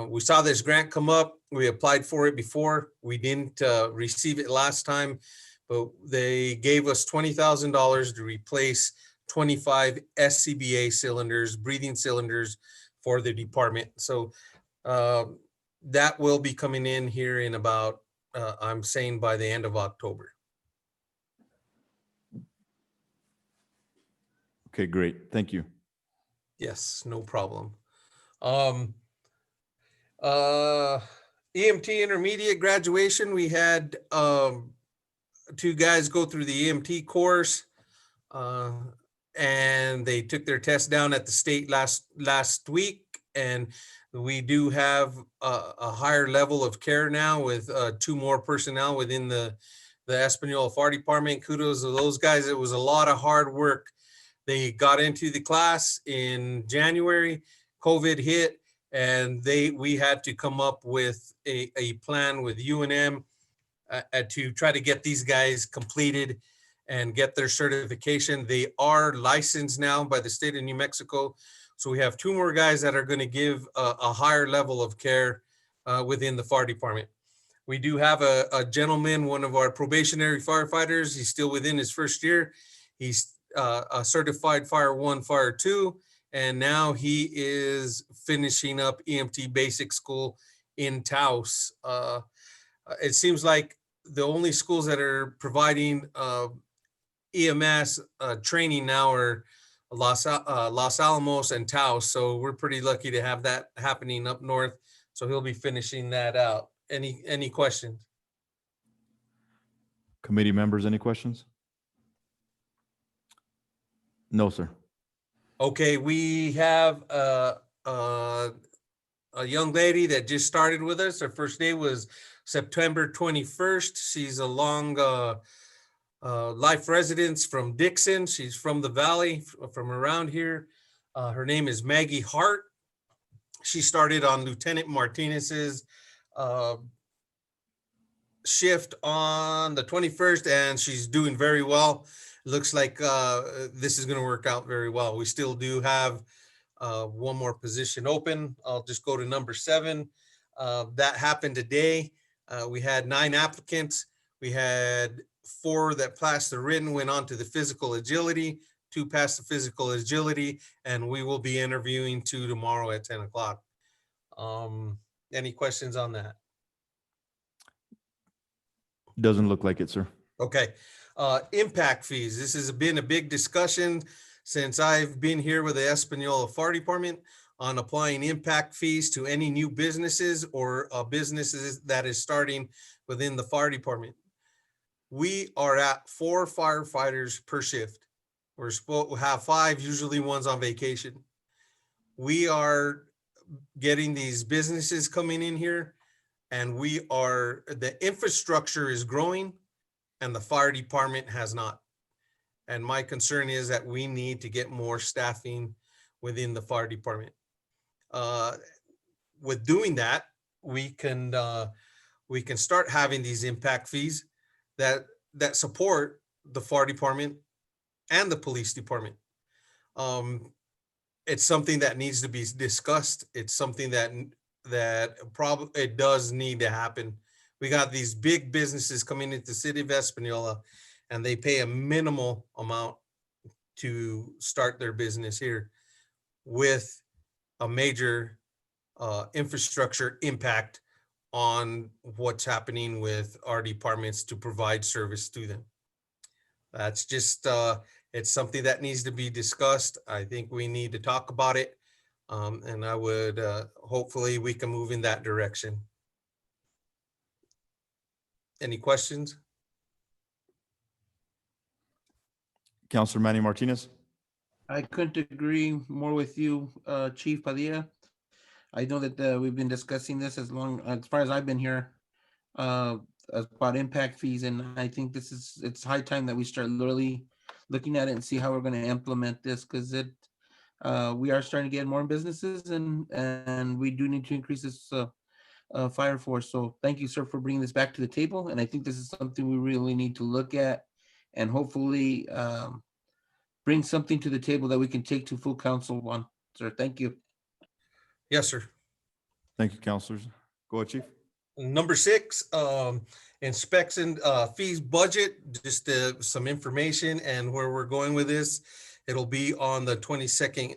We saw this grant come up. We applied for it before. We didn't receive it last time, but they gave us $20,000 to replace 25 SCBA cylinders, breathing cylinders for the department. So that will be coming in here in about, I'm saying by the end of October. Okay, great. Thank you. Yes, no problem. EMT intermediate graduation, we had two guys go through the EMT course, and they took their test down at the state last week, and we do have a higher level of care now with 2 more personnel within the Espanola Fire Department. Kudos to those guys. It was a lot of hard work. They got into the class in January, COVID hit, and we had to come up with a plan with UNM to try to get these guys completed and get their certification. They are licensed now by the state of New Mexico. So we have 2 more guys that are going to give a higher level of care within the fire department. We do have a gentleman, one of our probationary firefighters. He's still within his first year. He's a certified Fire 1, Fire 2, and now he is finishing up EMT basic school in Taos. It seems like the only schools that are providing EMS training now are Los Alamos and Taos. So we're pretty lucky to have that happening up north. So he'll be finishing that out. Any questions? Committee members, any questions? No, sir. Okay, we have a young lady that just started with us. Her first day was September 21st. She's a long life residence from Dixon. She's from the Valley, from around here. Her name is Maggie Hart. She started on Lieutenant Martinez's shift on the 21st, and she's doing very well. Looks like this is going to work out very well. We still do have 1 more position open. I'll just go to number 7. That happened today. We had 9 applicants. We had 4 that passed the written, went on to the physical agility, 2 passed the physical agility, and we will be interviewing 2 tomorrow at 10 o'clock. Any questions on that? Doesn't look like it, sir. Okay. Impact fees. This has been a big discussion since I've been here with the Espanola Fire Department on applying impact fees to any new businesses or businesses that is starting within the fire department. We are at 4 firefighters per shift. We're supposed to have 5, usually one's on vacation. We are getting these businesses coming in here, and the infrastructure is growing, and the fire department has not. And my concern is that we need to get more staffing within the fire department. With doing that, we can start having these impact fees that support the fire department and the police department. It's something that needs to be discussed. It's something that probably it does need to happen. We got these big businesses coming into the city of Espanola, and they pay a minimal amount to start their business here with a major infrastructure impact on what's happening with our departments to provide service to them. That's just, it's something that needs to be discussed. I think we need to talk about it. And I would, hopefully we can move in that direction. Any questions? Councilor Manny Martinez. I couldn't agree more with you, Chief Padilla. I know that we've been discussing this as far as I've been here, about impact fees, and I think it's high time that we start literally looking at it and see how we're going to implement this, because we are starting to get more businesses, and we do need to increase this fire force. So thank you, sir, for bringing this back to the table, and I think this is something we really need to look at, and hopefully bring something to the table that we can take to full council on. Sir, thank you. Yes, sir. Thank you, councilors. Go ahead, Chief. Number 6, inspection fees budget, just some information and where we're going with this. It'll be on the 22nd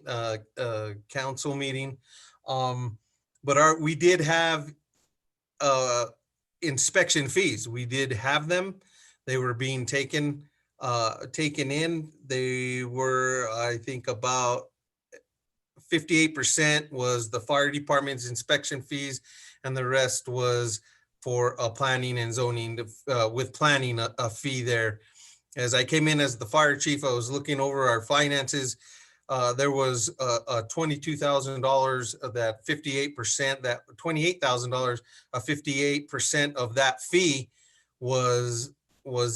council meeting. But we did have inspection fees. We did have them. They were being taken in. They were, I think, about 58% was the fire department's inspection fees, and the rest was for planning and zoning, with planning a fee there. As I came in as the fire chief, I was looking over our finances. There was $22,000 of that 58%, that $28,000, 58% of that fee was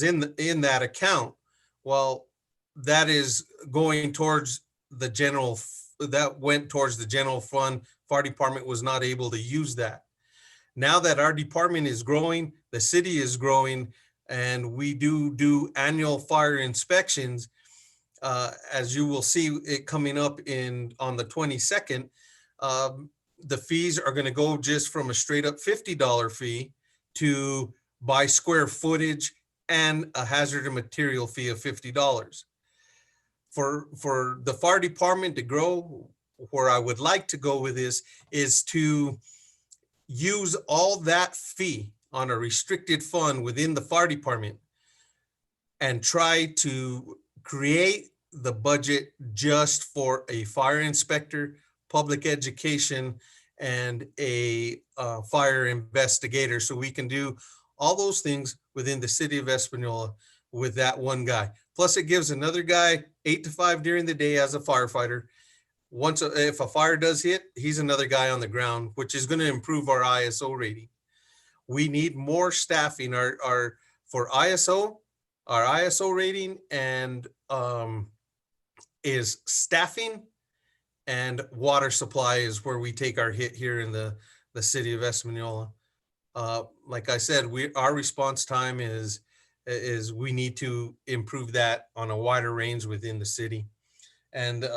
in that account. Well, that is going towards the general, that went towards the general fund. Fire department was not able to use that. Now that our department is growing, the city is growing, and we do annual fire inspections, as you will see it coming up on the 22nd, the fees are going to go just from a straight up $50 fee to by square footage and a hazard and material fee of $50. For the fire department to grow, where I would like to go with this is to use all that fee on a restricted fund within the fire department and try to create the budget just for a fire inspector, public education, and a fire investigator. So we can do all those things within the city of Espanola with that one guy. Plus it gives another guy 8 to 5 during the day as a firefighter. If a fire does hit, he's another guy on the ground, which is going to improve our ISO rating. We need more staffing for ISO. Our ISO rating and is staffing, and water supply is where we take our hit here in the city of Espanola. Like I said, our response time is we need to improve that on a wider range within the city. And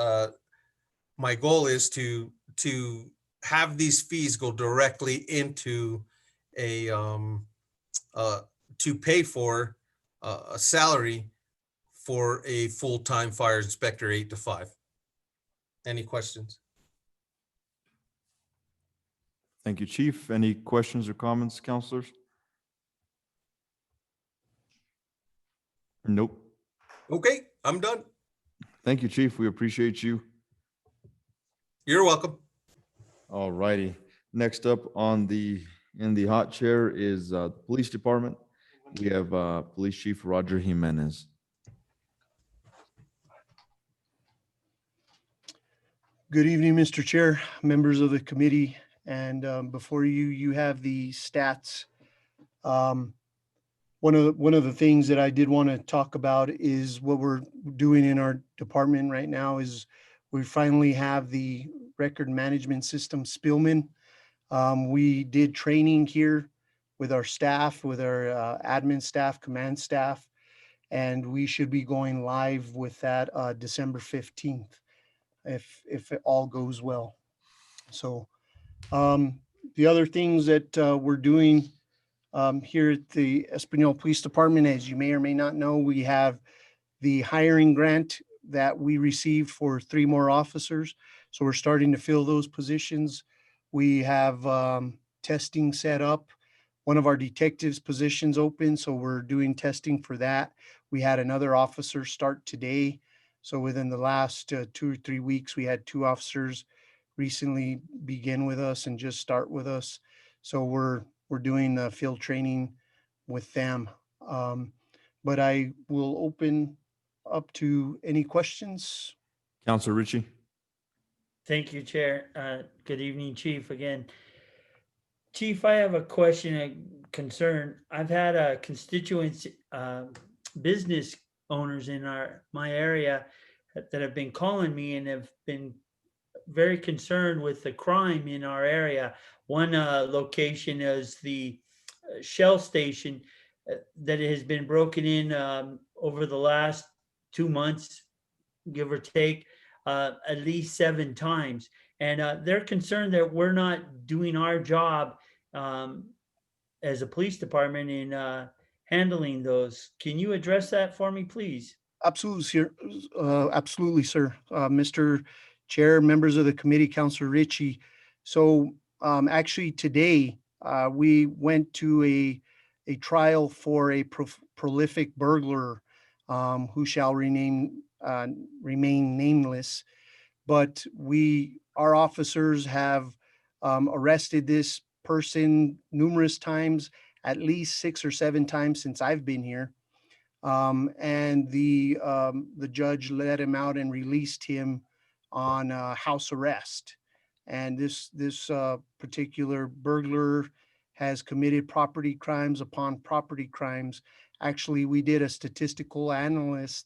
my goal is to have these fees go directly into to pay for a salary for a full-time fire inspector, 8 to 5. Any questions? Thank you, Chief. Any questions or comments, councilors? Nope. Okay, I'm done. Thank you, Chief. We appreciate you. You're welcome. All righty. Next up in the hot chair is the police department. We have Police Chief Roger Jimenez. Good evening, Mr. Chair, members of the committee, and before you have the stats. one of the things that I did want to talk about is what we're doing in our department right now is we finally have the record management system Spillman. We did training here with our staff, with our admin staff, command staff, and we should be going live with that December 15th, if it all goes well. So the other things that we're doing here at the Espanola Police Department, as you may or may not know, we have the hiring grant that we received for 3 more officers. So we're starting to fill those positions. We have testing set up. One of our detectives positions open, so we're doing testing for that. We had another officer start today. So within the last 2 or 3 weeks, we had 2 officers recently begin with us and just start with us. So we're doing field training with them. But I will open up to any questions. Counselor Ritchie. Thank you, Chair. Good evening, Chief, again. Chief, I have a question, a concern. I've had a constituents, business owners in my area that have been calling me and have been very concerned with the crime in our area. One location is the Shell station that has been broken in over the last 2 months, give or take, at least 7 times. And they're concerned that we're not doing our job as a police department in handling those. Can you address that for me, please? Absolutely, sir. Absolutely, sir. Mr. Chair, members of the committee, Councilor Ritchie. So actually today, we went to a trial for a prolific burglar who shall remain nameless. But our officers have arrested this person numerous times, at least 6 or 7 times since I've been here. And the judge let him out and released him on house arrest. And this particular burglar has committed property crimes upon property crimes. Actually, we did a statistical analysis,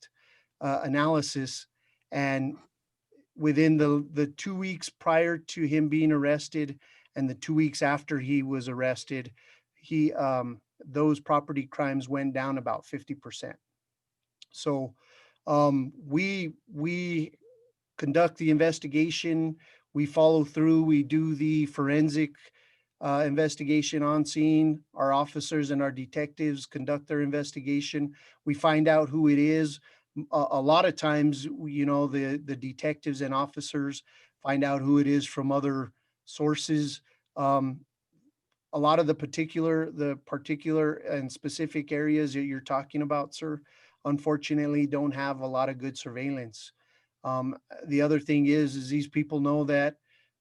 and within the 2 weeks prior to him being arrested and the 2 weeks after he was arrested, those property crimes went down about 50%. So we conduct the investigation, we follow through, we do the forensic investigation on scene. Our officers and our detectives conduct their investigation. We find out who it is. A lot of times, the detectives and officers find out who it is from other sources. A lot of the particular and specific areas that you're talking about, sir, unfortunately don't have a lot of good surveillance. The other thing is these people know that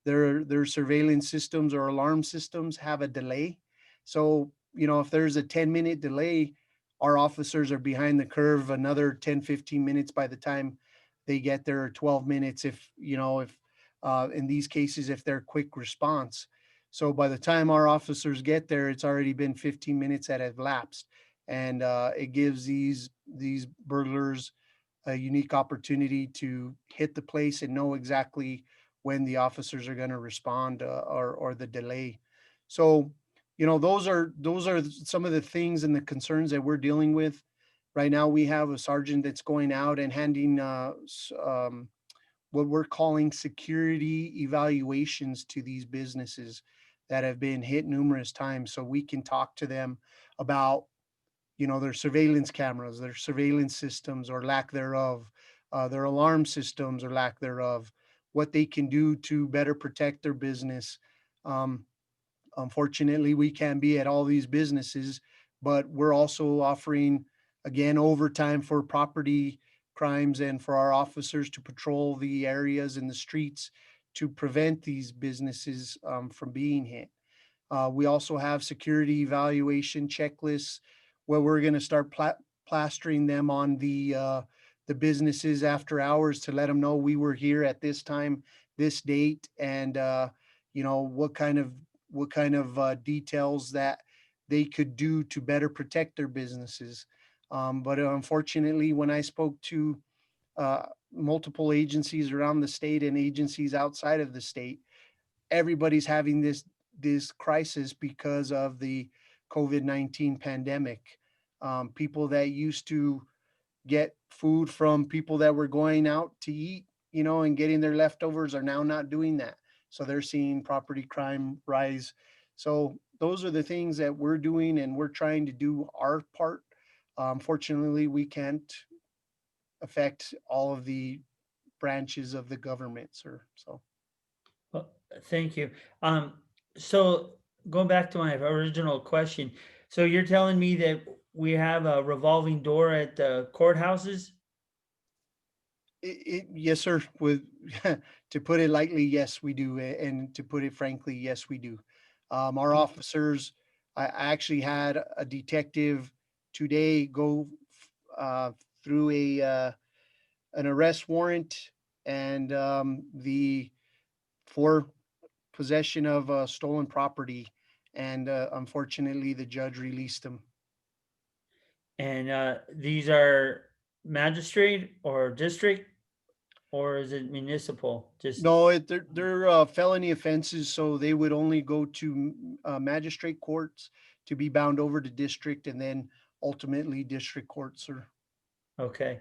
their surveillance systems or alarm systems have a delay. So, if there's a 10-minute delay, our officers are behind the curve another 10, 15 minutes by the time they get there, 12 minutes if in these cases, if they're quick response. So by the time our officers get there, it's already been 15 minutes that have lapsed. And it gives these burglars a unique opportunity to hit the place and know exactly when the officers are going to respond or the delay. So, those are some of the things and the concerns that we're dealing with. Right now, we have a sergeant that's going out and handing what we're calling security evaluations to these businesses that have been hit numerous times, so we can talk to them about their surveillance cameras, their surveillance systems or lack thereof, their alarm systems or lack thereof, what they can do to better protect their business. Unfortunately, we can't be at all these businesses, but we're also offering, again, overtime for property crimes and for our officers to patrol the areas in the streets to prevent these businesses from being hit. We also have security evaluation checklists where we're going to start plastering them on the businesses after hours to let them know we were here at this time, this date, and what kind of details that they could do to better protect their businesses. But unfortunately, when I spoke to multiple agencies around the state and agencies outside of the state, everybody's having this crisis because of the COVID-19 pandemic. People that used to get food from people that were going out to eat, and getting their leftovers are now not doing that. So they're seeing property crime rise. So those are the things that we're doing, and we're trying to do our part. Fortunately, we can't affect all of the branches of the government, sir. So. Well, thank you. So going back to my original question, so you're telling me that we have a revolving door at the courthouses? Yes, sir. To put it lightly, yes, we do. And to put it frankly, yes, we do. Our officers, I actually had a detective today go through an arrest warrant and for possession of stolen property. And unfortunately, the judge released him. And these are magistrate or district, or is it municipal? Just No, they're felony offenses, so they would only go to magistrate courts to be bound over to district and then ultimately district court, sir. okay.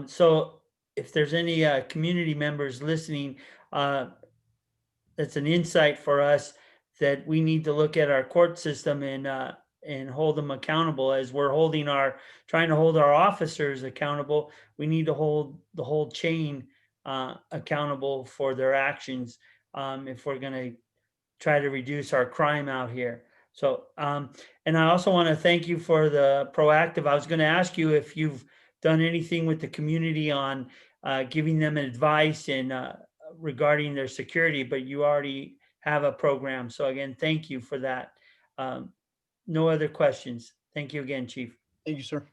So if there's any community members listening, that's an insight for us that we need to look at our court system and hold them accountable as we're trying to hold our officers accountable. We need to hold the whole chain accountable for their actions if we're going to try to reduce our crime out here. So, and I also want to thank you for the proactive. I was going to ask you if you've done anything with the community on giving them advice and regarding their security, but you already have a program. So again, thank you for that. No other questions. Thank you again, Chief. Thank you, sir.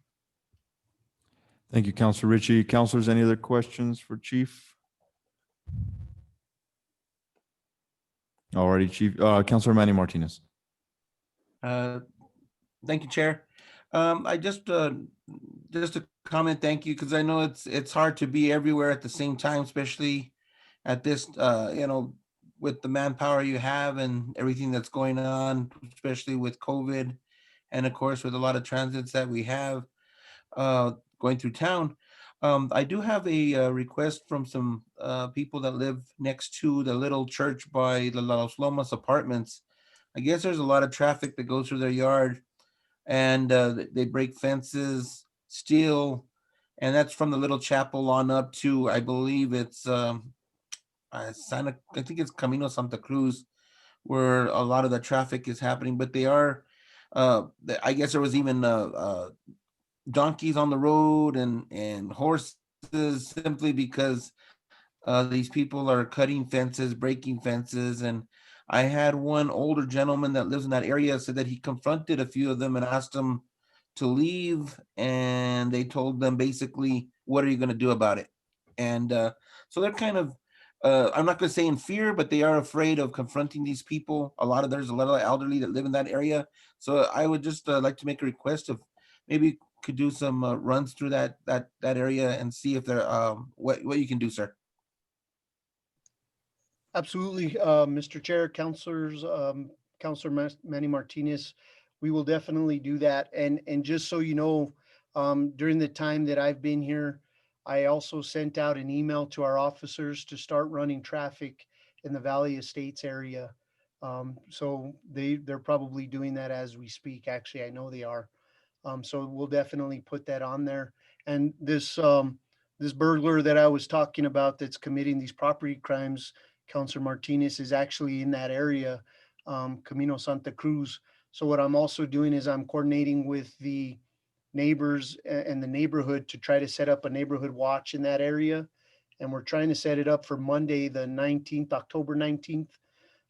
Thank you, Councilor Ritchie. Councilors, any other questions for Chief? Alrighty, Chief. Councilor Manny Martinez. Thank you, Chair. I just a comment, thank you, because I know it's hard to be everywhere at the same time, especially at this, with the manpower you have and everything that's going on, especially with COVID, and of course with a lot of transits that we have going through town. I do have a request from some people that live next to the little church by the Los Lomas apartments. I guess there's a lot of traffic that goes through their yard, and they break fences, steal, and that's from the little chapel on up to, I believe it's I think it's Camino Santa Cruz, where a lot of the traffic is happening. But they are, I guess there was even donkeys on the road and horses, simply because these people are cutting fences, breaking fences. And I had one older gentleman that lives in that area said that he confronted a few of them and asked them to leave, and they told them basically, what are you going to do about it? And so they're kind of, I'm not going to say in fear, but they are afraid of confronting these people. There's a lot of elderly that live in that area. So I would just like to make a request of maybe could do some runs through that area and see if there what you can do, sir. Absolutely, Mr. Chair, councilors, Councilor Manny Martinez, we will definitely do that. And just so you know, during the time that I've been here, I also sent out an email to our officers to start running traffic in the Valley Estates area. So they're probably doing that as we speak. Actually, I know they are. So we'll definitely put that on there. And this burglar that I was talking about that's committing these property crimes, Councilor Martinez, is actually in that area, Camino Santa Cruz. So what I'm also doing is I'm coordinating with the neighbors and the neighborhood to try to set up a neighborhood watch in that area. And we're trying to set it up for Monday, the 19th, October 19th.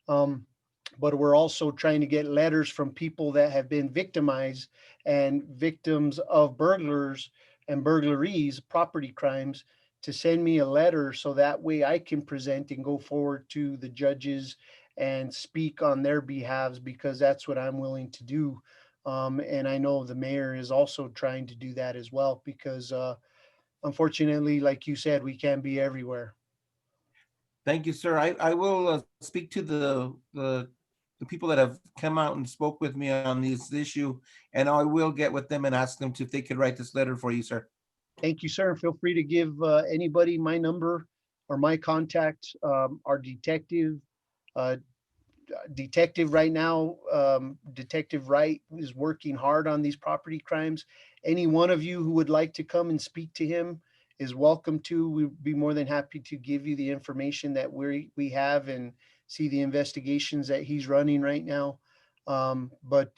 But we're also trying to get letters from people that have been victimized and victims of burglars and burglaries, property crimes, to send me a letter so that way I can present and go forward to the judges and speak on their behalves, because that's what I'm willing to do. And I know the mayor is also trying to do that as well, because unfortunately, like you said, we can't be everywhere. Thank you, sir. I will speak to the people that have come out and spoke with me on this issue, and I will get with them and ask them if they could write this letter for you, sir. Thank you, sir. Feel free to give anybody my number or my contact. Our detective right now, Detective Wright, is working hard on these property crimes. Any one of you who would like to come and speak to him is welcome to. We'd be more than happy to give you the information that we have and see the investigations that he's running right now. But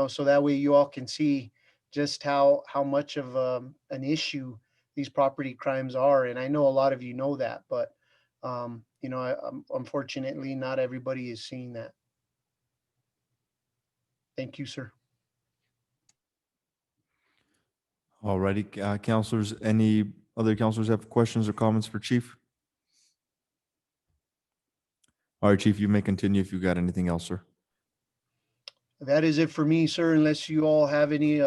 so that way you all can see just how much of an issue these property crimes are. And I know a lot of you know that, but unfortunately, not everybody is seeing that. Thank you, sir. All righty, counselors, any other counselors have questions or comments for Chief? All right, Chief, you may continue if you got anything else, sir. That is it for me, sir, unless you all have any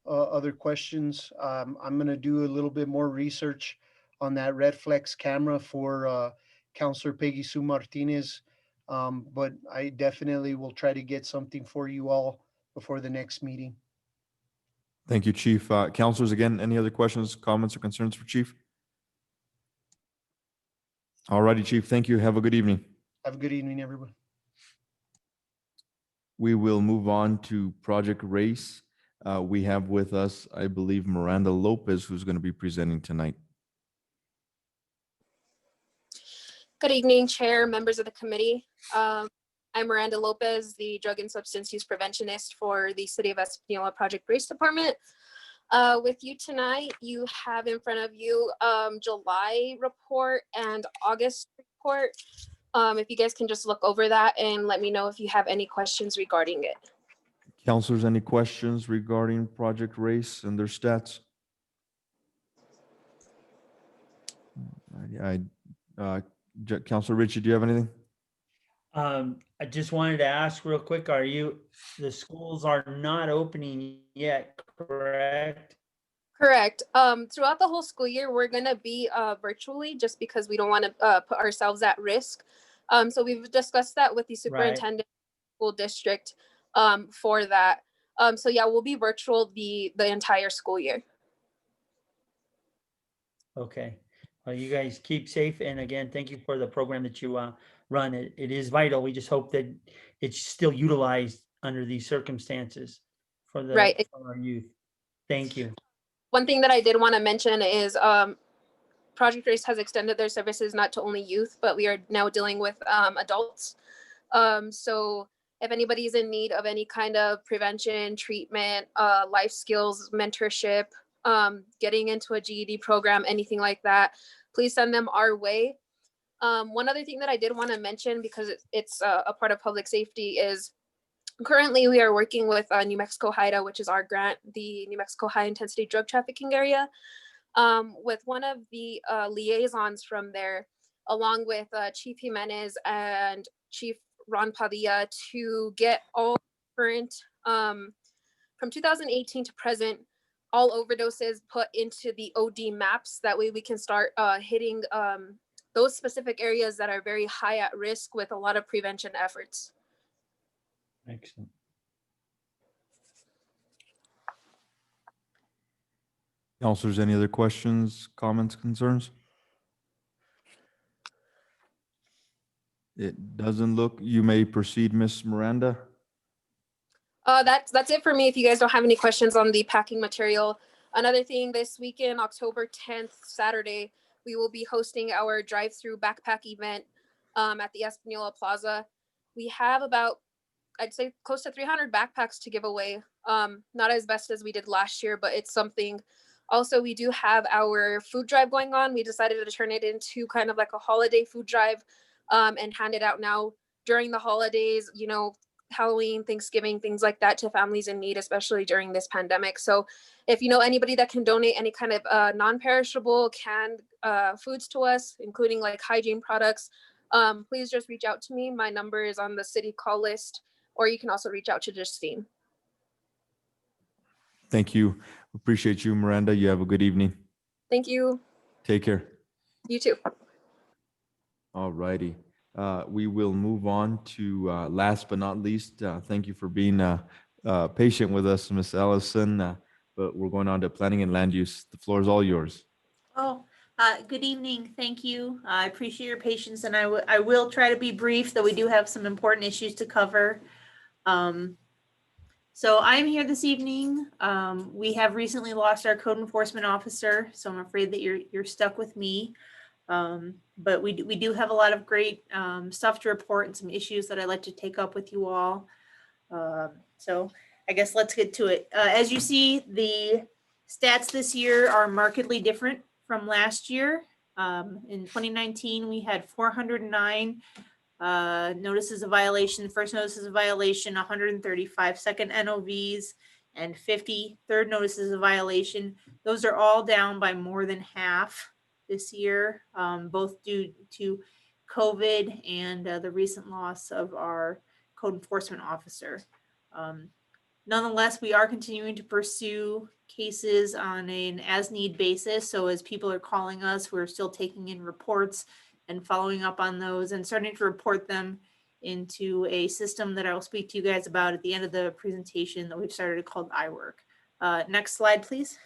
other questions. I'm going to do a little bit more research on that Redflex camera for Counselor Peggy Sue Martinez. But I definitely will try to get something for you all before the next meeting. Thank you, Chief. Counselors, again, any other questions, comments, or concerns for Chief? All righty, Chief. Thank you. Have a good evening. Have a good evening, everyone. We will move on to Project Race. We have with us, I believe, Miranda Lopez, who's going to be presenting tonight. Good evening, Chair, members of the committee. I'm Miranda Lopez, the Drug and Substance Use Preventionist for the City of Espanola Project Race Department. With you tonight, you have in front of you July report and August report. If you guys can just look over that and let me know if you have any questions regarding it. Counselors, any questions regarding Project Race and their stats? Counselor Ritchie, do you have anything? I just wanted to ask real quick, the schools are not opening yet, correct? Correct. Throughout the whole school year, we're going to be virtually just because we don't want to put ourselves at risk. So we've discussed that with the superintendent school district for that. So yeah, we'll be virtual the entire school year. Okay. Well, you guys keep safe. And again, thank you for the program that you run. It is vital. We just hope that it's still utilized under these circumstances for our youth. Thank you. One thing that I did want to mention is Project Race has extended their services not to only youth, but we are now dealing with adults. So if anybody's in need of any kind of prevention, treatment, life skills, mentorship, getting into a GED program, anything like that, please send them our way. One other thing that I did want to mention, because it's a part of public safety, is currently we are working with New Mexico HIDA, which is our grant, the New Mexico High Intensity Drug Trafficking Area, with one of the liaisons from there, along with Chief Jimenez and Chief Ron Padilla, to get all current, from 2018 to present, all overdoses put into the OD maps. That way we can start hitting those specific areas that are very high at risk with a lot of prevention efforts. Excellent. Counselors, any other questions, comments, concerns? It doesn't look, you may proceed, Miss Miranda. That's it for me. If you guys don't have any questions on the packing material. Another thing, this weekend, October 10th, Saturday, we will be hosting our drive-through backpack event at the Espanola Plaza. We have about, I'd say, close to 300 backpacks to give away. Not as best as we did last year, but it's something. Also, we do have our food drive going on. We decided to turn it into kind of like a holiday food drive and hand it out now during the holidays, you know, Halloween, Thanksgiving, things like that, to families in need, especially during this pandemic. So if you know anybody that can donate any kind of non-perishable canned foods to us, including like hygiene products, please just reach out to me. My number is on the city call list, or you can also reach out to Justine. Thank you. Appreciate you, Miranda. You have a good evening. Thank you. Take care. You too. All righty. We will move on to last but not least. Thank you for being patient with us, Ms. Ellison. But we're going on to planning and land use. The floor is all yours. Oh, good evening. Thank you. I appreciate your patience, and I will try to be brief, though we do have some important issues to cover. So I'm here this evening. We have recently lost our code enforcement officer, so I'm afraid that you're stuck with me. But we do have a lot of great stuff to report and some issues that I'd like to take up with you all. So I guess let's get to it. As you see, the stats this year are markedly different from last year. In 2019, we had 409 notices of violation, first notices of violation, 135 second NOVs, and 50 third notices of violation. Those are all down by more than half this year, both due to COVID and the recent loss of our code enforcement officer. Nonetheless, we are continuing to pursue cases on an as-need basis. So as people are calling us, we're still taking in reports and following up on those and starting to report them into a system that I will speak to you guys about at the end of the presentation that we've started called iWork. Next slide, please.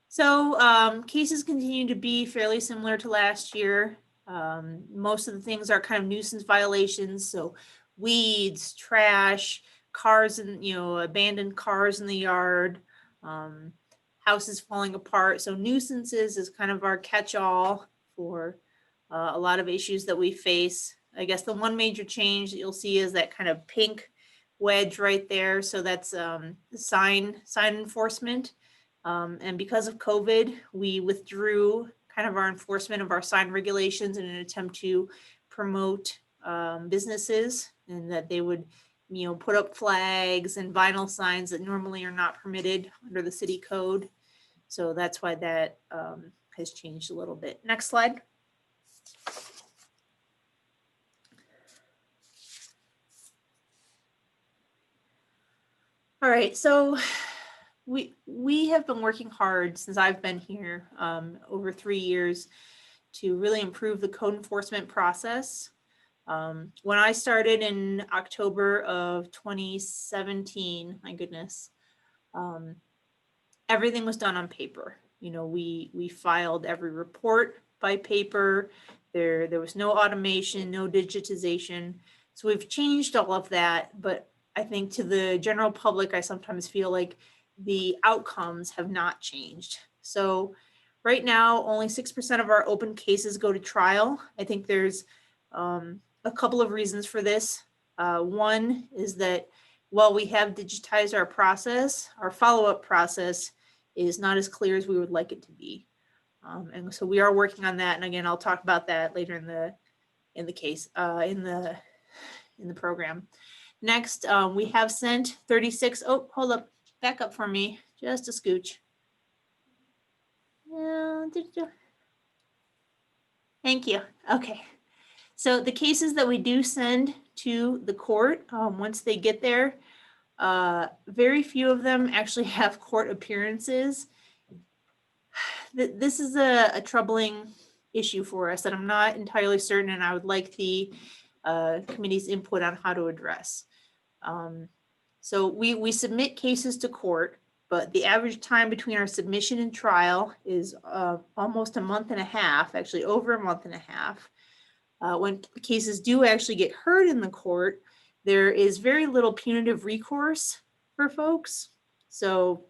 So cases continue to be fairly similar to last year. Most of the things are kind of nuisance violations. So weeds, trash, cars and, abandoned cars in the yard, houses falling apart. So nuisances is kind of our catch-all for a lot of issues that we face. I guess the one major change that you'll see is that kind of pink wedge right there. So that's sign enforcement. And because of COVID, we withdrew kind of our enforcement of our sign regulations in an attempt to promote businesses, and that they would, put up flags and vinyl signs that normally are not permitted under the city code. So that's why that has changed a little bit. Next slide. All right, so we have been working hard since I've been here over 3 years to really improve the code enforcement process. When I started in October of 2017, my goodness, everything was done on paper. We filed every report by paper. There was no automation, no digitization. So we've changed all of that, but I think to the general public, I sometimes feel like the outcomes have not changed. So right now, only 6% of our open cases go to trial. I think there's a couple of reasons for this. One is that while we have digitized our process, our follow-up process is not as clear as we would like it to be. And so we are working on that. And again, I'll talk about that later in the program. Next, we have sent 36. Oh, hold up. Back up for me, just a scooch. Thank you. Okay. So the cases that we do send to the court, once they get there, very few of them actually have court appearances. This is a troubling issue for us that I'm not entirely certain, and I would like the committee's input on how to address. So we submit cases to court, but the average time between our submission and trial is almost a month and a half, actually over a month and a half. When cases do actually get heard in the court, there is very little punitive recourse for folks. So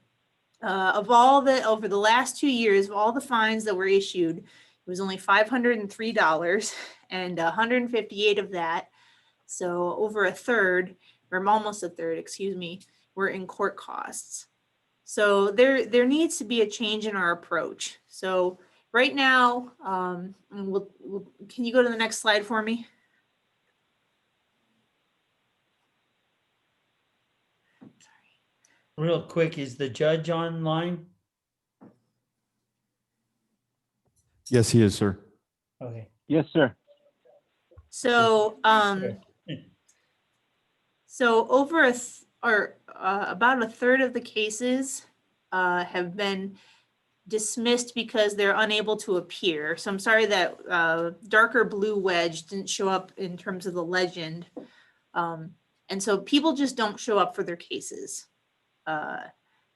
over the last 2 years, of all the fines that were issued, it was only $503 and 158 of that. So over a third, or almost a third, excuse me, were in court costs. So there needs to be a change in our approach. So right now, can you go to the next slide for me? Real quick, is the judge online? Yes, he is, sir. Okay. Yes, sir. So, so over about a third of the cases have been dismissed because they're unable to appear. So I'm sorry that darker blue wedge didn't show up in terms of the legend. And so people just don't show up for their cases.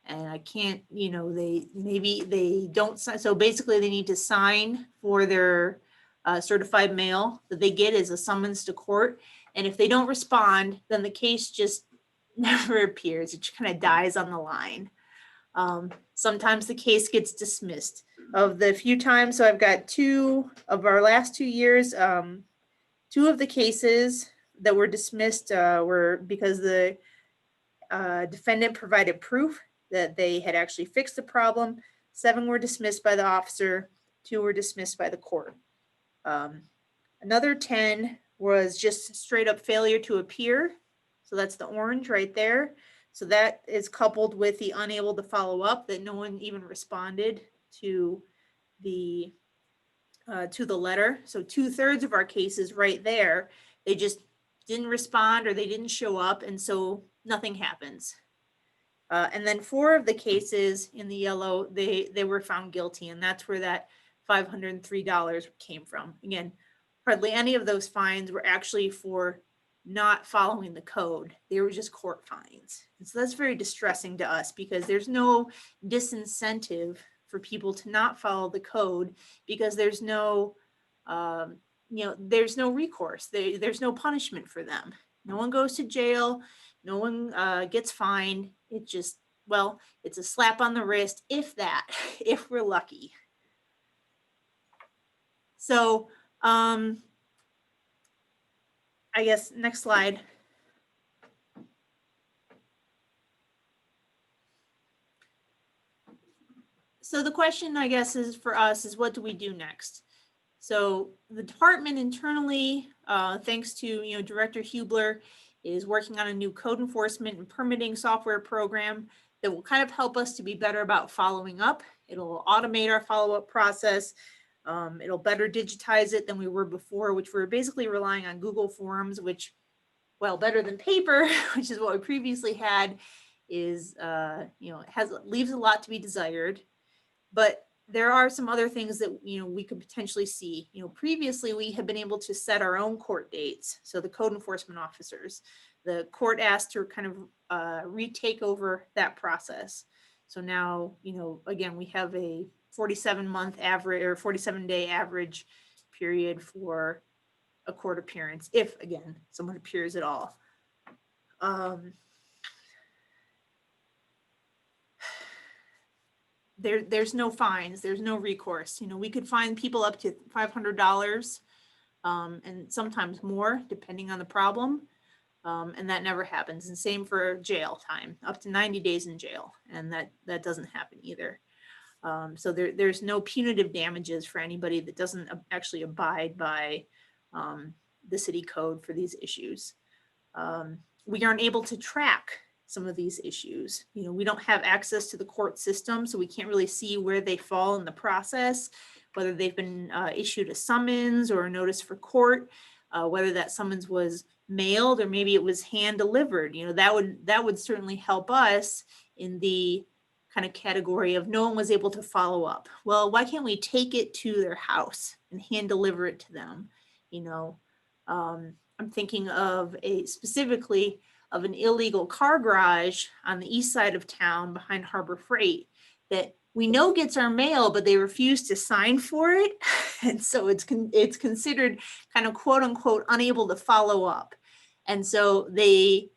And I can't, you know, maybe they don't sign. So basically they need to sign for their certified mail that they get as a summons to court. And if they don't respond, then the case just never appears. It kind of dies on the line. Sometimes the case gets dismissed. Of the few times, so I've got 2 of our last 2 years, 2 of the cases that were dismissed were because the defendant provided proof that they had actually fixed the problem. 7 were dismissed by the officer, 2 were dismissed by the court. Another 10 was just straight up failure to appear. So that's the orange right there. So that is coupled with the unable to follow up, that no one even responded to the letter. So 2/3 of our cases right there, they just didn't respond or they didn't show up, and so nothing happens. And then 4 of the cases in the yellow, they were found guilty, and that's where that $503 came from. Again, hardly any of those fines were actually for not following the code. They were just court fines. And so that's very distressing to us because there's no disincentive for people to not follow the code because there's no, there's no recourse. There's no punishment for them. No one goes to jail. No one gets fined. It just, well, it's a slap on the wrist, if that, if we're lucky. So, I guess next slide. So the question, I guess, is for us is what do we do next? So the department internally, thanks to Director Hubler, is working on a new code enforcement and permitting software program that will kind of help us to be better about following up. It'll automate our follow-up process. It'll better digitize it than we were before, which we were basically relying on Google Forms, which, well, better than paper, which is what we previously had, is, leaves a lot to be desired. But there are some other things that, we could potentially see. Previously we had been able to set our own court dates. So the code enforcement officers, the court asked to kind of retake over that process. So now, again, we have a 47-month average or 47-day average period for a court appearance, if again someone appears at all. There's no fines, there's no recourse. We could fine people up to $500 and sometimes more depending on the problem, and that never happens. And same for jail time, up to 90 days in jail, and that doesn't happen either. So there's no punitive damages for anybody that doesn't actually abide by the city code for these issues. We aren't able to track some of these issues. We don't have access to the court system, so we can't really see where they fall in the process, whether they've been issued a summons or a notice for court, whether that summons was mailed or maybe it was hand delivered. That would certainly help us in the kind of category of no one was able to follow up. Well, why can't we take it to their house and hand deliver it to them? I'm thinking of specifically of an illegal car garage on the east side of town behind Harbor Freight that we know gets our mail, but they refuse to sign for it. And so it's considered kind of quote unquote unable to follow up. And so we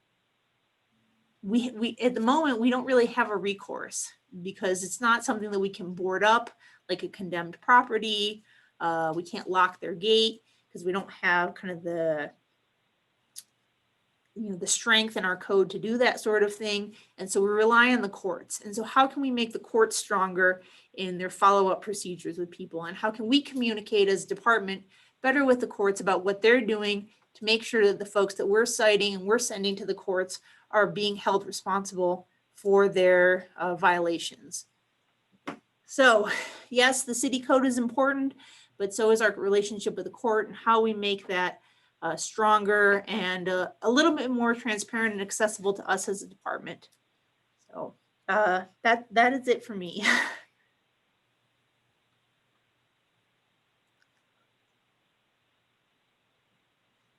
at the moment, we don't really have a recourse because it's not something that we can board up like a condemned property. We can't lock their gate because we don't have kind of the strength in our code to do that sort of thing. And so we rely on the courts. And so how can we make the courts stronger in their follow-up procedures with people? And how can we communicate as a department better with the courts about what they're doing to make sure that the folks that we're citing and we're sending to the courts are being held responsible for their violations? So, yes, the city code is important, but so is our relationship with the court and how we make that stronger and a little bit more transparent and accessible to us as a department. So that is it for me.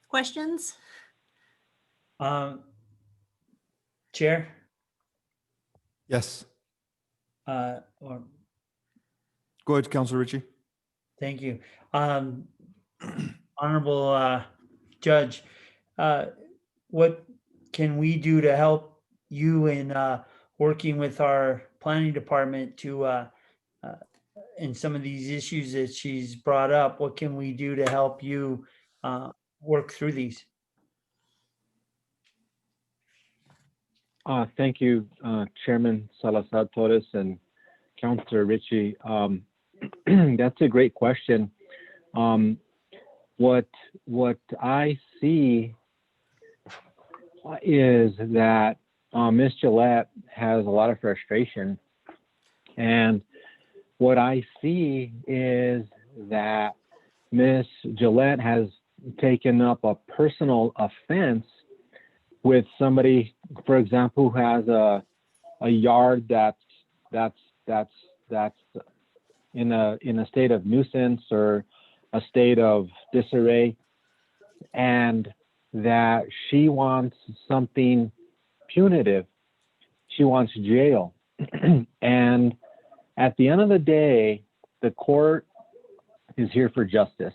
Questions? Chair, Yes, or go ahead, Councilor Ritchie. thank you. Honorable Judge, what can we do to help you in working with our planning department to in some of these issues that she's brought up? What can we do to help you work through these? Thank you, Chairman Salazar Torres and Councilor Ritchie. That's a great question. What I see is that Ms. Gillette has a lot of frustration, and what I see is that Ms. Gillette has taken up a personal offense with somebody, for example, who has a yard that's in a state of nuisance or a state of disarray, and that she wants something punitive. She wants jail. And at the end of the day, the court is here for justice.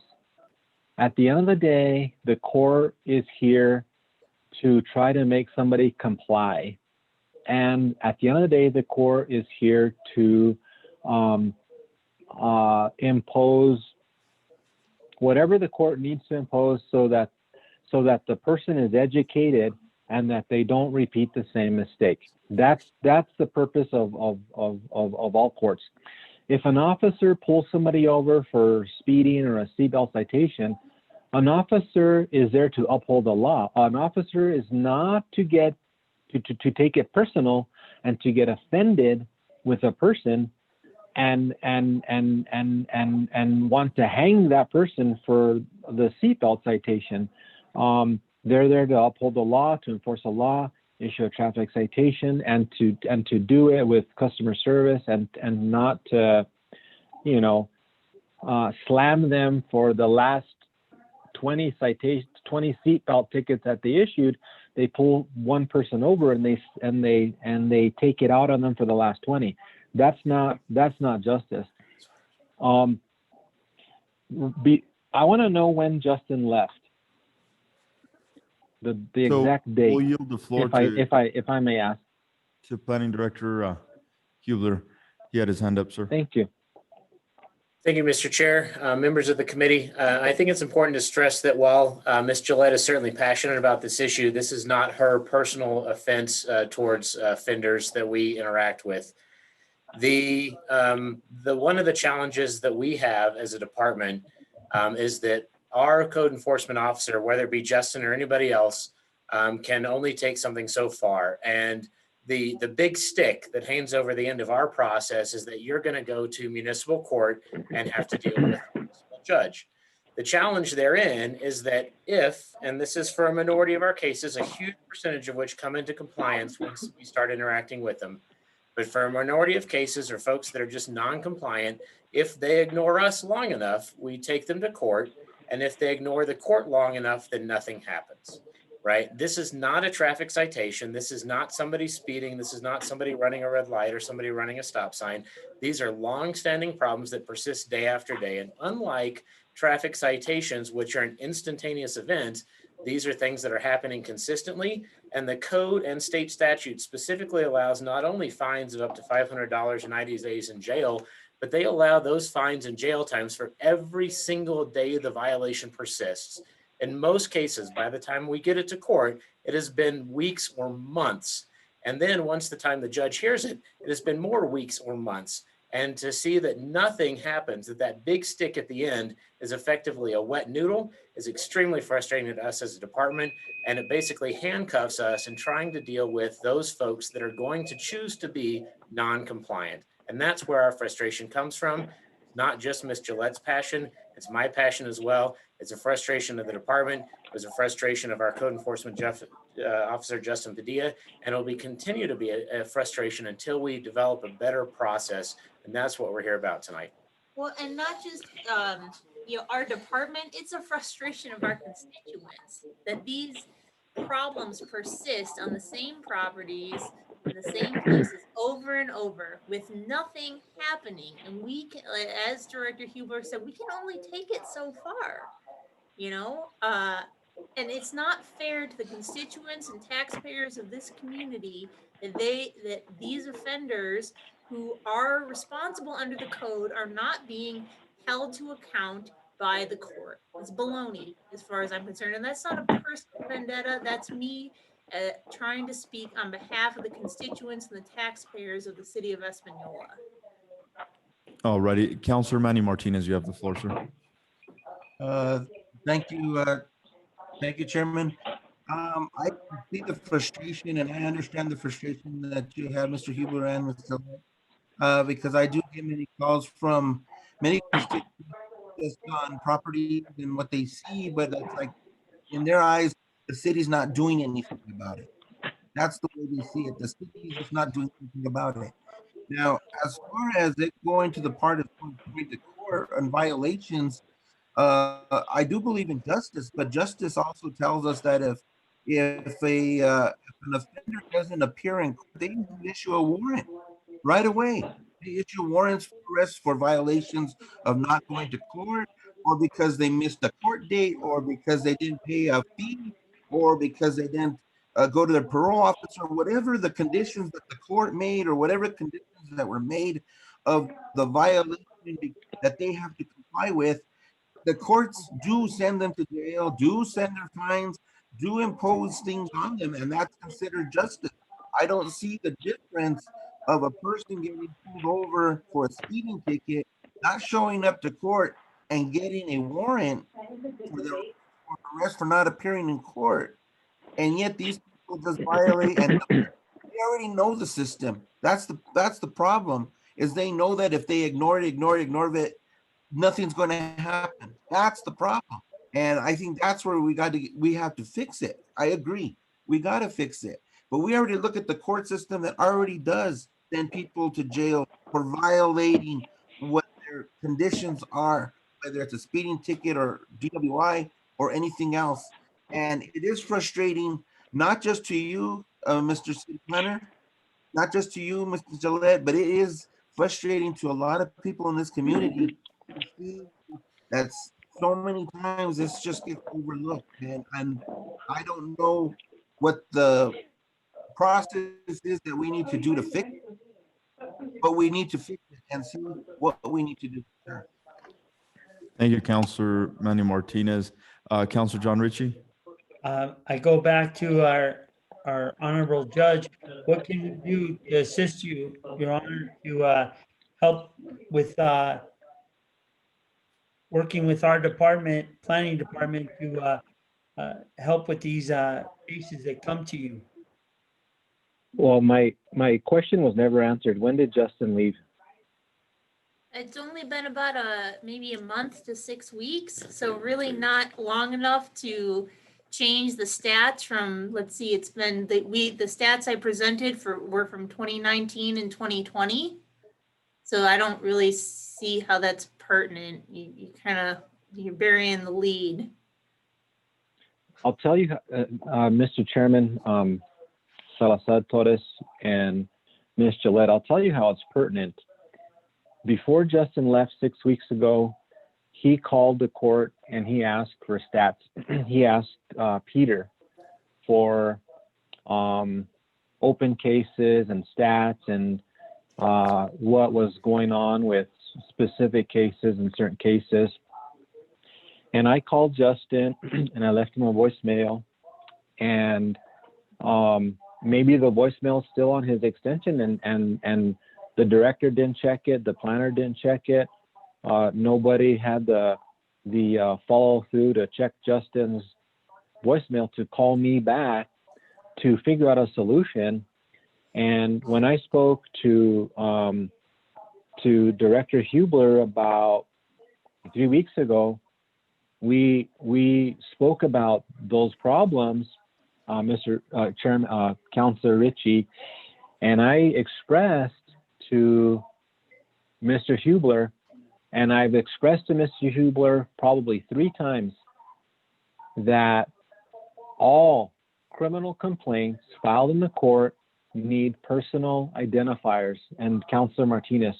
At the end of the day, the court is here to try to make somebody comply. And at the end of the day, the court is here to impose whatever the court needs to impose so that the person is educated and that they don't repeat the same mistake. That's the purpose of all courts. If an officer pulls somebody over for speeding or a seatbelt citation, an officer is there to uphold the law. An officer is not to take it personal and to get offended with a person and want to hang that person for the seatbelt citation. They're there to uphold the law, to enforce the law, issue a traffic citation, and to do it with customer service and not to, slam them for the last 20 seatbelt tickets that they issued. They pull one person over and they take it out on them for the last 20. That's not justice. I want to know when Justin left. The So exact date. we'll yield the floor if I may ask. to Planning Director Hubler. He had his hand up, sir. Thank you. Thank you, Mr. Chair, members of the committee. I think it's important to stress that while Ms. Gillette is certainly passionate about this issue, this is not her personal offense towards offenders that we interact with. The one of the challenges that we have as a department is that our code enforcement officer, whether it be Justin or anybody else, can only take something so far. And the big stick that hangs over the end of our process is that you're going to go to municipal court and have to deal with a municipal judge. The challenge therein is that if, and this is for a minority of our cases, a huge percentage of which come into compliance once we start interacting with them, but for a minority of cases or folks that are just non-compliant, if they ignore us long enough, we take them to court. And if they ignore the court long enough, then nothing happens. Right? This is not a traffic citation. This is not somebody speeding. This is not somebody running a red light or somebody running a stop sign. These are long-standing problems that persist day after day. And unlike traffic citations, which are an instantaneous event, these are things that are happening consistently. And the code and state statute specifically allows not only fines of up to $500 and 90 days in jail, but they allow those fines and jail times for every single day the violation persists. In most cases, by the time we get it to court, it has been weeks or months. And then once the time the judge hears it, it has been more weeks or months. And to see that nothing happens, that big stick at the end is effectively a wet noodle, is extremely frustrating to us as a department. And it basically handcuffs us in trying to deal with those folks that are going to choose to be non-compliant. And that's where our frustration comes from. Not just Ms. Gillette's passion, it's my passion as well. It's a frustration of the department. It was a frustration of our code enforcement officer, Justin Padilla, and it'll continue to be a frustration until we develop a better process. And that's what we're here about tonight. Well, and not just, our department, it's a frustration of our constituents that these problems persist on the same properties, in the same places over and over with nothing happening. And we can, as Director Huber said, we can only take it so far, and it's not fair to the constituents and taxpayers of this community that these offenders who are responsible under the code are not being held to account by the court. It's baloney as far as I'm concerned. And that's not a personal vendetta. That's me trying to speak on behalf of the constituents and the taxpayers of the city of Espanola. All righty. Counselor Manny Martinez, you have the floor, sir. Thank you. Thank you, Chairman. I see the frustration and I understand the frustration that you have, Mr. Huber and Mr. Because I do get many calls from many constituents on property and what they see, but it's like in their eyes, the city's not doing anything about it. That's the way they see it. The city is just not doing anything about it. Now, as far as it going to the part of going to court on violations, I do believe in justice, but justice also tells us that if an offender doesn't appear in court, they issue a warrant right away. They issue warrants for arrest for violations of not going to court, or because they missed a court date, or because they didn't pay a fee, or because they didn't go to their parole officer, whatever the conditions that the court made, or whatever conditions that were made of the violation that they have to comply with. The courts do send them to jail, do send their fines, do impose things on them, and that's considered justice. I don't see the difference of a person getting pulled over for a speeding ticket, not showing up to court, and getting a warrant for their arrest for not appearing in court. And yet these people just violate, and they already know the system. That's the problem, is they know that if they ignore it, nothing's going to happen. That's the problem. And I think that's where we have to fix it. I agree. We got to fix it. But we already look at the court system that already does send people to jail for violating what their conditions are, whether it's a speeding ticket or DWI or anything else. And it is frustrating, not just to you, Mr. City Planner, not just to you, Mr. Gillette, but it is frustrating to a lot of people in this community. That's so many times it's just gets overlooked, and I don't know what the process is that we need to do to fix it, but we need to fix it and see what we need to do. Thank you, Counselor Manny Martinez. Counselor John Ritchie. I go back to our honorable judge. What can we do to assist you, Your Honor, to help with working with our department, planning department, to help with these cases that come to you? Well, my question was never answered. When did Justin leave? It's only been about maybe a month to 6 weeks, so really not long enough to change the stats from, let's see, it's been the stats I presented were from 2019 and 2020. So I don't really see how that's pertinent. You're burying the lead. I'll tell you, Mr. Chairman, Salazar Torres and Ms. Gillette, I'll tell you how it's pertinent. Before Justin left 6 weeks ago, he called the court and he asked for stats. He asked Peter for open cases and stats and what was going on with specific cases and certain cases. And I called Justin and I left him a voicemail, and maybe the voicemail is still on his extension, and the director didn't check it, the planner didn't check it. Nobody had the follow through to check Justin's voicemail to call me back to figure out a solution. And when I spoke to to Director Hubler about 3 weeks ago. We spoke about those problems, Mr. Chairman, Councilor Ritchie, and I expressed to Mr. Hubler, and I've expressed to Mr. Hubler probably 3 times, that all criminal complaints filed in the court need personal identifiers. And Councilor Martinez,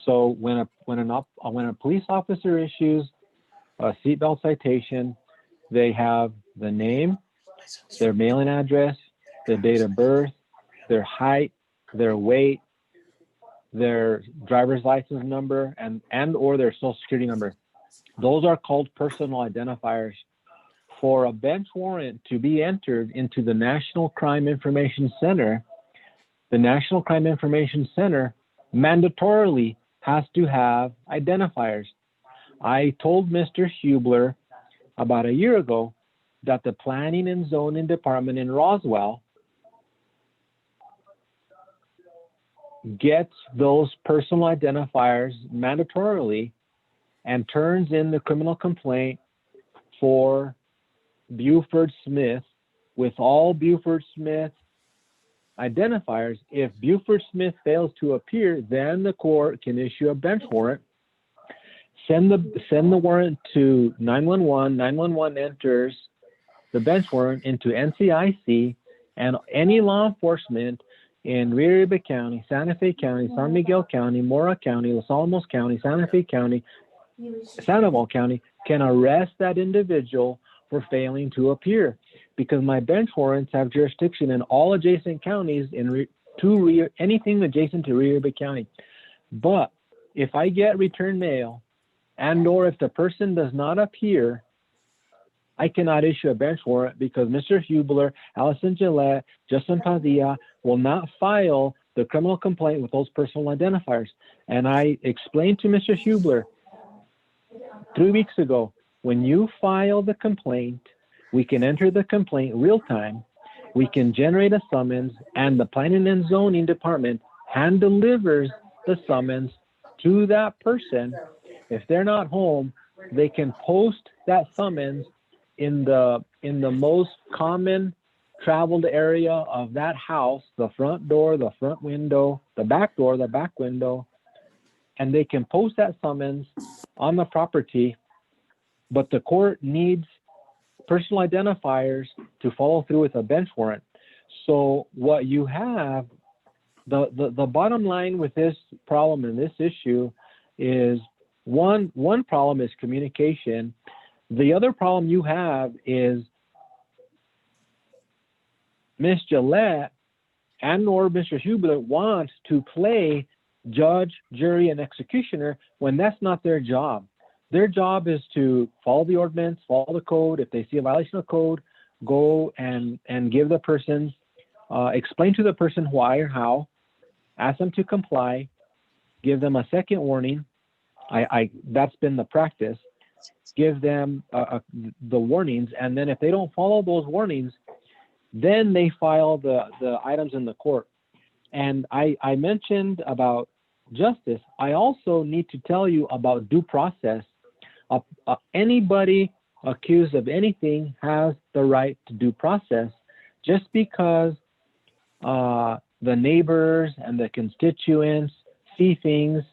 so when a police officer issues a seatbelt citation, they have the name, their mailing address, their date of birth, their height, their weight, their driver's license number, and or their social security number. Those are called personal identifiers. For a bench warrant to be entered into the National Crime Information Center, the National Crime Information Center mandatorily has to have identifiers. I told Mr. Hubler about a year ago that the Planning and Zoning Department in Roswell gets those personal identifiers mandatorily and turns in the criminal complaint for Buford Smith with all Buford Smith identifiers. If Buford Smith fails to appear, then the court can issue a bench warrant, send the warrant to 911. 911 enters the bench warrant into NCIC, and any law enforcement in Rio Arriba County, Santa Fe County, San Miguel County, Mora County, Los Alamos County, Santa Fe County, Sandoval County can arrest that individual for failing to appear, because my bench warrants have jurisdiction in all adjacent counties anything adjacent to Rio Arriba County. But if I get return mail and or if the person does not appear, I cannot issue a bench warrant, because Mr. Hubler, Allison Gillette, Justin Padilla will not file the criminal complaint with those personal identifiers. And I explained to Mr. Hubler 3 weeks ago, when you file the complaint, we can enter the complaint real time, we can generate a summons, and the Planning and Zoning Department hand delivers the summons to that person. If they're not home, they can post that summons in the most common traveled area of that house, the front door, the front window, the back door, the back window, and they can post that summons on the property. But the court needs personal identifiers to follow through with a bench warrant. So what you have, the bottom line with this problem and this issue is one problem is communication. The other problem you have is Ms. Gillette and or Mr. Hubler wants to play judge, jury, and executioner when that's not their job. Their job is to follow the ordinance, follow the code. If they see a violation of code, go and give the person, explain to the person why or how, ask them to comply, give them a second warning. That's been the practice. Give them the warnings, and then if they don't follow those warnings, then they file the items in the court. And I mentioned about justice. I also need to tell you about due process. Anybody accused of anything has the right to due process. Just because the neighbors and the constituents see things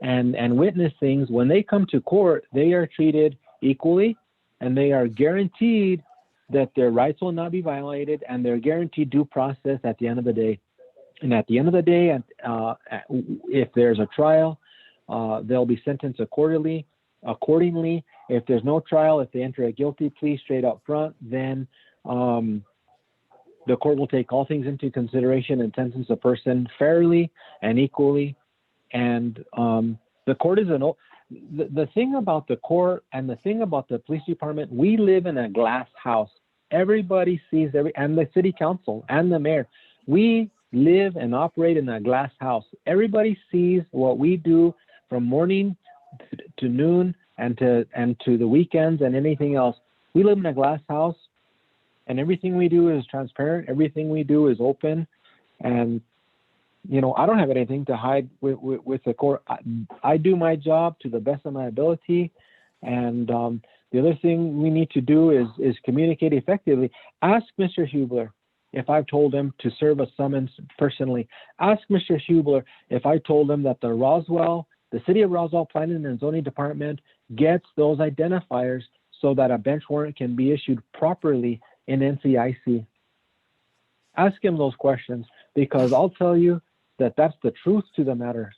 and witness things, when they come to court, they are treated equally, and they are guaranteed that their rights will not be violated, and they're guaranteed due process at the end of the day. And at the end of the day, if there's a trial, they'll be sentenced accordingly. If there's no trial, if they enter a guilty plea straight up front, then the court will take all things into consideration and sentence a person fairly and equally. And the court is the thing about the court and the thing about the police department, we live in a glass house. Everybody sees and the city council and the mayor, we live and operate in a glass house. Everybody sees what we do from morning to noon and to the weekends and anything else. We live in a glass house, and everything we do is transparent. Everything we do is open, and I don't have anything to hide with the court. I do my job to the best of my ability. And the other thing we need to do is communicate effectively. Ask Mr. Hubler if I've told him to serve a summons personally. Ask Mr. Hubler if I told him that the City of Roswell Planning and Zoning Department gets those identifiers so that a bench warrant can be issued properly in NCIC. Ask him those questions, because I'll tell you that that's the truth to the matter.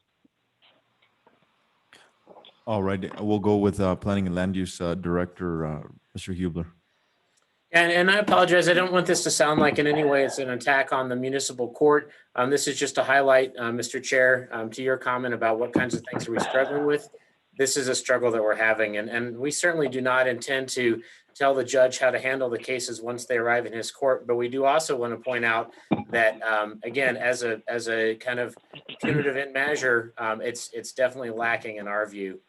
All right, we'll go with Planning and Land Use Director, Mr. Hubler. And I apologize. I don't want this to sound like in any way it's an attack on the municipal court. This is just to highlight, Mr. Chair, to your comment about what kinds of things are we struggling with. This is a struggle that we're having, and we certainly do not intend to tell the judge how to handle the cases once they arrive in his court. But we do also want to point out that, again, as a kind of punitive in measure, it's definitely lacking in our view.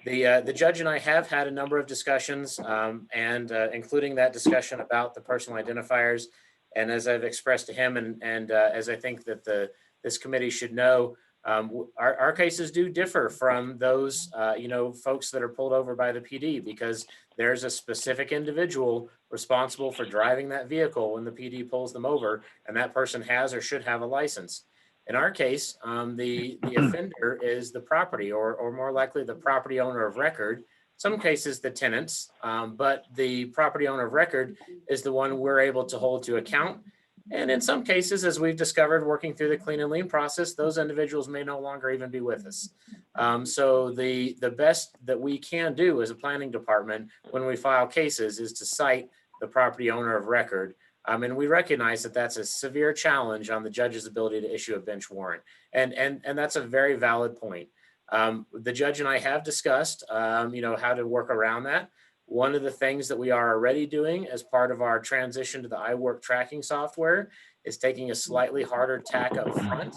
The judge and I have had a number of discussions, and including that discussion about the personal identifiers. And as I've expressed to him, and as I think that this committee should know, our cases do differ from those folks that are pulled over by the PD, because there's a specific individual responsible for driving that vehicle when the PD pulls them over, and that person has or should have a license. In our case, the offender is the property, or more likely the property owner of record. Some cases the tenants, but the property owner of record is the one we're able to hold to account. And in some cases, as we've discovered working through the clean and lean process, those individuals may no longer even be with us. So the best that we can do as a planning department when we file cases is to cite the property owner of record. And we recognize that that's a severe challenge on the judge's ability to issue a bench warrant. And that's a very valid point. The judge and I have discussed, how to work around that. One of the things that we are already doing as part of our transition to the iWork tracking software is taking a slightly harder tack up front.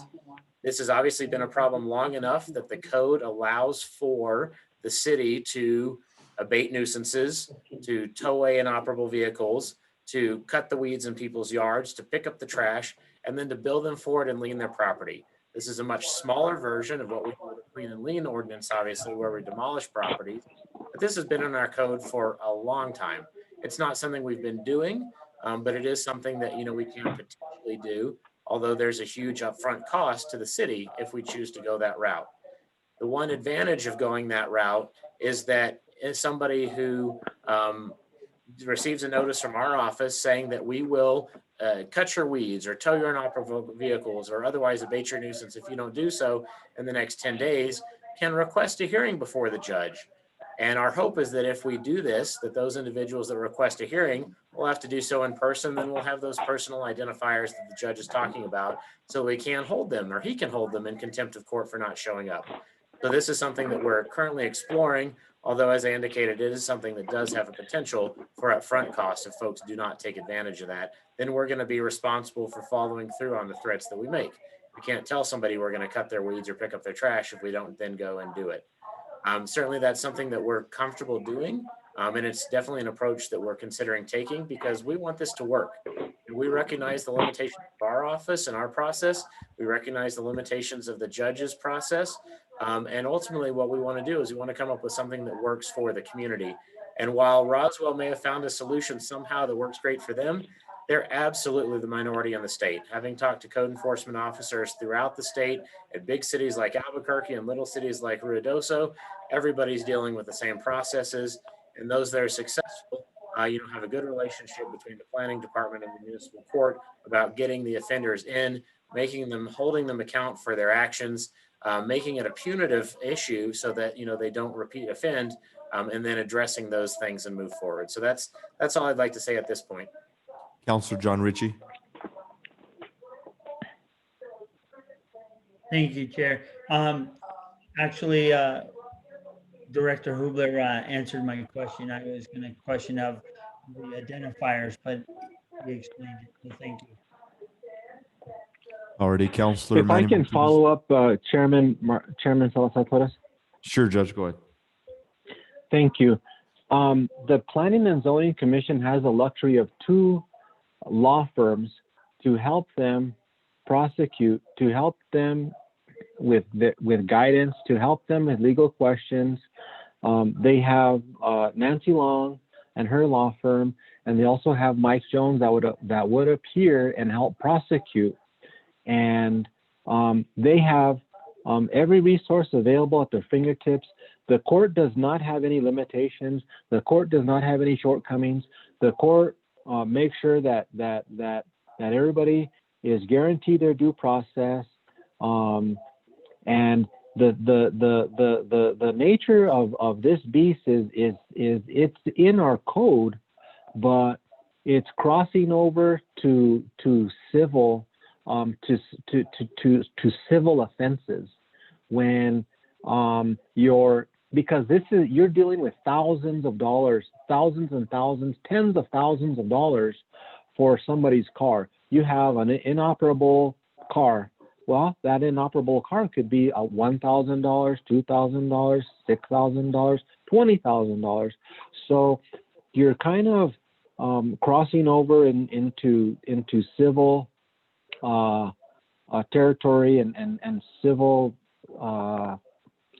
This has obviously been a problem long enough that the code allows for the city to abate nuisances, to tow away inoperable vehicles, to cut the weeds in people's yards, to pick up the trash, and then to bill them for it and lien their property. This is a much smaller version of what we call the clean and lien ordinance, obviously, where we demolish properties. But this has been in our code for a long time. It's not something we've been doing, but it is something that, we can potentially do, although there's a huge upfront cost to the city if we choose to go that route. The one advantage of going that route is that as somebody who receives a notice from our office saying that we will cut your weeds or tow your inoperable vehicles or otherwise abate your nuisance if you don't do so in the next 10 days, can request a hearing before the judge. And our hope is that if we do this, that those individuals that request a hearing will have to do so in person, then we'll have those personal identifiers that the judge is talking about, so we can hold them, or he can hold them in contempt of court for not showing up. So this is something that we're currently exploring, although as I indicated, it is something that does have a potential for upfront costs if folks do not take advantage of that. Then we're going to be responsible for following through on the threats that we make. We can't tell somebody we're going to cut their weeds or pick up their trash if we don't then go and do it. Certainly that's something that we're comfortable doing. And it's definitely an approach that we're considering taking because we want this to work. And we recognize the limitations of our office and our process. We recognize the limitations of the judge's process. And ultimately what we want to do is we want to come up with something that works for the community. And while Roswell may have found a solution somehow that works great for them, they're absolutely the minority in the state. Having talked to code enforcement officers throughout the state, at big cities like Albuquerque and little cities like Ruidoso, everybody's dealing with the same processes. And those that are successful, have a good relationship between the planning department and the municipal court about getting the offenders in, holding them account for their actions, making it a punitive issue so that, they don't offend, and then addressing those things and move forward. So that's all I'd like to say at this point. Councilor John Ritchie. Thank you, Chair. Actually, Director Hubler answered my question. I was going to question of the identifiers, but he explained it. So thank you. Already, Councilor. If I can follow up, Chairman Salazar Torres. Sure, Judge, go ahead. Thank you. The Planning and Zoning Commission has the luxury of 2 law firms to help them prosecute, to help them with guidance, to help them with legal questions. They have Nancy Long and her law firm, and they also have Mike Jones that would appear and help prosecute. And they have every resource available at their fingertips. The court does not have any limitations. The court does not have any shortcomings. The court makes sure that everybody is guaranteed their due process. And the nature of this beast is it's in our code, but it's crossing over to civil to civil offenses when because you're dealing with thousands of dollars, thousands and thousands, tens of thousands of dollars for somebody's car. You have an inoperable car. Well, that inoperable car could be $1,000, $2,000, $6,000, $20,000. So you're kind of crossing over into civil territory and civil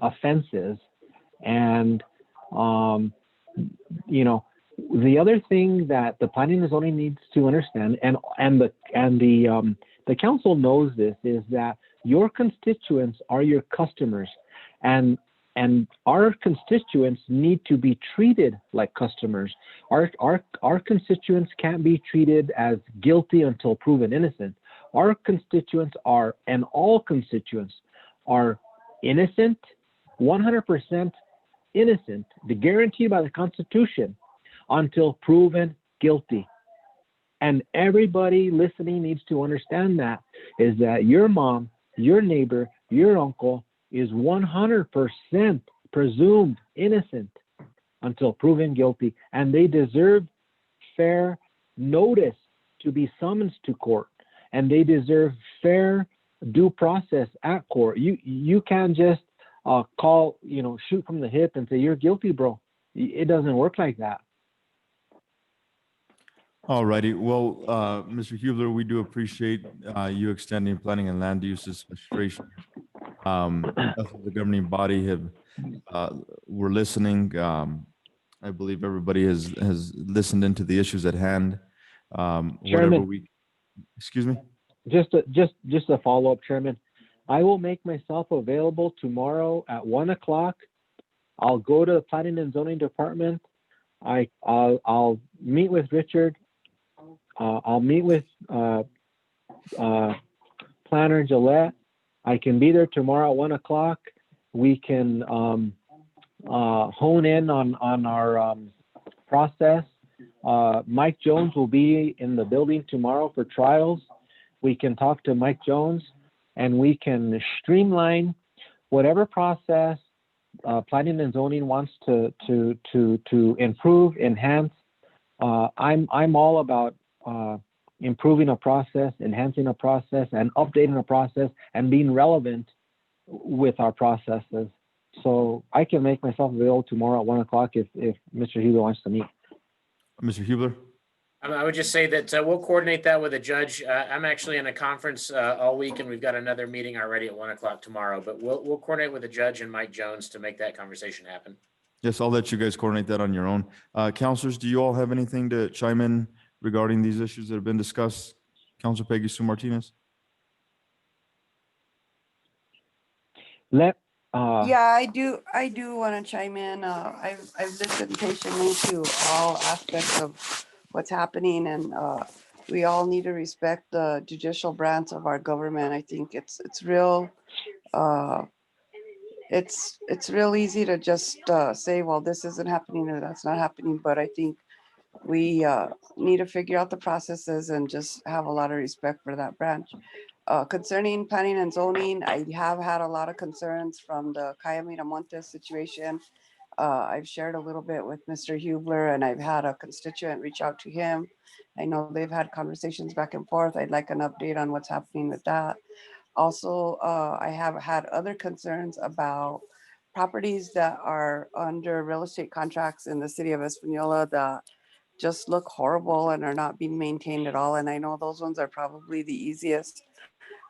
offenses. And the other thing that the planning and zoning needs to understand, and the council knows this, is that your constituents are your customers, and our constituents need to be treated like customers. Our constituents can't be treated as guilty until proven innocent. Our constituents and all constituents are innocent, 100% innocent, guaranteed by the Constitution, until proven guilty. And everybody listening needs to understand that, is that your mom, your neighbor, your uncle is 100% presumed innocent until proven guilty. And they deserve fair notice to be summoned to court. And they deserve fair due process at court. You can't just shoot from the hip and say, you're guilty, bro. It doesn't work like that. All righty. Well, Mr. Hubler, we do appreciate you extending planning and land uses frustration. As the governing body we're listening. I believe everybody has listened into the issues at hand. Chairman, excuse me? Just a follow-up, Chairman. I will make myself available tomorrow at 1:00. I'll go to the Planning and Zoning Department. I'll meet with Richard. I'll meet with Planner Gillette. I can be there tomorrow at 1:00. We can hone in on our process. Mike Jones will be in the building tomorrow for trials. We can talk to Mike Jones, and we can streamline whatever process planning and zoning wants to improve, enhance. I'm all about improving a process, enhancing a process, and updating a process, and being relevant with our processes. So I can make myself available tomorrow at 1:00 if Mr. Hubler wants to meet. Mr. Hubler? I would just say that we'll coordinate that with a judge. I'm actually in a conference all week, and we've got another meeting already at 1:00 tomorrow, but we'll coordinate with a judge and Mike Jones to make that conversation happen. Yes, I'll let you guys coordinate that on your own. Counselors, do you all have anything to chime in regarding these issues that have been discussed? Counselor Peggy Sue Martinez? Yeah, I do want to chime in. I've listened patiently to all aspects of what's happening, and we all need to respect the judicial branch of our government. I think it's real easy to just say, well, this isn't happening or that's not happening, but I think we need to figure out the processes and just have a lot of respect for that branch. Concerning planning and zoning, I have had a lot of concerns from the Calle Miramontes situation. I've shared a little bit with Mr. Hubler, and I've had a constituent reach out to him. I know they've had conversations back and forth. I'd like an update on what's happening with that. Also, I have had other concerns about properties that are under real estate contracts in the city of Espanola that just look horrible and are not being maintained at all. And I know those ones are probably the easiest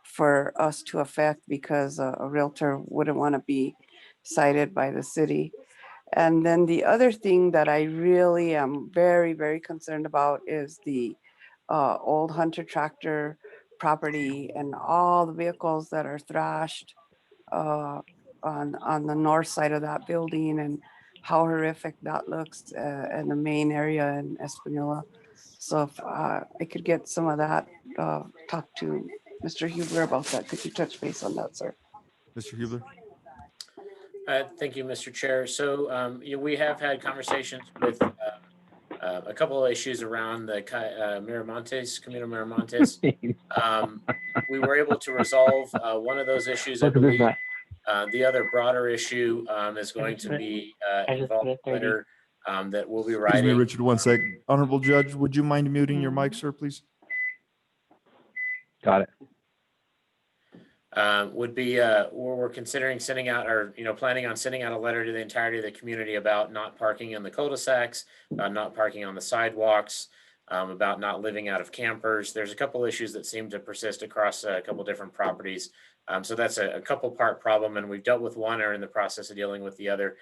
for us to affect because a realtor wouldn't want to be cited by the city. And then the other thing that I really am very, very concerned about is the old Hunter tractor property and all the vehicles that are thrashed on the north side of that building, and how horrific that looks in the main area in Espanola. So if I could get some of that, talk to Mr. Huber about that. Could you touch base on that, sir? Mr. Hubler? Thank you, Mr. Chair. So we have had conversations with a couple of issues around the Miramontes, Camino Miramontes. We were able to resolve one of those issues, I believe. The other broader issue is going to be involved in a letter that we'll be Excuse me, writing. Richard, one sec. Honorable Judge, would you mind muting your mic, sir, please? Got it. Would be we're considering sending out, or planning on sending out a letter to the entirety of the community about not parking in the cul-de-sacs, about not parking on the sidewalks, about not living out of campers. There's a couple issues that seem to persist across a couple different properties. So that's a couple part problem, and we've dealt with one or in the process of dealing with the other.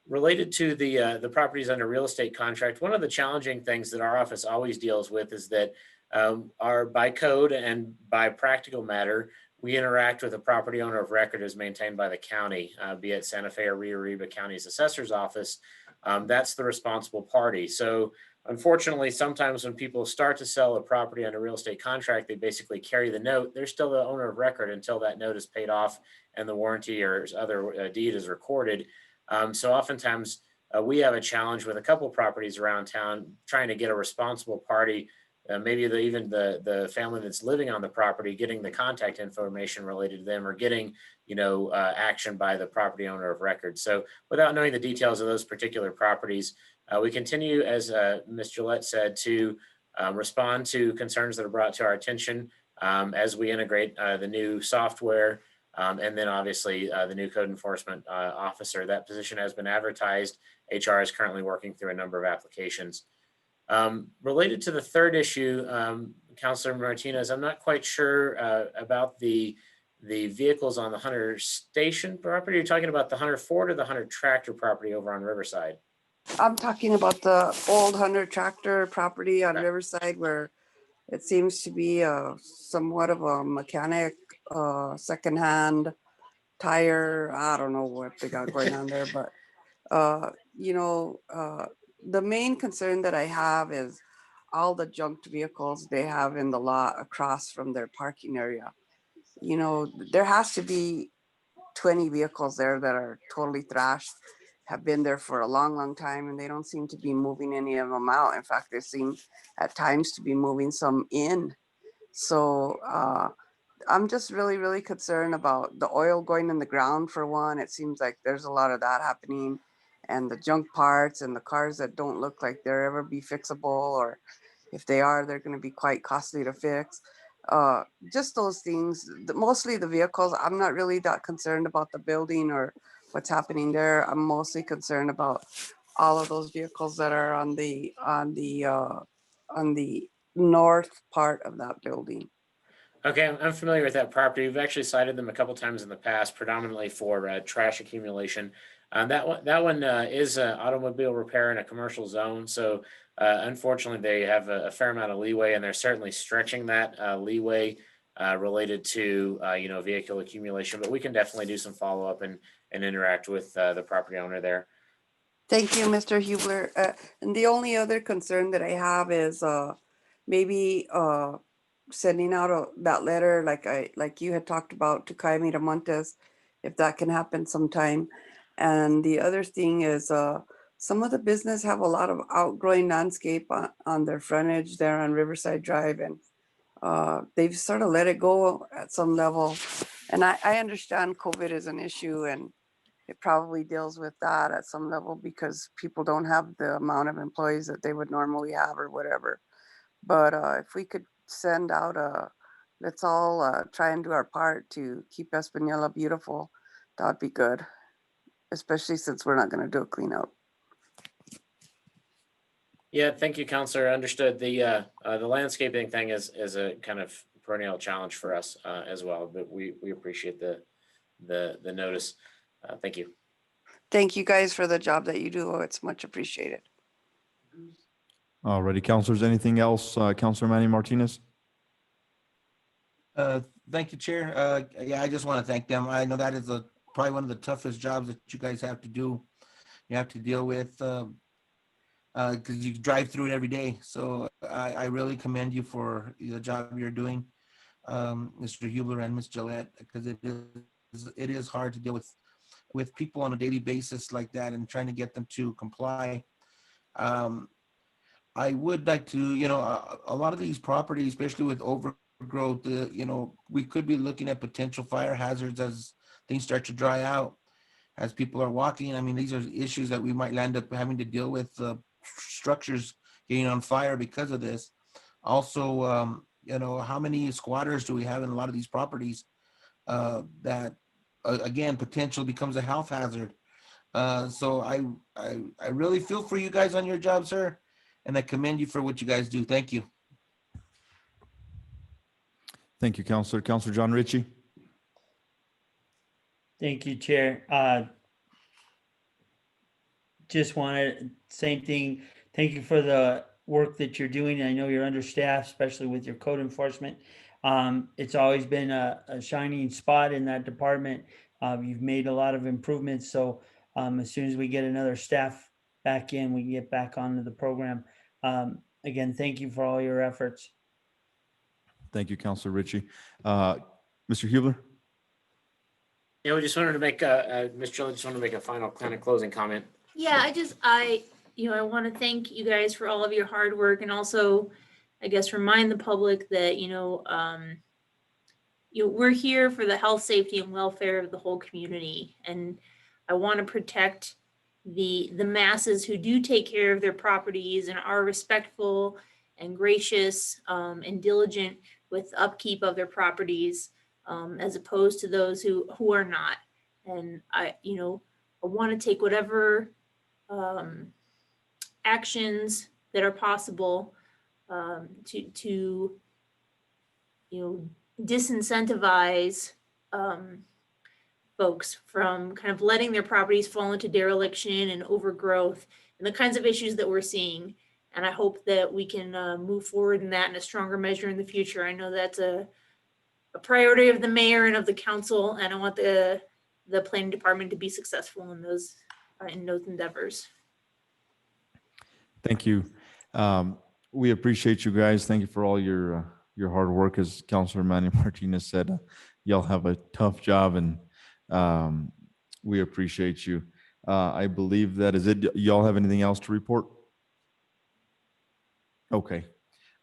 Related to the properties under real estate contract, one of the challenging things that our office always deals with is that by code and by practical matter, we interact with a property owner of record as maintained by the county, be it Santa Fe or Rio Arriba County's assessor's office. That's the responsible party. So unfortunately, sometimes when people start to sell a property under real estate contract, they basically carry the note. They're still the owner of record until that note is paid off and the warranty or other deed is recorded. So oftentimes we have a challenge with a couple properties around town trying to get a responsible party, maybe even the family that's living on the property, getting the contact information related to them, or getting action by the property owner of record. So without knowing the details of those particular properties, we continue, as Ms. Gillette said, to respond to concerns that are brought to our attention as we integrate the new software, and then obviously the new code enforcement officer. That position has been advertised. HR is currently working through a number of applications. Related to the third issue, Councilor Martinez, I'm not quite sure about the vehicles on the Hunter Station property. You're talking about the Hunter Ford or the Hunter Tractor property over on Riverside? I'm talking about the old Hunter tractor property on Riverside, where it seems to be somewhat of a mechanic, secondhand tire. I don't know what they got going on there, but the main concern that I have is all the junked vehicles they have in the lot across from their parking area. There has to be 20 vehicles there that are totally thrashed, have been there for a long, long time, and they don't seem to be moving any of them out. In fact, they seem at times to be moving some in. So I'm just really, really concerned about the oil going in the ground, for one. It seems like there's a lot of that happening, and the junk parts and the cars that don't look like they'll ever be fixable, or if they are, they're going to be quite costly to fix. Just those things. Mostly the vehicles. I'm not really that concerned about the building or what's happening there. I'm mostly concerned about all of those vehicles that are on the north part of that building. Okay, I'm familiar with that property. We've actually cited them a couple times in the past, predominantly for trash accumulation. That one is automobile repair in a commercial zone. So unfortunately, they have a fair amount of leeway, and they're certainly stretching that leeway related to vehicle accumulation. But we can definitely do some follow up and interact with the property owner there. Thank you, Mr. Hubler. And the only other concern that I have is maybe sending out that letter like you had talked about to Calle Miramontes, if that can happen sometime. And the other thing is some of the business have a lot of outgrowing landscape on their frontage there on Riverside Drive, and they've sort of let it go at some level. And I understand COVID is an issue, and it probably deals with that at some level because people don't have the amount of employees that they would normally have or whatever. But if we could send out let's all try and do our part to keep Espanola beautiful, that'd be good, especially since we're not going to do a cleanup. Yeah, thank you, Counselor. Understood. The landscaping thing is a kind of perennial challenge for us as well. But we appreciate the notice. Thank you. Thank you guys for the job that you do. It's much appreciated. Alrighty, counselors, anything else? Counselor Manny Martinez? Thank you, Chair. Yeah, I just want to thank them. I know that is probably one of the toughest jobs that you guys have to do. You have to deal with because you drive through it every day. So I really commend you for the job you're doing, Mr. Hubler and Ms. Gillette, because it is hard to deal with people on a daily basis like that and trying to get them to comply. I would like to, a lot of these properties, especially with overgrowth, we could be looking at potential fire hazards as things start to dry out, as people are walking. I mean, these are issues that we might end up having to deal with, structures getting on fire because of this. Also, how many squatters do we have in a lot of these properties that, again, potential becomes a health hazard. So I really feel for you guys on your job, sir, and I commend you for what you guys do. Thank you. Thank you, Counselor. Counselor John Ritchie? Thank you, Chair. Just wanted, same thing. Thank you for the work that you're doing. I know you're understaffed, especially with your code enforcement. It's always been a shining spot in that department. You've made a lot of improvements. So as soon as we get another staff back in, we can get back onto the program. Again, thank you for all your efforts. Thank you, Counselor Ritchie. Mr. Hubler? Yeah, we just wanted to make Ms. Gillette just wanted to make a final kind of closing comment. Yeah, I want to thank you guys for all of your hard work, and also, I guess, remind the public that, we're here for the health, safety, and welfare of the whole community. And I want to protect the masses who do take care of their properties and are respectful and gracious and diligent with upkeep of their properties, as opposed to those who are not. And I want to take whatever actions that are possible to disincentivize folks from kind of letting their properties fall into dereliction and overgrowth and the kinds of issues that we're seeing. And I hope that we can move forward in that in a stronger measure in the future. I know that's a priority of the mayor and of the council, and I want the planning department to be successful in those endeavors. Thank you. We appreciate you guys. Thank you for all your hard work. As Councilor Manny Martinez said, y'all have a tough job, and we appreciate you. I believe that is it. Y'all have anything else to report? Okay.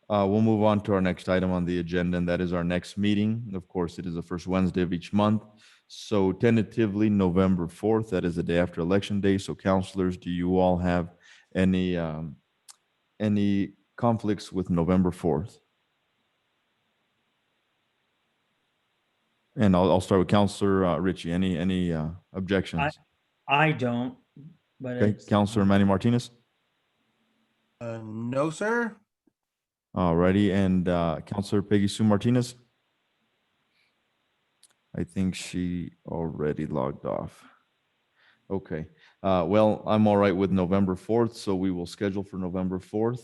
We'll move on to our next item on the agenda, and that is our next meeting. Of course, it is the first Wednesday of each month. So tentatively November 4th, that is the day after Election Day. So councilors, do you all have any conflicts with November 4th? And I'll start with Councilor Ritchie. Any objections? I don't, but Okay, Councilor Manny Martinez? No, sir. Alrighty, and Councilor Peggy Sue Martinez? I think she already logged off. Okay, well, I'm all right with November 4th, so we will schedule for November 4th.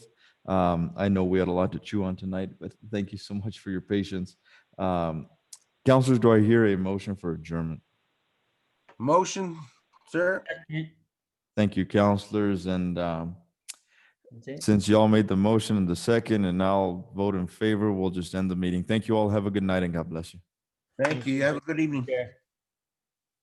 I know we had a lot to chew on tonight, but thank you so much for your patience. Councilors, do I hear a motion for adjournment? Motion, sir. Thank you, councilors, and since y'all made the motion in the second and I'll vote in favor, we'll just end the meeting. Thank you all. Have a good night and God bless you. Thank you. Have a good evening. Yeah.